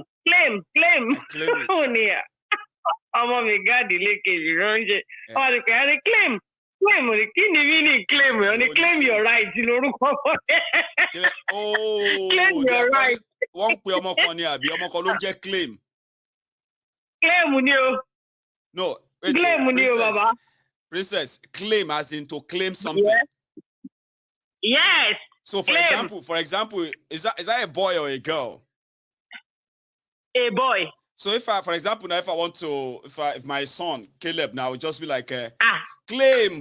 ọmọ mi gáàdì lékejì ránṣẹ́ ọmọ nìkan ẹni claim kí ni mí ní claim ẹni claim your right lórúkọ claim your right. Wọ́n pe ọmọ kan ní àbí ọmọ kan ló ń jẹ́ claim. Claim ni o. No, claim ni o baba. Princess, claim as in to claim something. Yes. So for example, is that a boy or a girl? A boy. So if I want to, if my son Caleb now would just be like claim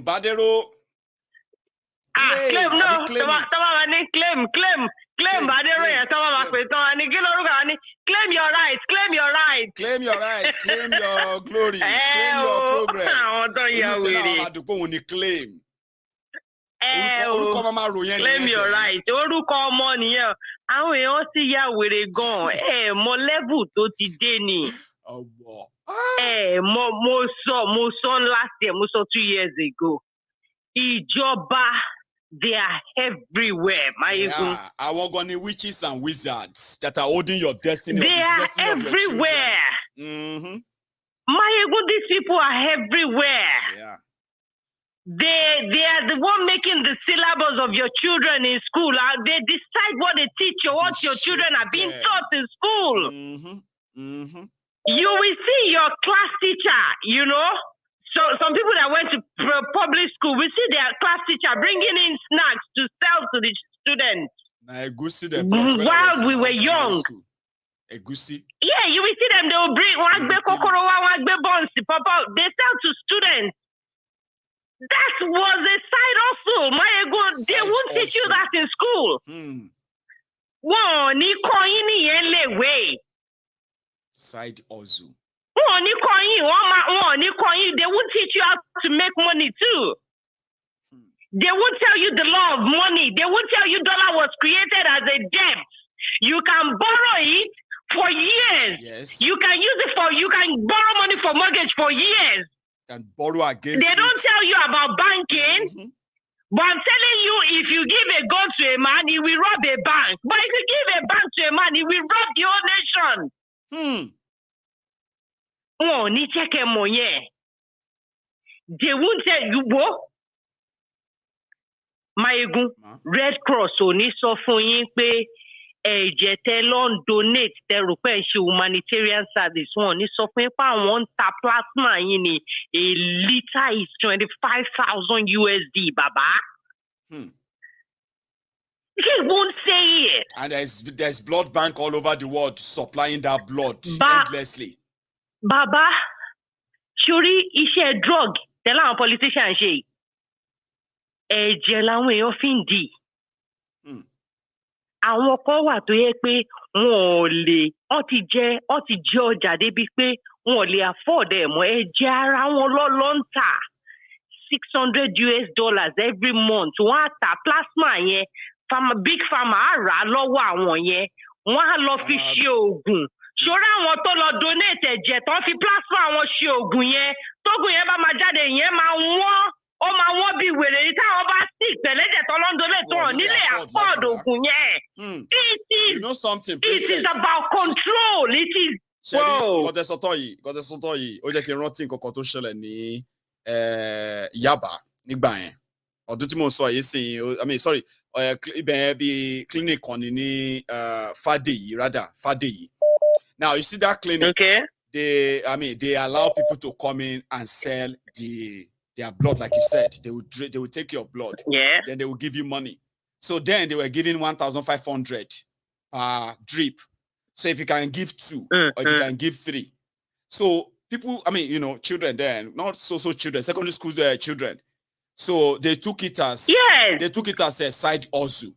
Badero. Claim no. Claim Badero. Claim your rights. Claim your rights. Claim your rights. Claim your glory. Claim your progress. Claim. Claim your right. Orúkọ ọmọ nìyẹn. Àwọn èèyàn sì ya wèrè gan. Mo level tó ti dé ni. Mo sọ last year, mo sọ 2 years ago. Ìjọba, they are everywhere. Àwọn gan ni witches and wizards that are holding your destiny. They are everywhere. These people are everywhere. Yeah. They are the one making the syllabus of your children in school. They decide what they teach you, what your children are being taught in school. You will see your class teacher, you know. So some people that went to public school, we see their class teacher bringing in snacks to sell to the students. While we were young. Yeah, you will see them. They will bring they sell to students. That was a side hustle. They won't teach you that in school. Side hustle. They won't teach you how to make money too. They won't tell you the law of money. They won't tell you dollar was created as a debt. You can borrow it for years. Yes. You can borrow money for mortgage for years. And borrow against they don't tell you about banking, but I'm telling you, if you give a gun to a man, he will rob a bank. But if you give a bank to a man, he will rob the whole nation. They won't tell you what. Red Cross only sọ fún yín pé ẹ̀jẹ̀ tẹ́ lọ ń donate tẹ́ rò pé ṣe humanitarian service wọn ní sọ fún pa wọ́n ta plasma yín ni a liter is 25,000 USD baba. He won't say it. And there's blood bank all over the world supplying that blood endlessly. Baba, ṣorí iṣẹ́ drug tẹ́lá àwọn politician ṣe ẹ̀jẹ̀ làwọn èèyàn fi ń dì. Àwọn kan wà tó yẹ pé wọ́n ti jẹ ọjà débi pé wọn ò lè afford ẹ̀ mọ́ ẹ̀jẹ̀ ara wọn lọ́ ń tà $600 every month. Wọ́n á ta plasma yẹn big pharma á rà á lọ́wọ́ àwọn yẹn wọ́n á lọ fi ṣe oògùn. Ṣọ́ra àwọn tó lọ donate ẹ̀jẹ̀ tó fi plasma wọn ṣe oògùn yẹn tóògùn yẹn bá máa jáde yẹn máa wọ́n ó máa wọ́n bí wèrè ní táwọn bá sick pẹ̀lẹ́jẹ̀ tó You know something, princess? It is about control. It is. Whoa. Got the sotoyi. Ó jẹ́ kí n rántí nǹkan kan tó ṣẹlẹ̀ ní Yaba nígbà yẹn. Ọdún tí mo sọ yìí sìn, I mean, sorry, ibẹ̀ bí clinic kan ní Fadeyi, rather Fadeyi. Now you see that clinic. Okay. They allow people to come in and sell their blood, like you said. They will take your blood. Yeah. Then they will give you money. So then they were giving 1,500 per drip. So if you can give 2 or if you can give 3. So people, children then, not so children, secondary school children. So they took it as a side hustle,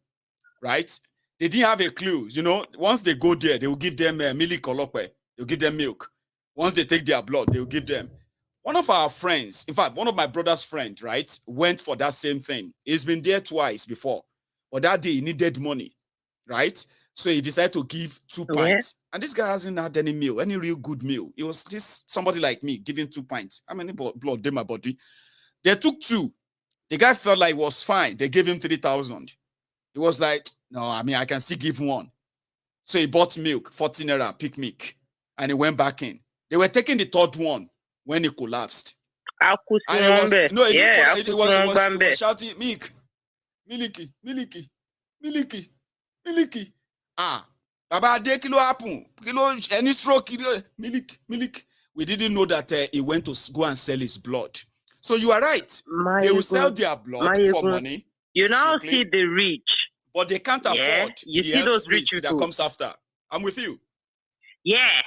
right? They didn't have a clue. Once they go there, they will give them they'll give them milk. Once they take their blood, they will give them. One of our friends, in fact, one of my brother's friends, right, went for that same thing. He's been there twice before. But that day he needed money, right? So he decided to give 2 pints. And this guy hasn't had any meal, any real good meal. It was just somebody like me giving 2 pints. How many blood in my body? They took 2. The guy felt like it was fine. They gave him 3,000. He was like, no, I can still give 1. So he bought milk, 14 naira, pick milk. And he went back in. They were taking the 3rd one when he collapsed. And he was shouting, milk, milky, milky, milky, milky. Baba Ade, kilo happen, kilo any stroke, milk. We didn't know that he went to go and sell his blood. So you are right. They will sell their blood for money. You now see the rich. But they can't afford you see those rich that comes after. I'm with you. Yeah.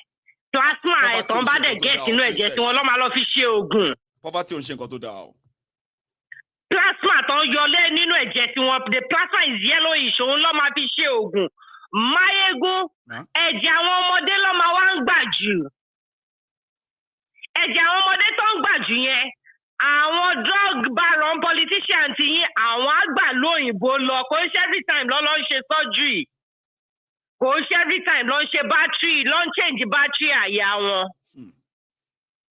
Plasma tó bá dé get inú ẹ̀jẹ̀ tí wọ́n lọ máa lọ fi ṣe oògùn. Poverty ò ń ṣe nǹkan tó dáa o. Plasma tó yọlé nínú ẹ̀jẹ̀ tí wọ́n, the plasma is yellowish, òun lọ máa fi ṣe oògùn. Máyégún, ẹ̀jẹ̀ àwọn ọmọdé ló máa wá ń gbà jù. Ẹ̀jẹ̀ àwọn ọmọdé tó ń gbà jù yẹn, àwọn drug baron politician ti yín, àwọn àgbà lóyìnbó lọ, kò ń ṣe every time lọ́ ń ṣe surgery. Kò ń ṣe every time lọ́ ń ṣe battery, lọ́ ń change battery àyà wọn.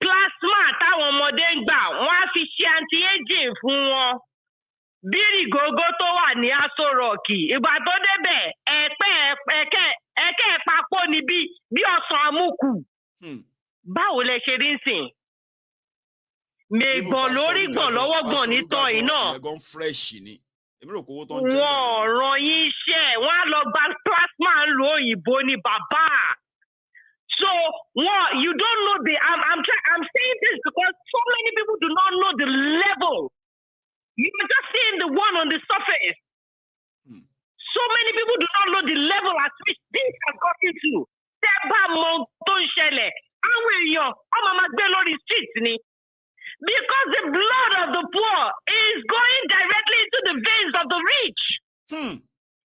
Plasma táwọn ọmọdé ń gbà, wọ́n á fi ṣe anti-aging fún wọn. Bírí gógó tó wà ní Aso Rock, ìgbà tó débẹ̀, ẹ̀kẹ́ papọ̀ ni bí ọ̀sán amúkù. Báwo lẹ ṣe rí sìn? Mègbọ̀n lórí gbọ̀n lọ́wọ́ gbọ̀n nítàn iná. Wọ́n ràn yín iṣẹ́, wọ́n á lọ gba plasma ń lo òyìnbó ní bàbá. So you don't know I'm saying this because so many people do not know the level. You're just seeing the one on the surface. So many people do not know the level at which this has gotten to. Tẹ́ bá mọ tó ń ṣẹlẹ̀, àwọn èèyàn ọmọ máa gbé lórí street ni. Because the blood of the poor is going directly into the veins of the rich.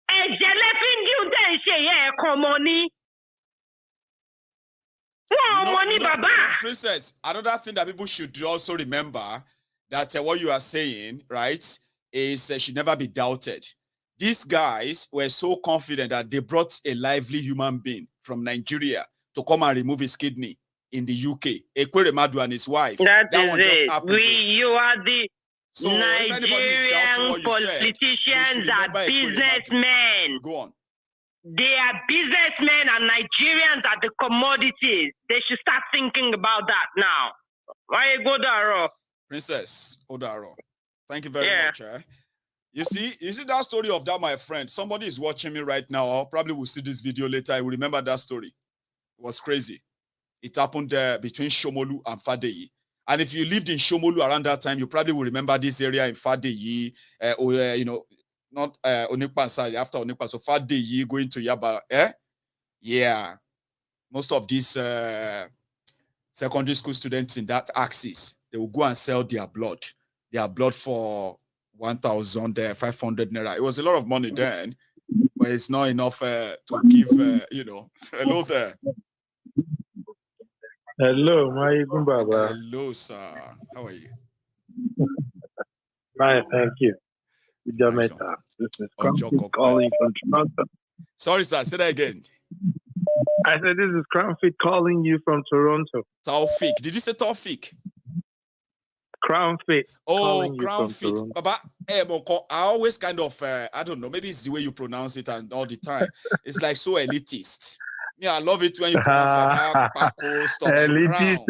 Ẹ̀jẹ̀ lẹ́fín dín tẹ̀ ń ṣe yẹ ẹ̀kan mọ́ ni. Princess, another thing that people should also remember that what you are saying, right, is should never be doubted. These guys were so confident that they brought a lively human being from Nigeria to come and remove his kidney in the UK. Ekwere Madu and his wife. That one is just it. happened. You are the So Nigerian politicians are businessmen. Go on. They are businessmen and Nigerians are the commodities. They should start thinking about that now. Why you go there? Princess Odaro, thank you very much. You see that story of that, my friend. Somebody is watching me right now, or probably will see this video later. I will remember that story. It was crazy. It happened between Shomolu and Fadeyi. And if you lived in Shomolu around that time, you probably will remember this area in Fadeyi, not Onikpa side, after Onikpa. So Fadeyi going to Yaba. Yeah. Most of these secondary school students in that axis, they will go and sell their blood for 1,500 naira. It was a lot of money then, but it's not enough to give, hello there. Hello, my Baba. Hello, sir. How are you? Fine, thank you. This is Crumpet calling from Toronto. Sorry, sir. Say that again. I said this is Crumpet calling you from Toronto. Taufik. Did you say Taufik? Crown Fit. Oh, Crown Fit. Baba, I always kind of, I don't know, maybe it's the way you pronounce it and all the time. It's like so elitist. Yeah, I love it when you pronounce like that Paco stuff. Elitist,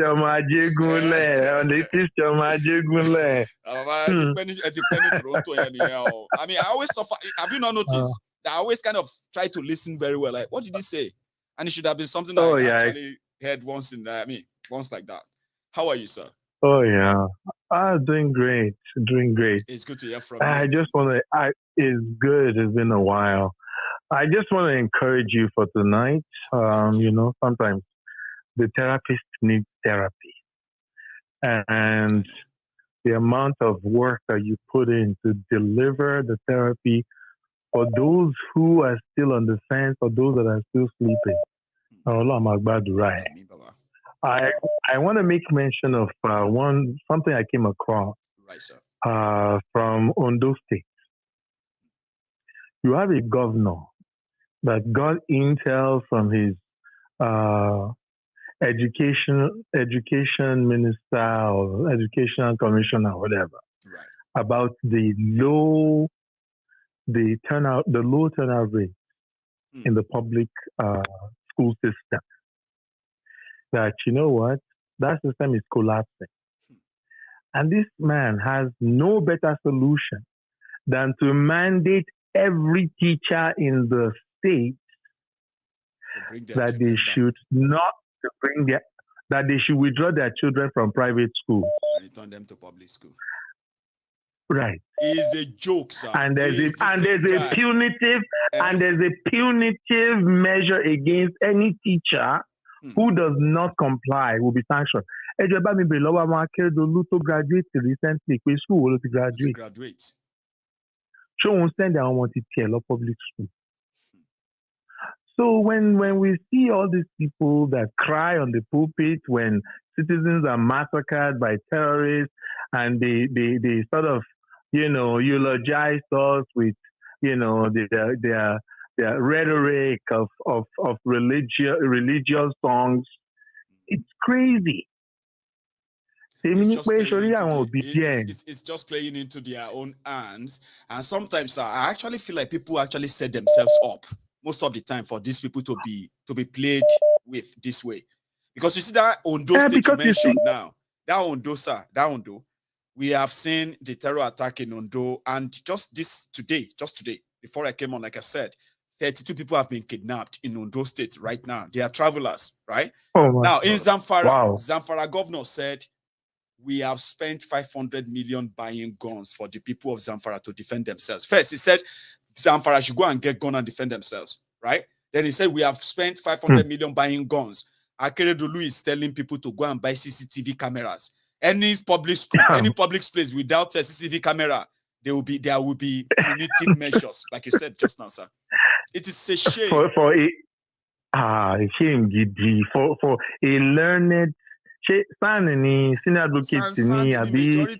I mean, I always suffer. Have you not noticed? I always kind of try to listen very well. Like, what did he say? And it should have been something that I actually heard once once like that. How are you, sir? Oh yeah, doing great. It's good to hear from you. I just want to. It's good. It's been a while. I just want to encourage you for tonight. You know, sometimes the therapist needs therapy, and the amount of work that you put in to deliver the therapy for those who are still on the fence, or those that are still sleeping. I want to make mention of something I came across from Ondo State. You have a governor that got intel from his education minister or education commissioner or whatever about the low turnout rate in the public school system. That, you know what, that system is collapsing. And this man has no better solution than to mandate every teacher in the state that they should that they should withdraw their children from private schools and return them to public school. Right. It's a joke, sir. And there's a punitive measure against any teacher who does not comply will be sanctioned. Graduate recently, school to graduate. So we send our public school. So when we see all these people that cry on the pulpit when citizens are massacred by terrorists, and they sort of, you know, eulogize us with, you know, their rhetoric of religious songs, it's crazy. It's just playing into their own hands. And sometimes I actually feel like people actually set themselves up most of the time for these people to be played with this way. Because you see that Ondo state you mentioned now, that Ondo, we have seen the terror attack in Ondo, and just today, before I came on, like I said, 32 people have been kidnapped in Ondo state right now. They are travelers, right? Now in Zamfara, Zamfara governor said, we have spent 500 million buying guns for the people of Zamfara to defend themselves. First, he said Zamfara should go and get guns and defend themselves, right? Then he said we have spent 500 million buying guns. Akeredolu is telling people to go and buy CCTV cameras. Any public school, any public place without a CCTV camera, there will be punitive measures, like you said just now, sir. It is a shame. For a learned senior advocate to me, at least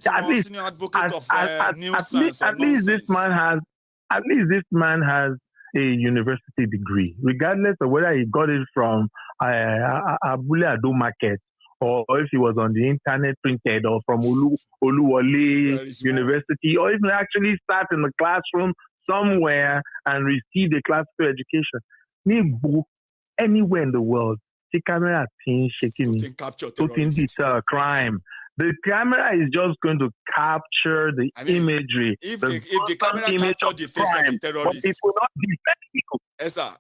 this man has a university degree, regardless of whether he got it from Abule Ado Market or if he was on the internet printed or from Oluwole University, or if he actually sat in the classroom somewhere and received a classical education. Anywhere in the world, the camera is shaking me, putting deter crime. The camera is just going to capture the imagery. If the camera captured the face of the terrorist, it will not defend people. Sir.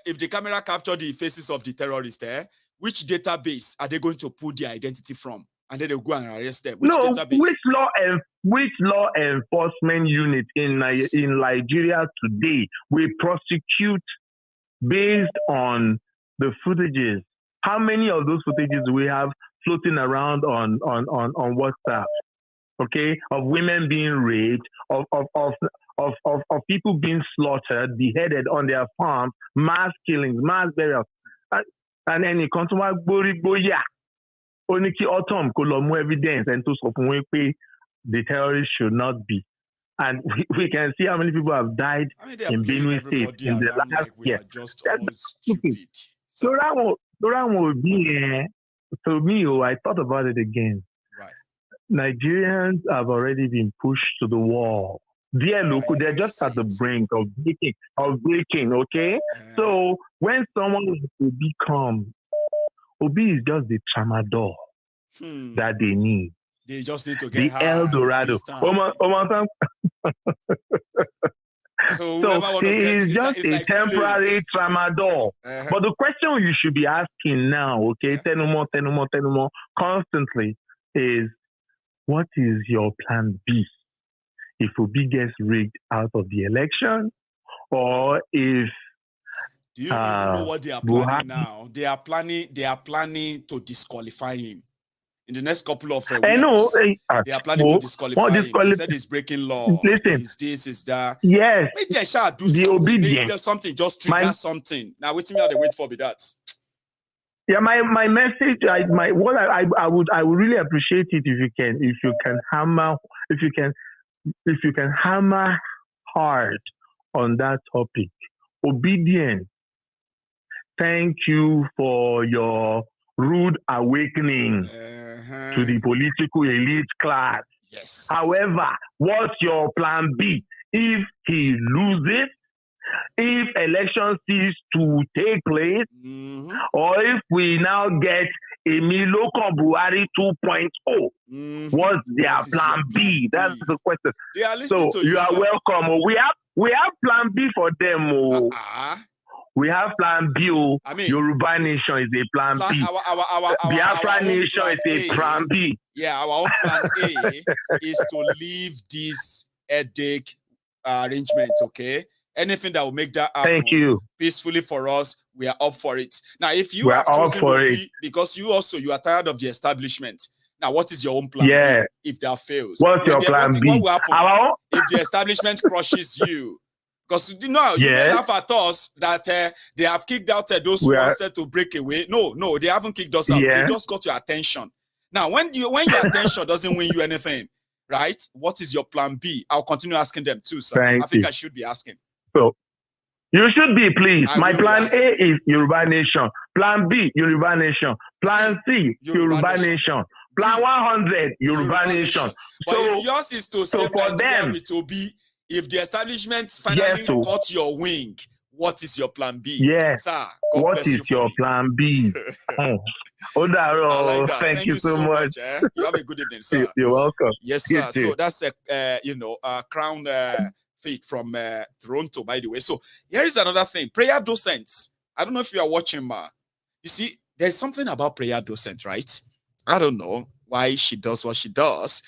If the camera captured the faces of the terrorists, which database are they going to put their identity from? And then they'll go and arrest them. Which law enforcement unit in Nigeria today will prosecute based on the footages? How many of those footages do we have floating around on WhatsApp? Okay, of women being raped, of people being slaughtered, beheaded on their farms, mass killings, mass burials, and then you come to my boya. Only autumn kolomu evidence and to the terrorists should not be. And we can see how many people have died in Benue State in the last year. That's stupid. So that will be, to me, I thought about it again. Right. Nigerians have already been pushed to the wall. They're just at the brink of breaking, okay? So when someone like Obi comes, Obi is just the tramadol that they need. They just need to get the El Dorado. So it is just a temporary tramadol. But the question you should be asking now, okay, tenumo, constantly is, what is your plan B if Obi gets rigged out of the election, or if do you even know what they are planning now? They are planning to disqualify him. In the next couple of weeks, they are planning to disqualify him. They said he's breaking law. Listen, is this, is that. Yes. Maybe I shall do the something. obedience. Maybe something, just trigger something. Now, wait till they wait for me that. Yeah, my message, I would really appreciate it if you can hammer hard on that topic. Obedience. Thank you for your rude awakening to the political elite class. Yes. However, what's your plan B? If he loses, if elections cease to take place, or if we now get a Milo Buhari 2.0, what's their plan B? That's the question. So you are welcome. We have plan B for them. We have plan B. I mean, Yoruba Nation is a plan B. Biafra Nation is a plan B. Yeah, our own plan A is to leave this headache arrangement, okay? Anything that will make that happen peacefully for us, we are up for it. Now, if you have chosen Obi because you are tired of the establishment, now what is your own plan B if that fails? What's your plan B? What will happen if the establishment crushes you? Because you laugh at us that they have kicked out those who wanted to break away. No, they haven't kicked us out. They just got your attention. Now, when your attention doesn't win you anything, right? What is your plan B? I'll continue asking them too, sir. I think I should be asking. So, you should be, please. My plan A is Yoruba Nation. Plan B, Yoruba Nation. Plan C, Yoruba Nation. Plan 100, Yoruba Nation. But if yours is to save Nigeria with Obi, if the establishment finally got your wing, what is your plan B? Yes. Sir, what is your plan B? Odaro, thank you so much. You have a good evening, sir. You're welcome. Yes, sir. So that's a crown faith from Toronto, by the way. So here is another thing. Prayer docents. I don't know if you are watching, Ma. You see, there's something about prayer docent, right? I don't know why she does what she does.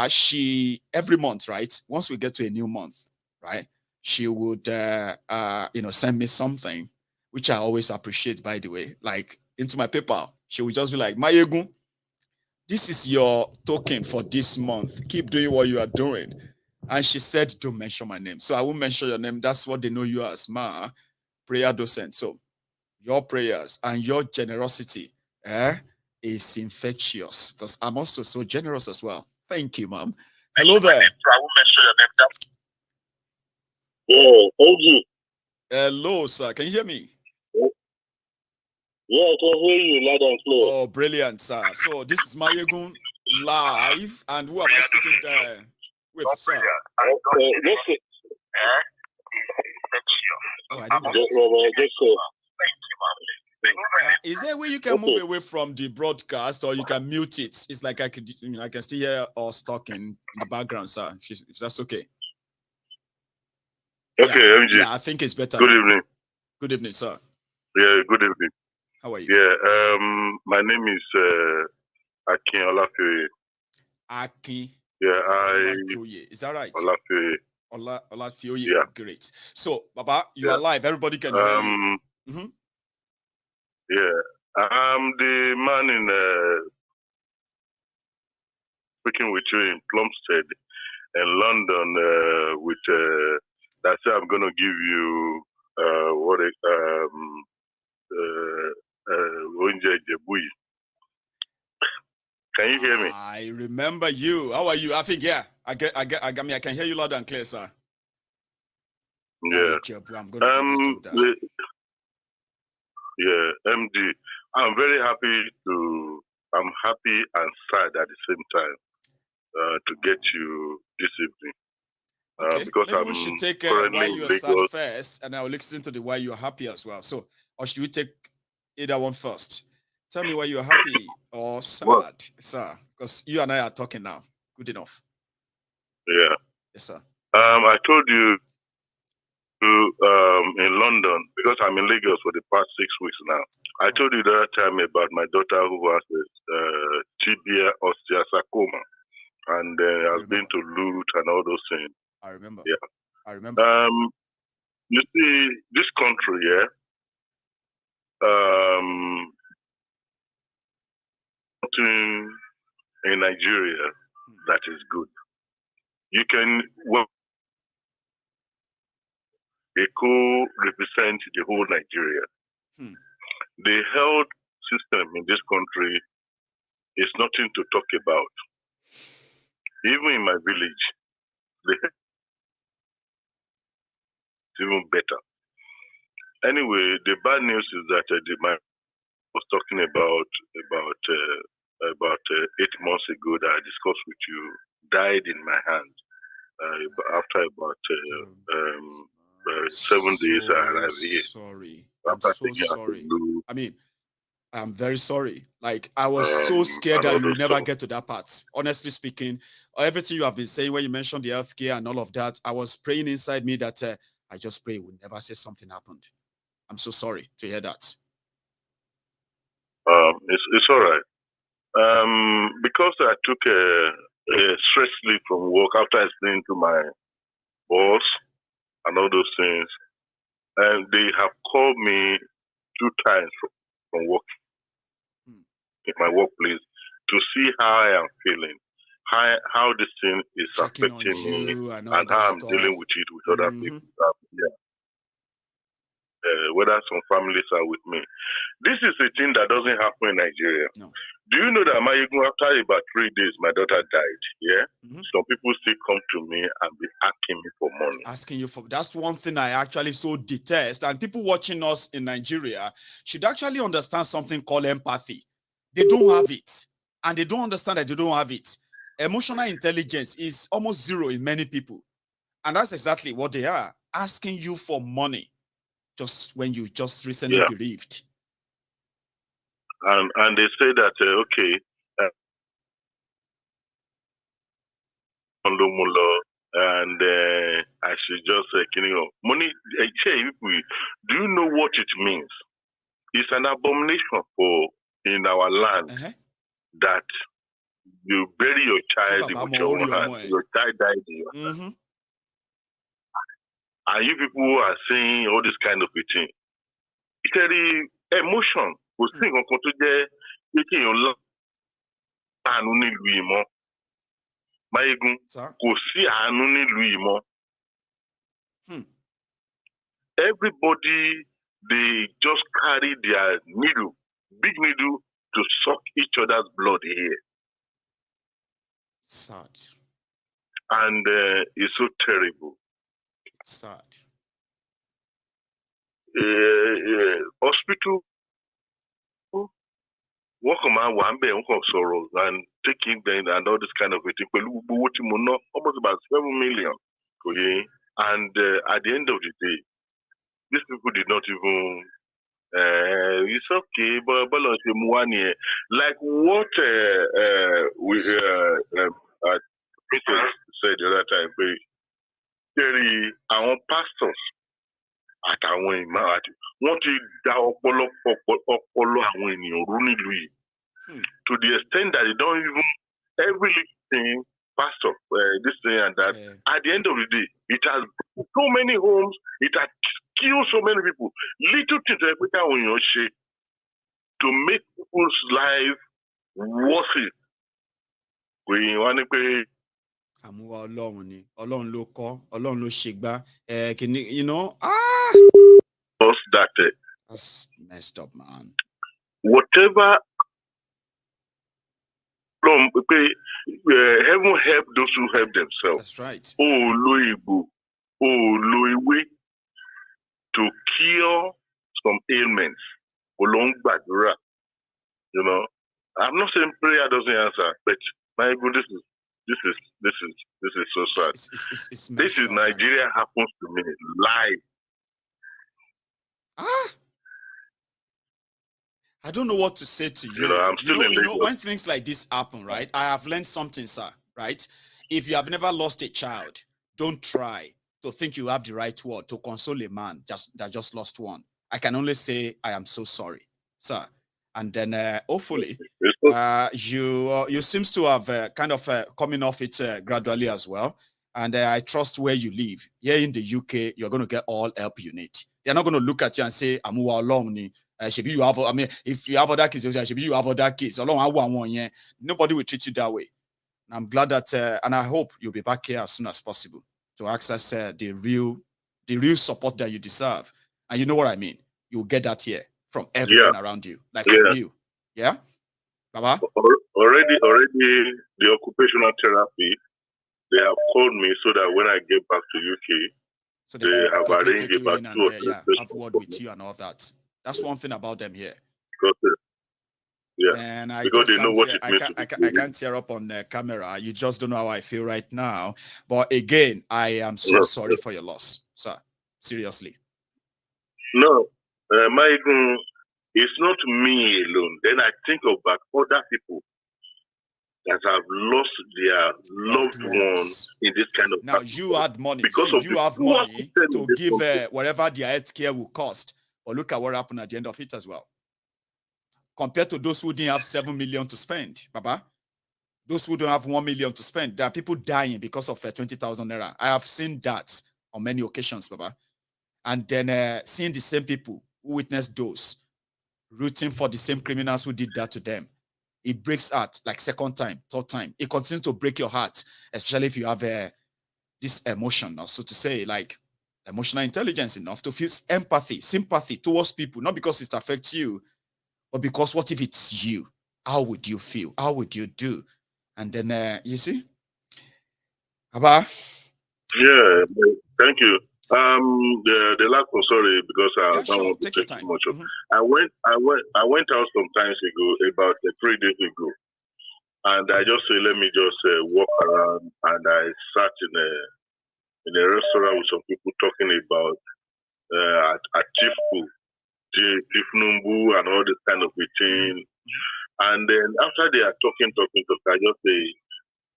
She every month, right? Once we get to a new month, right? She would send me something, which I always appreciate, by the way, like into my PayPal. She would just be like, Mayegun, this is your token for this month. Keep doing what you are doing. And she said, don't mention my name. So I won't mention your name. That's what they know you as, Ma, prayer docent. So your prayers and your generosity is infectious, because I'm also so generous as well. Thank you, Mom. Hello there. I won't mention your name. Yeah, hello, sir. Can you hear me? Yeah, I can hear you loud and clear. Oh, brilliant, sir. So this is Mayegun live, and who am I speaking with, sir? Is there a way you can move away from the broadcast, or you can mute it? It's like I can still hear us talking in the background, sir. If that's okay. Okay, MG. Yeah, I think it's better. Good evening. Good evening, sir. Yeah, good evening. How are you? Yeah, my name is Akin Olafioye. Akin. Yeah, is that right? Olafioye. Olafioye. Yeah. Great. So, Baba, you are live. Everybody can hear you. Mm-hmm. Yeah, I'm the man in speaking with you in Plumstead in London with that say I'm gonna give you Can you hear me? I remember you. How are you? I think I can hear you loud and clear, sir. Yeah. I'm gonna yeah, MD. I'm happy and sad at the same time. to get you this evening. Okay, Because maybe I'm we should take currently why in you are sad Lagos. first, and I'll listen to the why you're happy as well. So, or should we take either one first? Tell me why you're happy or sad, What? sir, because you and I are talking now. Good enough. Yeah. Yes, sir. I told you in London, because I'm in Lagos for the past 6 weeks now. I told you the other time about my daughter who has tibia osteosarcoma, and has been to Loot and all those things. I remember. Yeah. I remember. You see, this country, yeah, something in Nigeria that is good. You can, well, they co-represent the whole Nigeria. The health system in this country is nothing to talk about. Even in my village, it's even better. Anyway, the bad news is that I was talking about 8 months ago that I discussed with you died in my hand. After about 7 days, I arrived here. Sorry. I'm so sorry. I mean, I'm very sorry. Like, I was so scared that you will never get to that part. Honestly speaking, everything you have been saying when you mentioned the healthcare and all of that, I was praying inside me that I just pray we'll never say something happened. I'm so sorry to hear that. It's all right. Because I took a stress leave from work after explaining to my boss and all those things, and they have called me 2 times from work in my workplace to see how I am feeling, how this thing is affecting me, and how I'm dealing with it with other people. Yeah. Whether some families are with me. This is a thing that doesn't happen in Nigeria. No. Do you know that after about 3 days, my daughter died? Yeah. Some people still come to me and be asking me for money. Asking you for, that's one thing I actually so detest. And people watching us in Nigeria should actually understand something called empathy. They don't have it. And they don't understand that they don't have it. Emotional intelligence is almost zero in many people. And that's exactly what they are. Asking you for money just when you just recently bereaved. And they say that, okay, and I should just money. Do you know what it means? It's an abomination in our land that you bury your child with your own hand. Your child died in your hand. And you people are saying all this kind of thing. It's an emotion. Mayegun, kò sí àánú nílùú yìí mọ́. Everybody, they just carry their needle, big needle, to suck each other's blood here. Sad. And it's so terrible. Sad. Hospital, work on my one bed, sorrows, and taking them and all this kind of thing. Almost about 7 million. Okay? And at the end of the day, these people did not even. It's okay, but like what Peter said the other time, our pastors àtàwọn ìmọ̀ àti wọ́n ti da ọpọlọ àwọn ènìyàn rú nílùú yìí to the extent that they don't even everything pastor this thing and that. At the end of the day, it has so many homes, it has killed so many people. Little things to make people's life worse. Àmúwá Ọlọ́run ni, Ọlọ́run ló kọ́, Ọlọ́run ló ṣègbà, you know, that's messed up, man. Whatever, heaven help those who help themselves. That's right. To cure some ailments. You know, I'm not saying prayer doesn't answer, but my goodness, This is so sad. It's This is Nigeria happens to me live. I don't know what to say to you. You know, when things like this happen, right? I have learned something, sir, right? If you have never lost a child, don't try to think you have the right word to console a man that just lost one. I can only say I am so sorry, sir. And then hopefully you seems to have kind of coming off it gradually as well. And I trust where you live. Here in the UK, you're going to get all help you need. They're not going to look at you and say, I'm alone. Should be you have, I mean, if you have other kids, should be you have other kids. Nobody will treat you that way. And I'm glad that, and I hope you'll be back here as soon as possible to access the real support that you deserve. And you know what I mean? You'll get that here from everyone around you, like for you. Yeah, Baba. Already, the occupational therapy. They have called me so that when I get back to UK, so they have arranged about 2 or 3 have word with you and all that. That's one thing about them here. Because, and I because just they know what it means. I can't tear up on the camera. You just don't know how I feel right now. But again, I am so sorry for your loss, sir. Seriously. No, Maigun, it's not me alone. Then I think about other people that have lost their loved ones in this kind of now you had money because you have money to give whatever their health care will cost, but look at what happened at the end of it as well, compared to those who didn't have 7 million to spend. Baba, those who don't have 1 million to spend, there are people dying because of 20,000 naira. I have seen that on many occasions, Baba. And then seeing the same people who witnessed those rooting for the same criminals who did that to them. It breaks heart like second time, third time. It continues to break your heart, especially if you have this emotion, or so to say, like emotional intelligence enough to feel empathy, sympathy towards people, not because it affects you, but because what if it's you? How would you feel? How would you do? And then, you see? Abba? Yeah, thank you. The last one, sorry, because I don't want to take too much of. I went out some times ago, about 3 days ago, and I just say, let me just walk around, and I sat in a restaurant with some people talking about Chief Numbu, and all this kind of thing. And then after they are talking, I just say,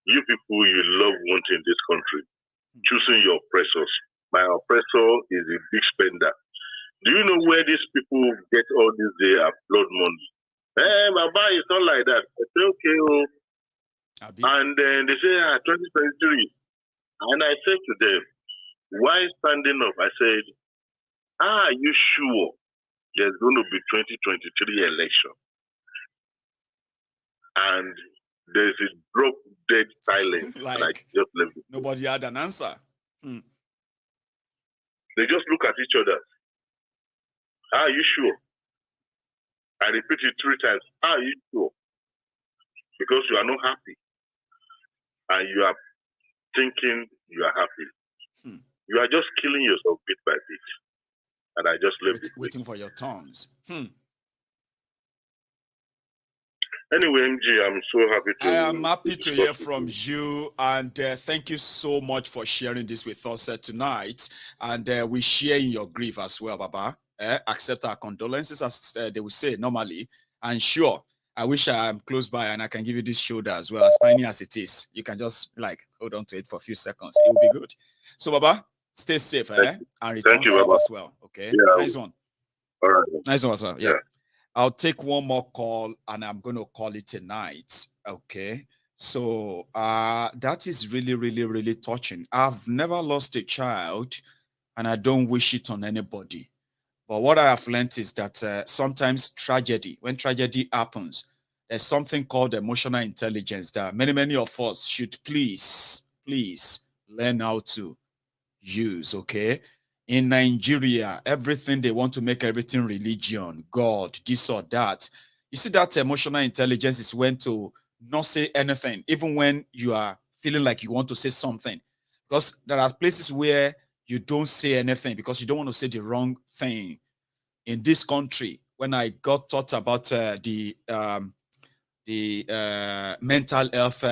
you people, you love wanting this country, choosing your oppressors. My oppressor is a big spender. Do you know where these people get all this blood money? Baba, it's not like that. I say, okay, and then they say, 2023. And I said to them, why standing up? I said, are you sure there's going to be 2023 election? And there's a drop dead silence. Like, and I just left it. Nobody had an answer. They just look at each other. Are you sure? I repeat it 3 times. Are you sure? Because you are not happy. And you are thinking you are happy. You are just killing yourself bit by bit. And I just left it. Waiting for your tongues. Anyway, MG, I'm so happy to... I am happy to hear from you, and thank you so much for sharing this with us tonight. And we share in your grief as well, Baba. Accept our condolences, as they will say normally. And sure, I wish I am close by and I can give you this shoulder as well, as tiny as it is. You can just hold on to it for a few seconds. It will be good. So, Baba, stay safe, and return safe as well. Okay, yeah. Nice one. All right. Nice one, sir. Yeah. I'll take one more call and I'm going to call it a night. Okay. So that is really, really, really touching. I've never lost a child and I don't wish it on anybody. But what I have learned is that sometimes when tragedy happens, there's something called emotional intelligence that many of us should please learn how to use. Okay. In Nigeria, everything they want to make everything religion, God, this or that. You see, that emotional intelligence is when to not say anything, even when you are feeling like you want to say something. Because there are places where you don't say anything because you don't want to say the wrong thing. In this country, when I got taught about the mental health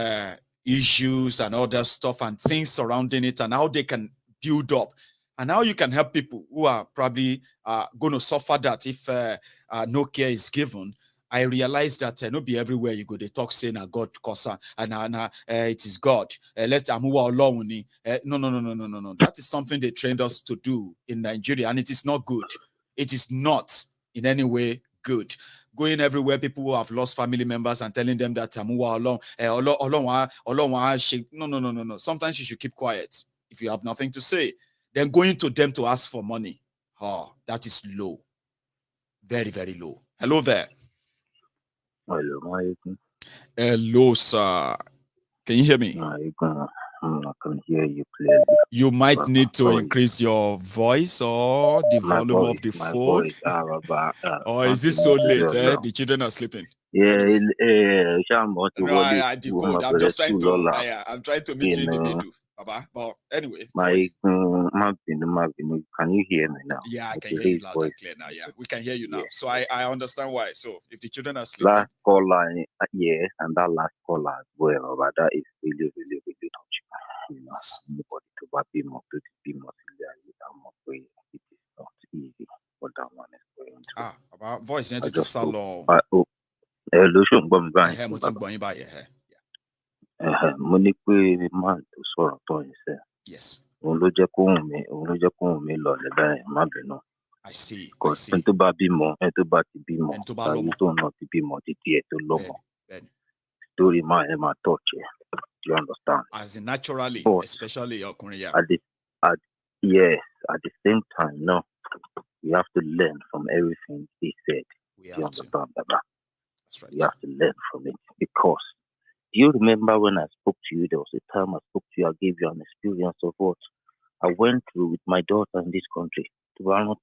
issues and other stuff and things surrounding it, and how they can build up, and how you can help people who are probably going to suffer that if no care is given. I realized that not be everywhere you go, they talk saying God cause and it is God. Let amuwa alone. No. That is something they trained us to do in Nigeria, and it is not good. It is not in any way good. Going everywhere, people who have lost family members and telling them that amuwa alone. No. Sometimes you should keep quiet if you have nothing to say. Then going to them to ask for money. That is low. Very, very low. Hello there. Hello, sir. Can you hear me? I can hear you clearly. You might need to increase your voice or the volume of the phone. Or is it so late? The children are sleeping. Yeah, anyway. No, I decode. I'm just trying to. I'm trying to meet you in the middle, Baba. But anyway. Can you hear me now? Yeah, I can hear you loud and clear now. Yeah, we can hear you now. Yeah. So I understand why. So if the children are sleeping. Last caller, yes, and that last caller as well. But that is really, really, really touching. You know, nobody to be more to be more it is not easy. But that one is going to. About voice into the salon. Yes. I see. Story my touch. Do you understand? As in naturally, especially your Korea. Yes, at the same time, no. We have to learn from everything he said. You understand, Baba? That's right. You have to learn from it. Because do you remember when I spoke to you? There was a time I spoke to you, I gave you an experience of what I went through with my daughter in this country. She was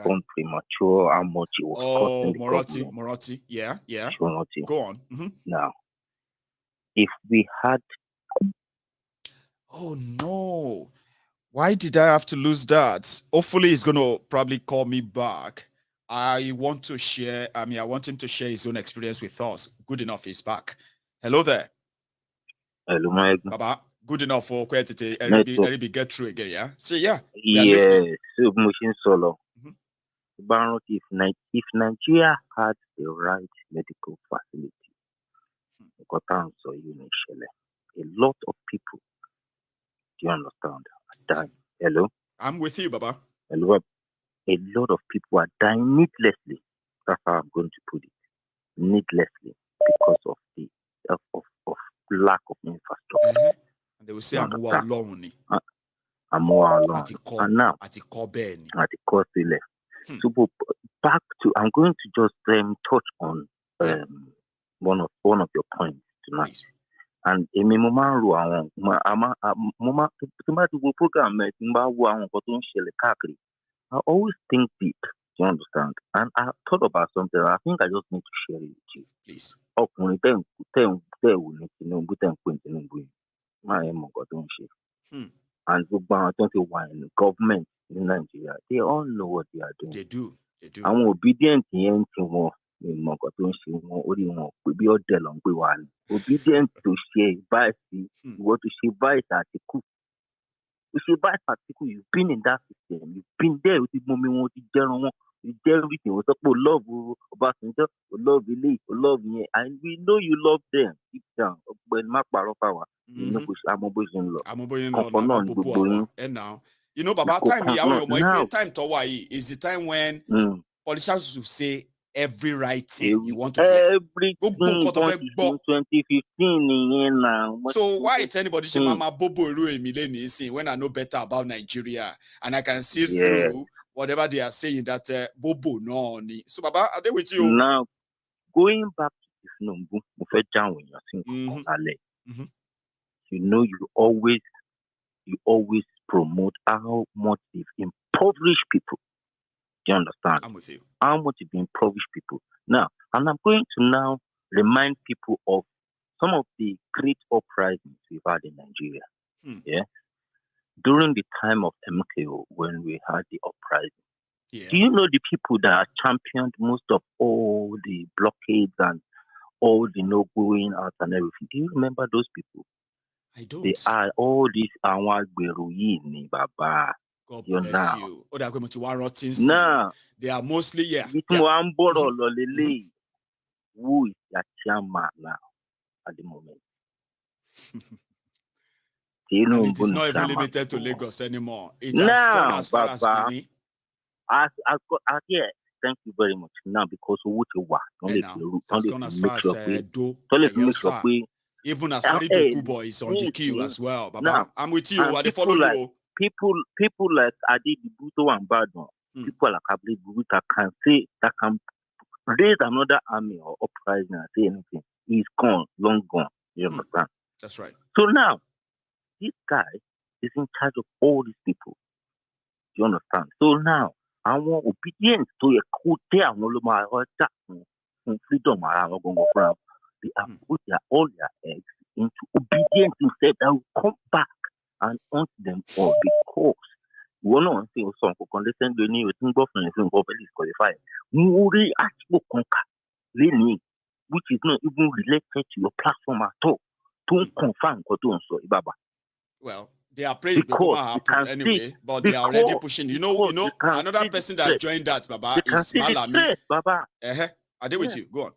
born premature, how much it was costing the government. Morati. Yeah. Go on. Mm-hmm. Now, if we had... Oh, no. Why did I have to lose that? Hopefully, he's going to probably call me back. I want him to share his own experience with us. Good enough, he's back. Hello there. Hello, my Baba. Good enough for quite to get through again, yeah? So, yeah. Yes, motion solo. If Nigeria had the right medical facility, a lot of people, do you understand, are dying. Hello? I'm with you, Baba. Hello? A lot of people are dying needlessly. That's how I'm going to put it. Needlessly, because of the of lack of infrastructure. And they will say, I'm more alone. And now, at the core left. So back to, I'm going to just touch on one of your points tonight. And I always think deep. Do you understand? And I thought about something. I think I just need to share it with you. Please. And the government in Nigeria, they all know what they are doing. They do. I'm obedient obedient to share advice. What to share advice article. You should buy particle. You've been in that system. You've been there with the moment. You did everything. We talk about love, about love, love, and we know you love them deep down. When my power, you know, and now, you know, Baba, time to why is the time when politicians will say every right thing you want to hear. Everything 2015 now. So why is anybody saying Mama Bobo when I know better about Nigeria and I can see through whatever they are saying that Bobo no. So Baba, are they with you? Now going back to you know, you always promote how much they've impoverished people. Do you understand? I'm with you. How much they've impoverished people. Now, and I'm going to now remind people of some of the great uprisings we've had in Nigeria. Yeah. During the time of MKO, when we had the uprising, Yeah. Do you know the people that championed most of all the blockades and all the no going out and everything? Do you remember those people? I don't. They are all these Awagberuyi Baba. God You bless know. you. Oh, they are going to Warrotin. Now, they are mostly, yeah. Who is their chairman now at the moment? And it is not even limited to Lagos anymore. It has gone as far as Benin. Yeah, thank you very much. Now, because of what you want, it has gone as far as Do. Even as Maridoku boy is on the queue as well. Baba, now, I'm with you. I follow you. People like Adi Buto and Badon, people like Abli Buta can raise another army or uprising and say anything. He's gone, long gone. You understand? That's right. So now, this guy is in charge of all these people. You understand? So now, I want obedience to a court. Freedom. They have put all their eggs into obedience instead. They will come back and hunt them all because one on thing some condescending with boyfriend is qualified. Which is not even related to your platform at all. Don't confirm what you so Ibaba. Well, they are praying because happen anyway, but they are already pushing. You know, another person that joined that, Baba, is Malami. Baba. Are they with you? Go on.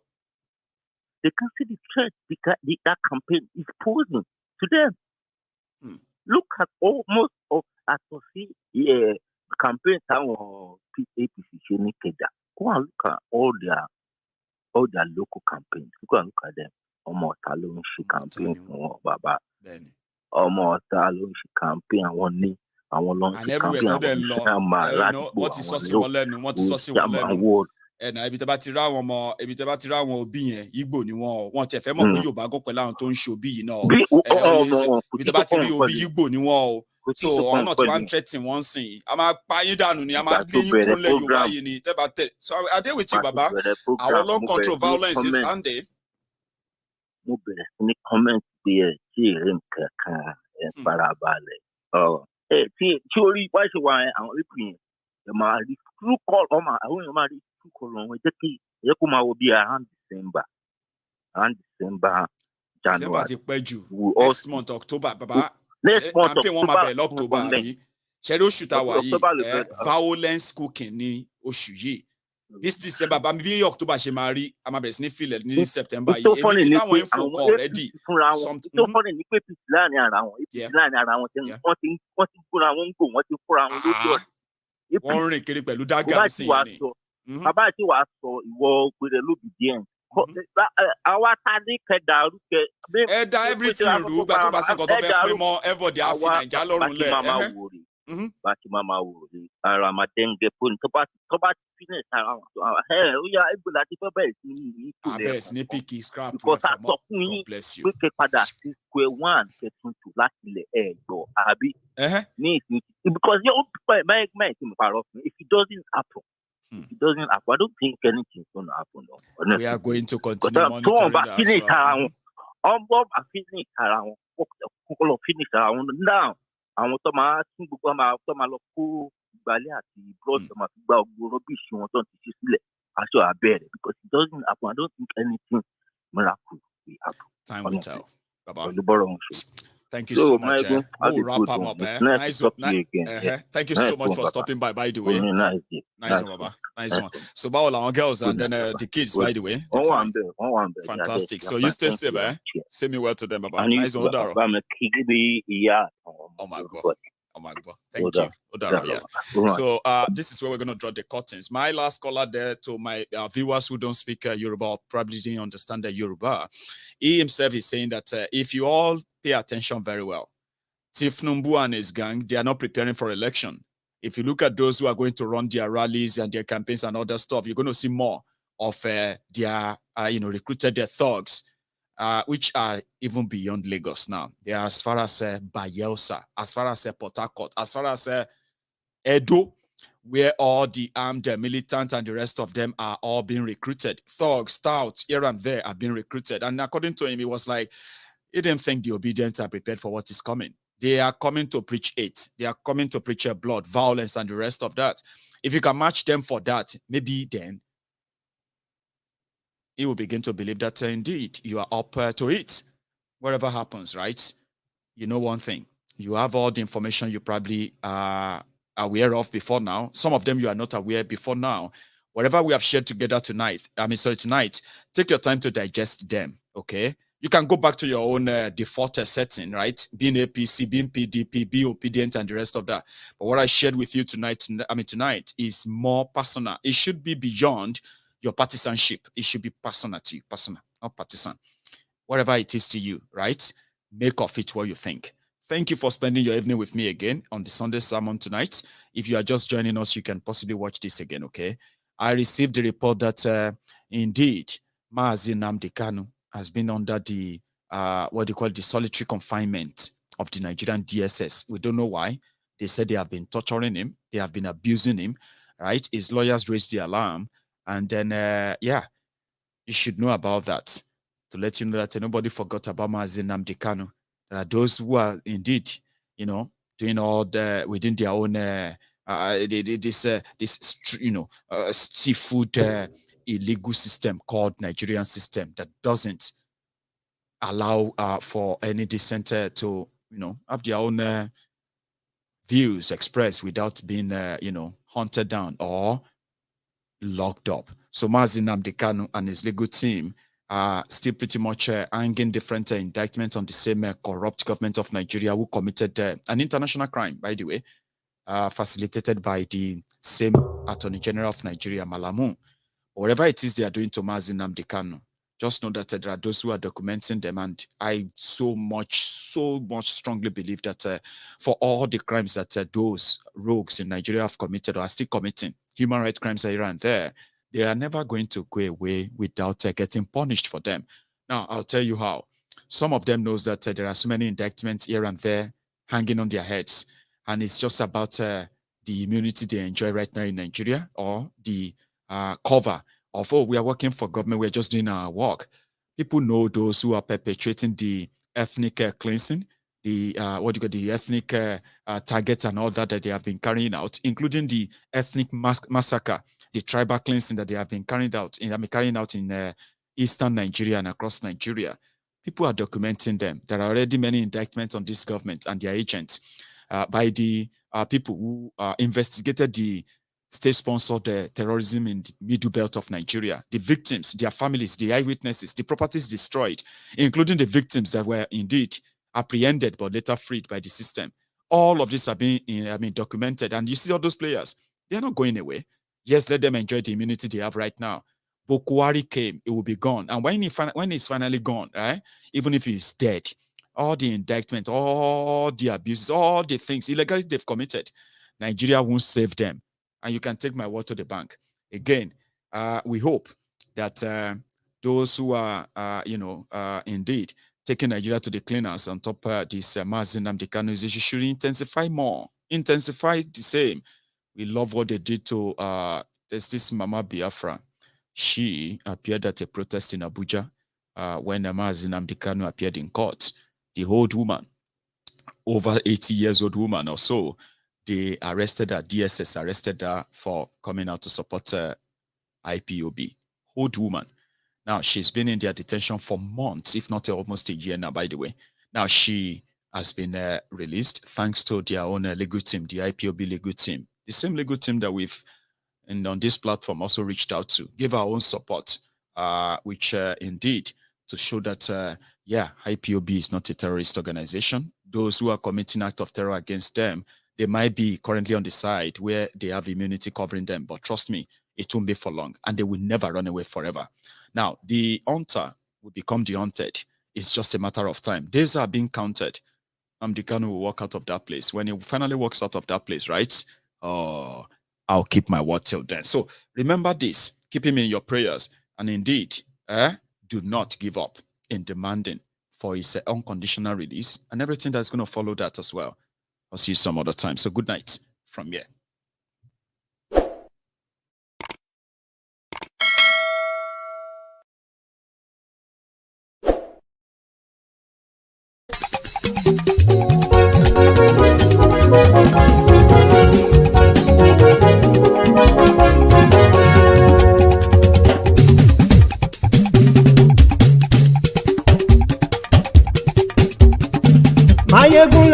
They can see the threat because that campaign is posing to them. Look at almost of campaign APC. Go and look at all their local campaigns. Go and look at them. Almost alone she campaign for Baba. Almost alone she campaign and one knee. And everywhere they what is saucy and I bit about Tira more, a bit about Tira will be Igbo, you want a family you bago pelan to show be, you know. With about Igbo, you all. So I'm not one threatening one thing. I'm a pay down, I'm a you so I deal with you, Baba. Our long control violence is Andy. Comment there, oh, hey, theory, why should I? I'm repeating. The true call on my own. Will be around December, January. Next month, October, Baba. Next month, October. Shadow shoot our violence cooking ni Oshuye. This December, but maybe October she marry. I'm a best feel it in September. It's so funny. Already. Something. So funny. One ring kiri pẹ̀lú dagger sí ni. Bàbá àti wàá sọ ìwọ gbèrè lóbìdíẹ̀n. Àwa ta ní kẹdà rúkẹ. Ẹ da everything rú gbà tó bá sí nǹkan tó fẹ́ pín mọ́ everybody á fi Nàìjíríà lọ́rùn lẹ̀. Bàtí màmá wò rí ara máa dẹ́ngẹ́ fóònù tó bá ti finish ara wọn. Ó yà égbò láti fẹ́ bẹ̀rẹ̀ sí ní ìtúlẹ̀. Bẹ̀rẹ̀ sí ní píkì scrap. Because a sọ fún yín pé kẹ padà sí square one kẹtùntù láti ilẹ̀ ẹ̀gbọ́ àbí. Ní ìsìn because yóò pẹ̀ mẹ́ẹ̀kì tí mo parọ́ fún if it doesn't happen. It doesn't happen. I don't think anything's going to happen. No. We are going to continue monitoring that finish around now. Àwọn tó máa tún gbogbo tó máa lọ kó ìgbàlẹ̀ àti brush tó máa fi gba gbogbo rubbish wọn tó ti ṣe sílẹ̀ aṣọ abẹ́rẹ́ because it doesn't happen. I don't think anything miracle will happen. Time will tell. Baba. Thank you so much. We'll wrap up. Nice one. Thank you so much for stopping by the way. Nice one, Baba. Nice one. So, about our girls and then the kids, by the way. Fantastic. So, you stay safe, eh? Say me well to them, Baba. Nice one, Odaro. Oh, my God. Oh my God. Thank you. Odaro, yeah. So this is where we're going to draw the curtains. My last caller there to my viewers who don't speak Yoruba or probably didn't understand the Yoruba. He himself is saying that if you all pay attention very well, Tifnumbu and his gang, they are not preparing for election. If you look at those who are going to run their rallies and their campaigns and other stuff, you're going to see more of their recruited their thugs. Which are even beyond Lagos now. They are as far as Bayelsa, as far as Port Harcourt, as far as Edo, where all the armed militants and the rest of them are all being recruited. Thugs, stouts, here and there are being recruited. And according to him, he was like, he didn't think the obedient are prepared for what is coming. They are coming to preach hate. They are coming to preach blood, violence, and the rest of that. If you can match them for that, maybe then he will begin to believe that indeed you are up to it. Whatever happens, right? You know one thing. You have all the information you probably are aware of before now. Some of them you are not aware before now. Whatever we have shared together tonight, tonight, take your time to digest them, okay? You can go back to your own default setting, right? Being APC, being PDP, be obedient, and the rest of that. But what I shared with you tonight, is more personal. It should be beyond your partisanship. It should be personal to you, personal, not partisan. Whatever it is to you, right? Make of it what you think. Thank you for spending your evening with me again on the Sunday sermon tonight. If you are just joining us, you can possibly watch this again, okay? I received the report that indeed, Mazi Nnamdi Kanu has been under the, the solitary confinement of the Nigerian DSS. We don't know why. They said they have been torturing him. They have been abusing him, right? His lawyers raised the alarm. And then, you should know about that. To let you know that nobody forgot about Mazi Nnamdi Kanu. There are those who are indeed, doing all the within their own seafood illegal system called Nigerian system that doesn't allow for any dissent to have their own views expressed without being hunted down or locked up. So Mazi Nnamdi Kanu and his legal team are still pretty much hanging different indictments on the same corrupt government of Nigeria who committed an international crime, by the way, facilitated by the same Attorney General of Nigeria, Malamu. Whatever it is they are doing to Mazi Nnamdi Kanu, just know that there are those who are documenting them, and I so much strongly believe that for all the crimes that those rogues in Nigeria have committed or are still committing, human rights crimes here and there, they are never going to go away without getting punished for them. Now, I'll tell you how. Some of them knows that there are so many indictments here and there hanging on their heads, and it's just about the immunity they enjoy right now in Nigeria, or the cover of, we are working for government, we're just doing our work. People know those who are perpetrating the ethnic cleansing, the the ethnic targets and all that they have been carrying out, including the ethnic massacre, the tribal cleansing that they have been carrying out in eastern Nigeria and across Nigeria. People are documenting them. There are already many indictments on this government and their agents by the people who investigated the state-sponsored terrorism in the middle belt of Nigeria. The victims, their families, the eyewitnesses, the properties destroyed, including the victims that were indeed apprehended but later freed by the system. All of this are being documented. And you see all those players, they're not going away. Yes, let them enjoy the immunity they have right now. Bokwari came, it will be gone. And when it's finally gone, right, even if he's dead, all the indictment, all the abuses, all the things, illegally they've committed, Nigeria won't save them. And you can take my word to the bank. Again, we hope that those who are, indeed taking Nigeria to the cleaners on top of this Mazi Nnamdi Kanu issue should intensify more. Intensify the same. We love what they did to, there's this Mama Biafra. She appeared at a protest in Abuja when Mazi Nnamdi Kanu appeared in court. The old woman, over 80 years old woman or so, they arrested her, DSS arrested her for coming out to support IPOB. Old woman. Now, she's been in their detention for months, if not almost a year now, by the way. Now, she has been released thanks to their own legal team, the IPOB legal team. The same legal team that we've, and on this platform, also reached out to, give our own support, which indeed, to show that, IPOB is not a terrorist organization. Those who are committing acts of terror against them, they might be currently on the side where they have immunity covering them. But trust me, it won't be for long, and they will never run away forever. Now, the hunter will become the hunted. It's just a matter of time. Days are being counted. Nnamdi Kanu will walk out of that place. When he finally walks out of that place, right? Oh, I'll keep my word till then. So remember this. Keep him in your prayers. And indeed, do not give up in demanding for his unconditional release and everything that's going to follow that as well. I'll see you some other time. So good night from here.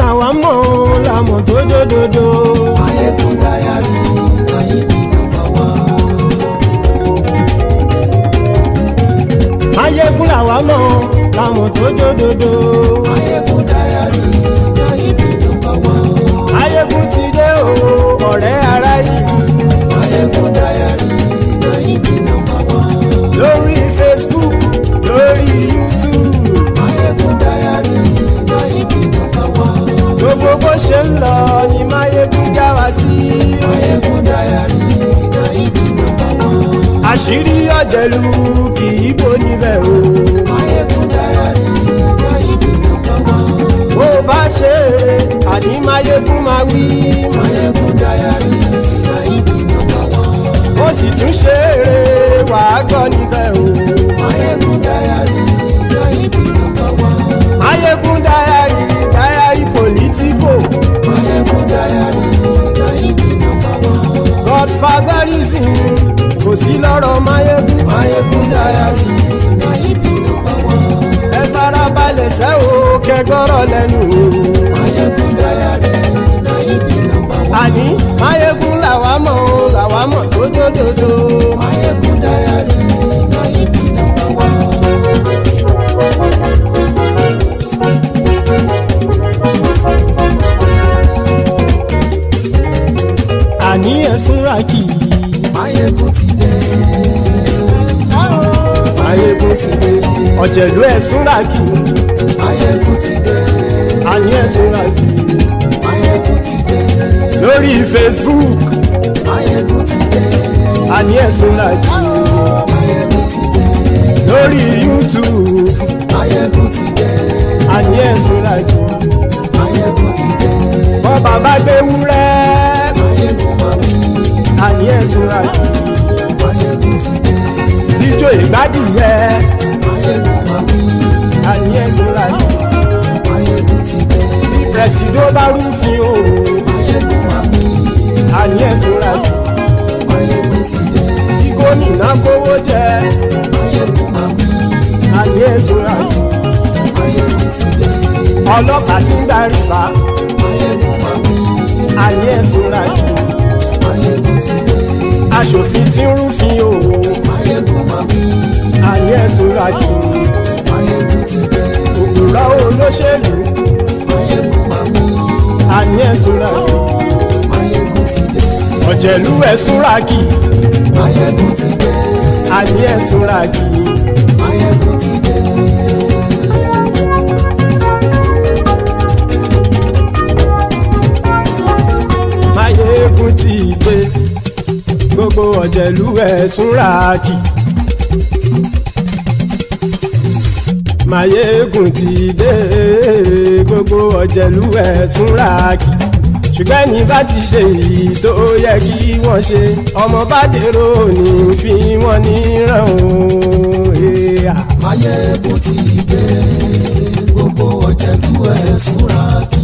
làwa mọ̀ làmọ̀ tó dòdòdò. Máyégún dáyàrí láyé bí nàmbà wá. Máyégún làwa mọ̀ làmọ̀ tó dòdòdò. Máyégún dáyàrí láyé bí nàmbà wá. Máyégún ti dé o ọ̀rẹ́ ara yìí. Máyégún dáyàrí láyé bí nàmbà wá. Lórí Facebook lórí YouTube. Máyégún dáyàrí láyé bí nàmbà wá. Gbogbo bó ṣe ń lọ ni Máyégún já wa sí. Máyégún dáyàrí láyé bí nàmbà wá. Àṣírí ọ̀jẹ̀lú kì í bò níbẹ̀ o. Máyégún dáyàrí láyé bí nàmbà wá. Bó bá ṣe eré àní Máyégún máa wí. Máyégún dáyàrí láyé bí nàmbà wá. Ó sì tún ṣe eré wàá gbọ́ níbẹ̀ o. Máyégún dáyàrí láyé bí nàmbà wá. Máyégún dáyàrí dáyàrí pòlítíkò. Máyégún dáyàrí láyé bí nàmbà wá. Godfatherism kò sí lọ́rọ̀ Máyégún. Máyégún dáyàrí láyé bí nàmbà wá. Ẹ farabalẹ̀ sẹ́ o kẹgọ́rọ̀ lẹ́nu o. Máyégún dáyàrí láyé bí nàmbà wá. Àní Máyégún làwa mọ̀ tó dòdòdò. Máyégún dáyàrí láyé bí nàmbà wá. Àní ẹ̀sùn ràkì. Máyégún ti dé. Máyégún ti dé. Ọ̀jẹ̀lú ẹ̀sùn ràkì. Máyégún ti dé. Àní ẹ̀sùn ràkì. Máyégún ti dé. Lórí Facebook. Máyégún ti dé. Àní ẹ̀sùn ràkì. Máyégún ti dé. Lórí YouTube. Máyégún ti dé. Àní ẹ̀sùn ràkì. Máyégún ti dé. Bọ́ bàbá gbé wúrẹ́. Máyégún máa wí. Àní ẹ̀sùn ràkì. Máyégún ti dé. Ijó ìgbádìyẹ. Máyégún máa wí. Àní ẹ̀sùn ràkì. Máyégún ti dé. Pẹ̀sìdó bá rúfin o. Máyégún máa wí. Àní ẹ̀sùn ràkì. Máyégún ti dé. Kí gómìnà kówó jẹ. Máyégún máa wí. Àní ẹ̀sùn ràkì. Máyégún ti dé. Ọlọ́pàá ti ń darí bá. Máyégún máa wí. Àní ẹ̀sùn ràkì. Máyégún ti dé. Aṣòfin tí ń rúfin o. Máyégún máa wí. Àní ẹ̀sùn ràkì. Máyégún ti dé. Òpùrọ́ olóṣèlú. Máyégún máa wí. Àní ẹ̀sùn ràkì. Máyégún ti dé. Ọ̀jẹ̀lú ẹ̀sùn ràkì. Máyégún ti dé. Àní ẹ̀sùn ràkì. Máyégún ti dé. Máyégún ti dé. Gbogbo ọ̀jẹ̀lú ẹ̀sùn ràkì. Máyégún ti dé. Gbogbo ọ̀jẹ̀lú ẹ̀sùn ràkì. Ṣùgbọ́n ní bá ti ṣe èyí tó yẹ kí wọ́n ṣe, ọmọ bá dèrò ní fi wọ́n níran o. Máyégún ti dé. Gbogbo ọ̀jẹ̀lú ẹ̀sùn ràkì.